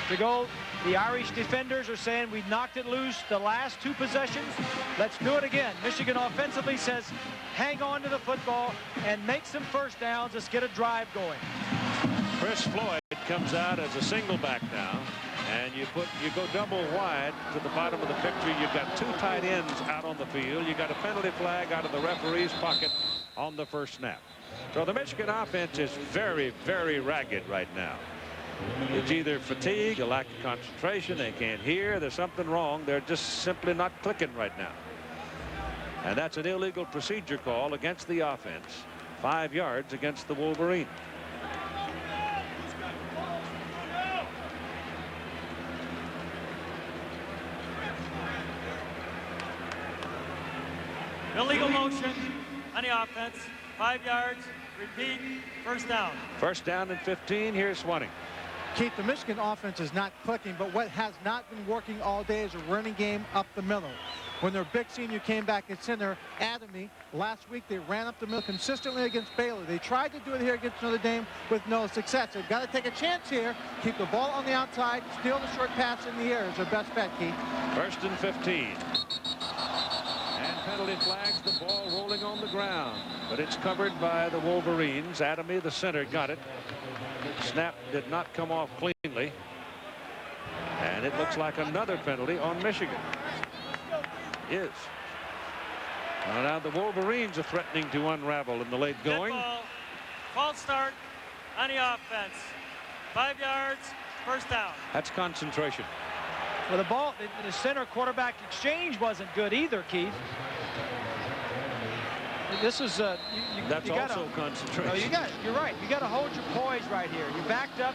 to go. The Irish defenders are saying we knocked it loose the last 2 possessions. Let's do it again. Michigan offensively says hang on to the football and make some first downs. Let's get a drive going. Chris Floyd comes out as a single back now, and you go double wide to the bottom of the picture. You've got 2 tight ends out on the field. You got a penalty flag out of the referee's pocket on the first snap. So the Michigan offense is very, very ragged right now. It's either fatigue, a lack of concentration, they can't hear, there's something wrong. They're just simply not clicking right now. And that's an illegal procedure call against the offense. 5 yards against the Wolverines. Illegal motion on the offense. 5 yards. Repeat. First down. First down and 15. Here's Swanning. Keith, the Michigan offense is not clicking, but what has not been working all day is a running game up the middle. When their big senior came back at center, Adamy, last week they ran up the middle consistently against Baylor. They tried to do it here against Notre Dame with no success. They've got to take a chance here, keep the ball on the outside, steal the short pass in the air is their best bet, Keith. First and 15. And penalty flags, the ball rolling on the ground. But it's covered by the Wolverines. Adamy, the center, got it. Snap did not come off cleanly. And it looks like another penalty on Michigan. Is. Well, now the Wolverines are threatening to unravel in the late going. False start on the offense. 5 yards, first down. That's concentration. Well, the ball, the center quarterback exchange wasn't good either, Keith. This is that's you gotta, also concentration. No, you're right. You got to hold your poise right here. You backed up.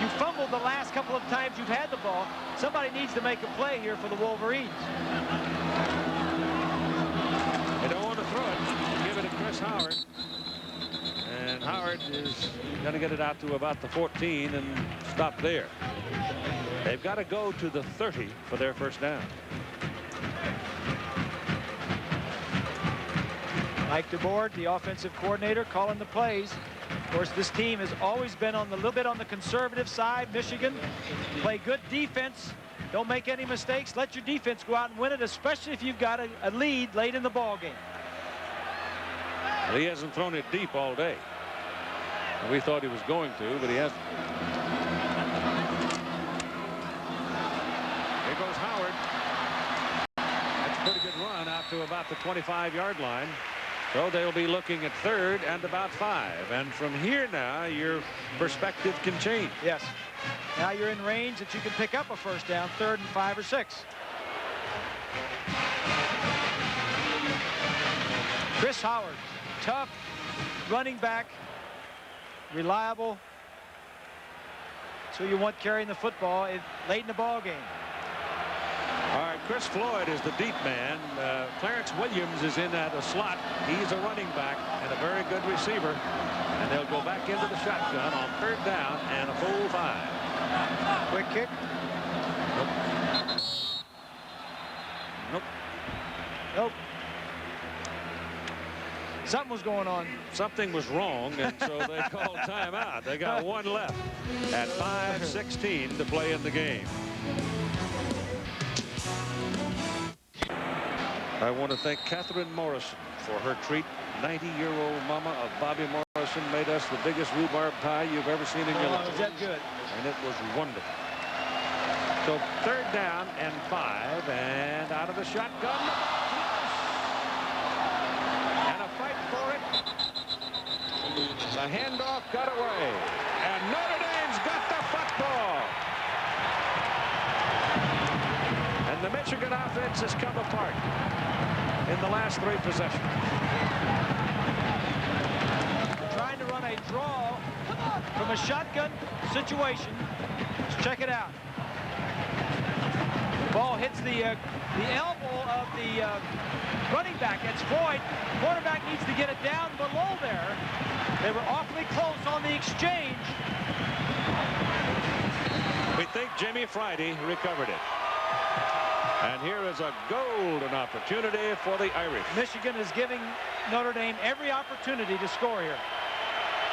You fumbled the last couple of times you've had the ball. Somebody needs to make a play here for the Wolverines. They don't want to throw it. Give it to Chris Howard. And Howard is going to get it out to about the 14 and stop there. They've got to go to the 30 for their first down. Mike DeBoard, the offensive coordinator, calling the plays. Of course, this team has always been on the little bit on the conservative side. Michigan play good defense. Don't make any mistakes. Let your defense go out and win it, especially if you've got a lead late in the ball game. Well, he hasn't thrown it deep all day. We thought he was going to, but he hasn't. Here goes Howard. That's a pretty good run out to about the 25-yard line. So they'll be looking at 3rd and about 5. And from here now, your perspective can change. Yes. Now you're in range that you can pick up a first down, 3rd and 5 or 6. Chris Howard, tough running back, reliable. So you want carrying the football late in the ball game. All right, Chris Floyd is the deep man. Clarence Williams is in at a slot. He's a running back and a very good receiver. And they'll go back into the shotgun on 3rd down and a full 5. Quick kick. Nope. Nope. Something was going on. Something was wrong, and so they called timeout. They got 1 left at 5:16 to play in the game. I want to thank Catherine Morrison for her treat. 90-year-old mama of Bobby Morrison made us the biggest rhubarb pie you've ever seen in your life. Was that good? And it was wonderful. So 3rd down and 5, and out of the shotgun. And a fight for it. The handoff got away. And Notre Dame's got the football. And the Michigan offense has come apart in the last 3 possessions. Trying to run a draw from a shotgun situation. Let's check it out. The ball hits the elbow of the running back. That's Floyd. Quarterback needs to get it down below there. They were awfully close on the exchange. We think Jimmy Friday recovered it. And here is a golden opportunity for the Irish. Michigan is giving Notre Dame every opportunity to score here.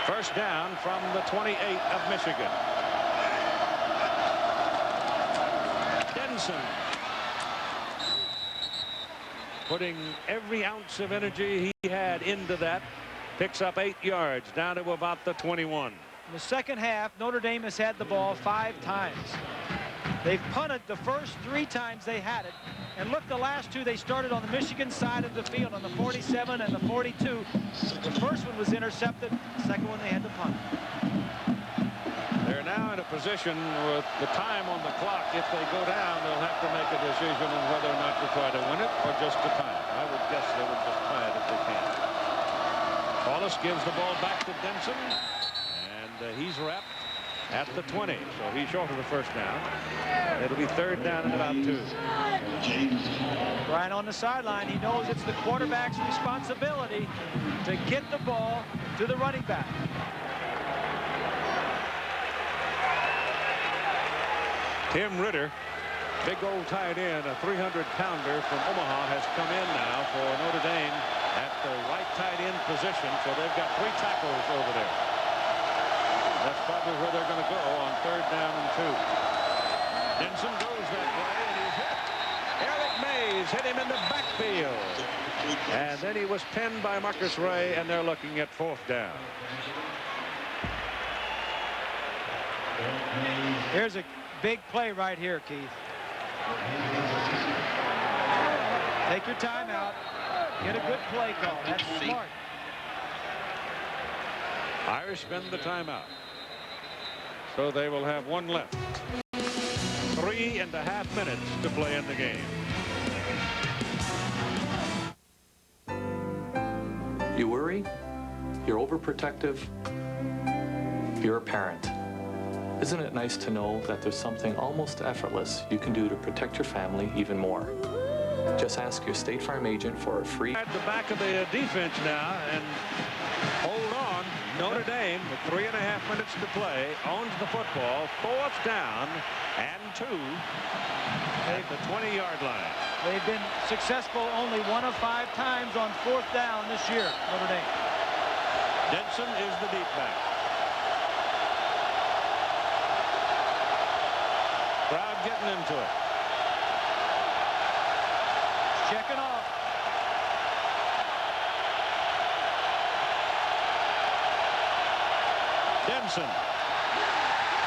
First down from the 28 of Michigan. Denson putting every ounce of energy he had into that. Picks up 8 yards down to about the 21. In the second half, Notre Dame has had the ball 5 times. They've punted the first 3 times they had it. And look, the last 2 they started on the Michigan side of the field on the 47 and the 42. The first one was intercepted. The second one they had to punt. They're now in a position with the time on the clock. If they go down, they'll have to make a decision on whether or not to try to win it or just to tie it. I would guess they would just tie it if they can. Paulus gives the ball back to Denson, and he's wrapped at the 20, so he's short of the first down. It'll be 3rd down and about 2. Brian on the sideline, he knows it's the quarterback's responsibility to get the ball to the running back. Tim Ritter, big old tight end, a 300-pounder from Omaha, has come in now for Notre Dame at the right tight end position, so they've got 3 tackles over there. That's probably where they're going to go on 3rd down and 2. Denson goes that way, and he's hit. Eric Mays hit him in the backfield. And then he was pinned by Marcus Ray, and they're looking at 4th down. Here's a big play right here, Keith. Take your time out. Get a good play call. That's smart. Irish spend the timeout. So they will have 1 left. 3.5 minutes to play in the game. You worry? You're overprotective? You're a parent. Isn't it nice to know that there's something almost effortless you can do to protect your family even more? Just ask your State Farm agent for a free... At the back of the defense now, and hold on. Notre Dame, with 3.5 minutes to play, owns the football. 4th down and 2 at the 20-yard line. They've been successful only 1 of 5 times on 4th down this year, Notre Dame. Denson is the deep back. Crowd getting into it. Checking off. Denson.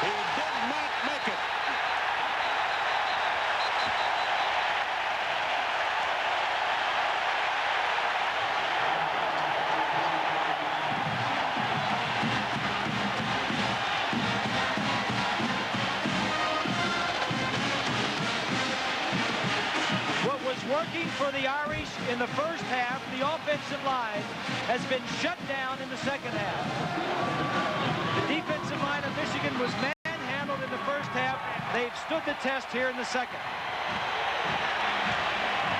He did not make it. What was working for the Irish in the first half, the offensive line, has been shut down in the second half. The defensive line of Michigan was manhandled in the first half. They've stood the test here in the second.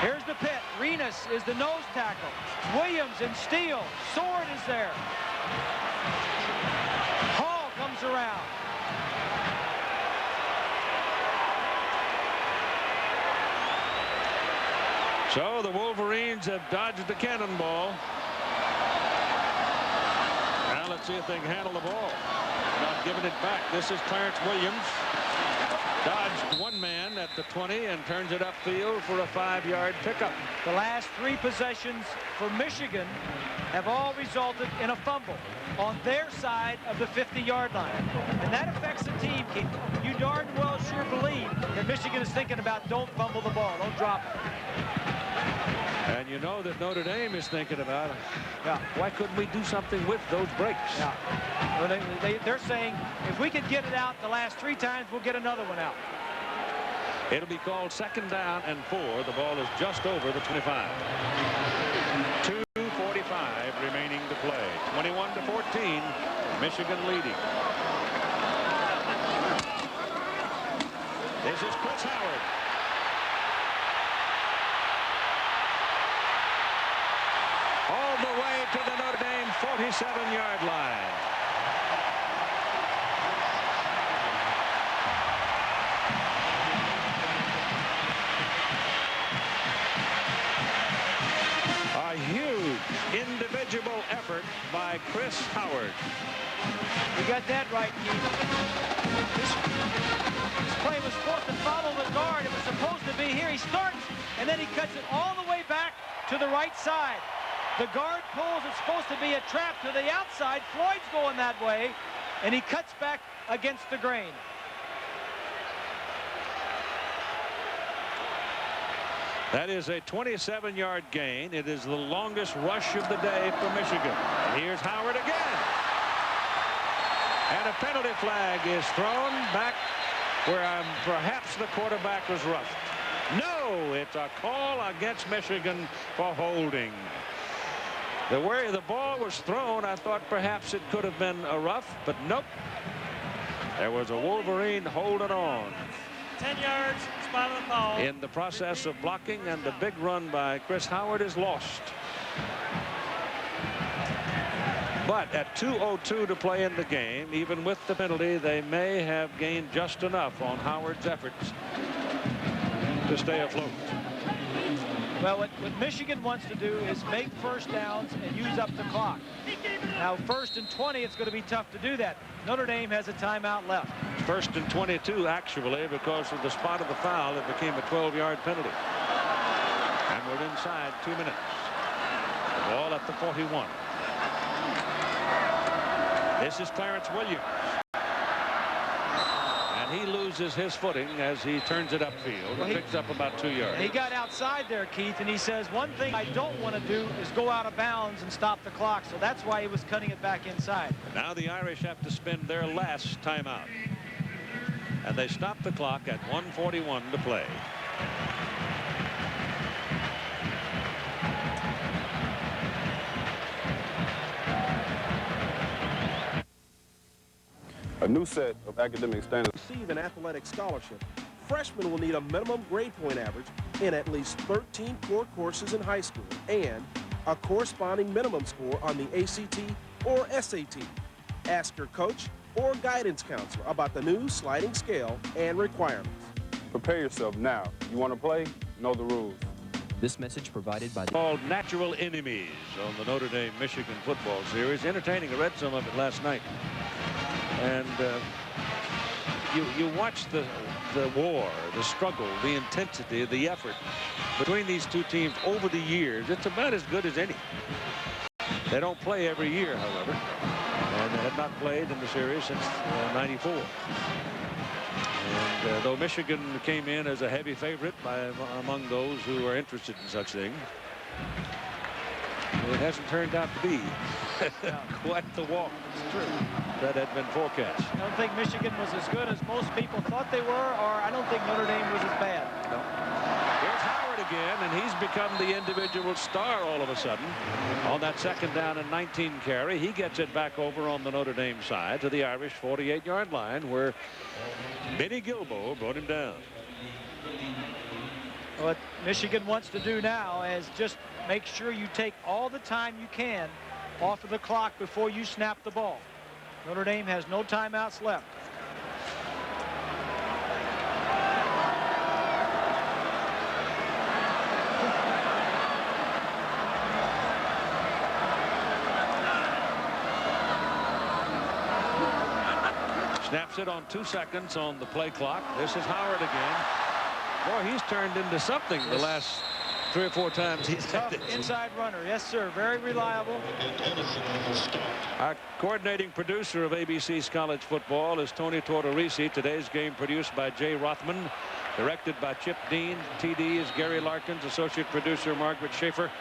Here's the pit. Renas is the nose tackle. Williams and Steele. Sword is there. Hall comes around. So the Wolverines have dodged the cannonball. Now let's see if they can handle the ball. Not giving it back. This is Clarence Williams. Dodged 1 man at the 20 and turns it upfield for a 5-yard pickup. The last 3 possessions for Michigan have all resulted in a fumble on their side of the 50-yard line. And that affects the team, Keith. You darn well sure believe that Michigan is thinking about don't fumble the ball, don't drop it. And you know that Notre Dame is thinking about it. Yeah. Why couldn't we do something with those breaks? Yeah. Well, they're saying if we could get it out the last 3 times, we'll get another one out. It'll be called 2nd down and 4. The ball is just over the 25. 2:45 remaining to play. 21-14, Michigan leading. This is Chris Howard. All the way to the Notre Dame 47-yard line. A huge individual effort by Chris Howard. got that right, Keith. This play was supposed to follow the guard. It was supposed to be here. He starts, and then he cuts it all the way back to the right side. The guard pulls. It's supposed to be a trap to the outside. Floyd's going that way, and he cuts back against the grain. That is a 27-yard gain. It is the longest rush of the day for Michigan. And here's Howard again. And a penalty flag is thrown back where perhaps the quarterback was roughed. No, it's a call against Michigan for holding. The way the ball was thrown, I thought perhaps it could have been a rough, but nope. There was a Wolverine holding on. 10 yards, spot on the foul. In the process of blocking, and the big run by Chris Howard is lost. But at 2:02 to play in the game, even with the penalty, they may have gained just enough on Howard's efforts to stay afloat. Well, what Michigan wants to do is make first downs and use up the clock. Now, 1st and 20, it's going to be tough to do that. Notre Dame has a timeout left. 1st and 22, actually, because of the spot of the foul, it became a 12-yard penalty. And we're inside 2 minutes. The ball at the 41. This is Clarence Williams. And he loses his footing as he turns it upfield and picks up about 2 yards. He got outside there, Keith, and he says, one thing I don't want to do is go out of bounds and stop the clock. So that's why he was cutting it back inside. Now the Irish have to spend their last timeout. And they stop the clock at 1:41 to play. A new set of academic standards. To receive an athletic scholarship, freshmen will need a minimum grade point average in at least 13 core courses in high school and a corresponding minimum score on the ACT or SAT. Ask your coach or guidance counselor about the new sliding scale and requirements. Prepare yourself now. You want to play? Know the rules. This message provided by called Natural Enemies on the Notre Dame Michigan football series. Entertaining. I read some of it last night. And you watch the war, the struggle, the intensity, the effort between these two teams over the years. It's about as good as any. They don't play every year, however, and they have not played in the series since '94. And though Michigan came in as a heavy favorite among those who are interested in such things, it hasn't turned out to be quite the walk. It's true. That had been forecast. I don't think Michigan was as good as most people thought they were, or I don't think Notre Dame was as bad. No. Here's Howard again, and he's become the individual star all of a sudden. On that 2nd down and 19 carry, he gets it back over on the Notre Dame side to the Irish 48-yard line, where Benny Gilbo brought him down. What Michigan wants to do now is just make sure you take all the time you can off of the clock before you snap the ball. Notre Dame has no timeouts left. Snaps it on 2 seconds on the play clock. This is Howard again. Boy, he's turned into something the last 3 or 4 times he's tough inside runner. Yes, sir. Very reliable. Our coordinating producer of ABC's college football is Tony Tortorisi. Today's game produced by Jay Rothman, directed by Chip Dean. TD is Gary Larkins. Associate producer Margaret Schaefer.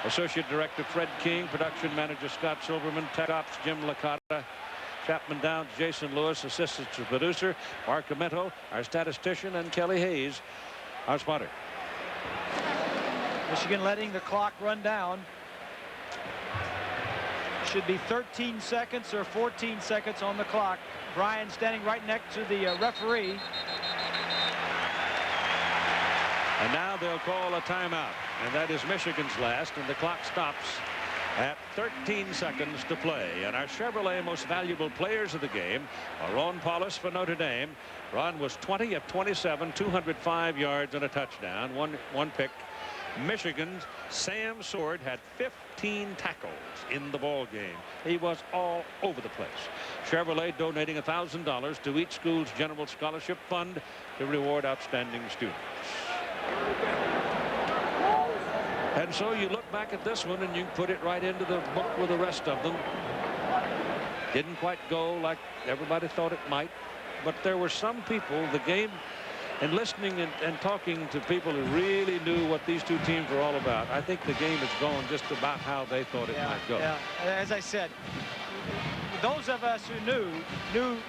Associate director Fred King. Production manager Scott Silverman. Tech ops Jim Licata. Chapman Downs, Jason Lewis. Assistant producer Mark Amento, our statistician, and Kelly Hayes, our spotter. Michigan letting the clock run down. Should be 13 seconds or 14 seconds on the clock. Brian standing right next to the referee. And now they'll call a timeout, and that is Michigan's last, and the clock stops at 13 seconds to play. And our Chevrolet most valuable players of the game are Ron Paulus for Notre Dame. Ron was 20 of 27, 205 yards and a touchdown, one pick. Michigan's Sam Sword had 15 tackles in the ball game. He was all over the place. Chevrolet donating $1,000 to each school's general scholarship fund to reward outstanding students. And so you look back at this one and you put it right into the book with the rest of them. Didn't quite go like everybody thought it might, but there were some people, the game, and listening and talking to people who really knew what these two teams were all about. I think the game has gone just about how they thought it might go. Yeah, as I said, those of us who knew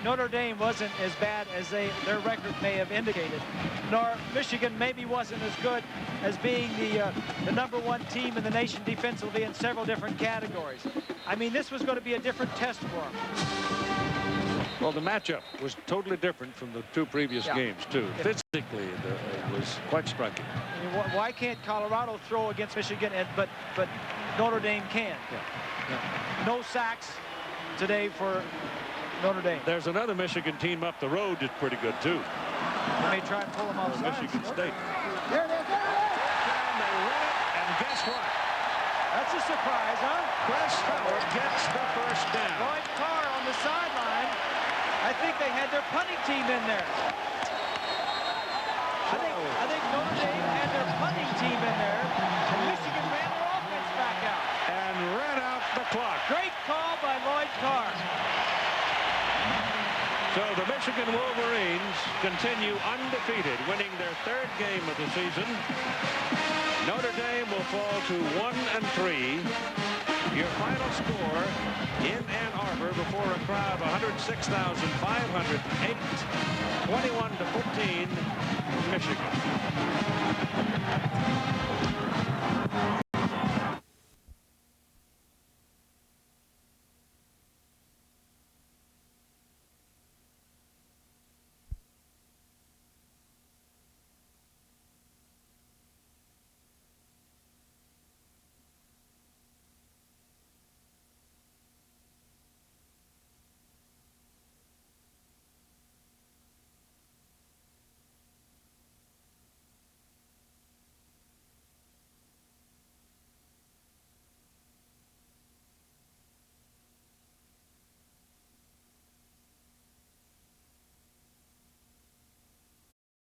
Notre Dame wasn't as bad as their record may have indicated, nor Michigan maybe wasn't as good as being the #1 team in the nation defensively in several different categories. I mean, this was going to be a different test for them. Well, the matchup was totally different from the two previous games, too. Physically, it was quite striking. I mean, why can't Colorado throw against Michigan, but Notre Dame can? No sacks today for Notre Dame. There's another Michigan team up the road that's pretty good, too. They may try and pull them off. Michigan State. There it is. And they win it, and guess what? That's a surprise, huh? Chris Howard gets the first down. Lloyd Carr on the sideline. I think they had their punting team in there. I think Notre Dame had their punting team in there, and Michigan ran their offense back out. And ran out the clock. Great call by Lloyd Carr. So the Michigan Wolverines continue undefeated, winning their 3rd game of the season. Notre Dame will fall to 1-3. Your final score in Ann Arbor before a crowd of 106,508, 21-14, Michigan.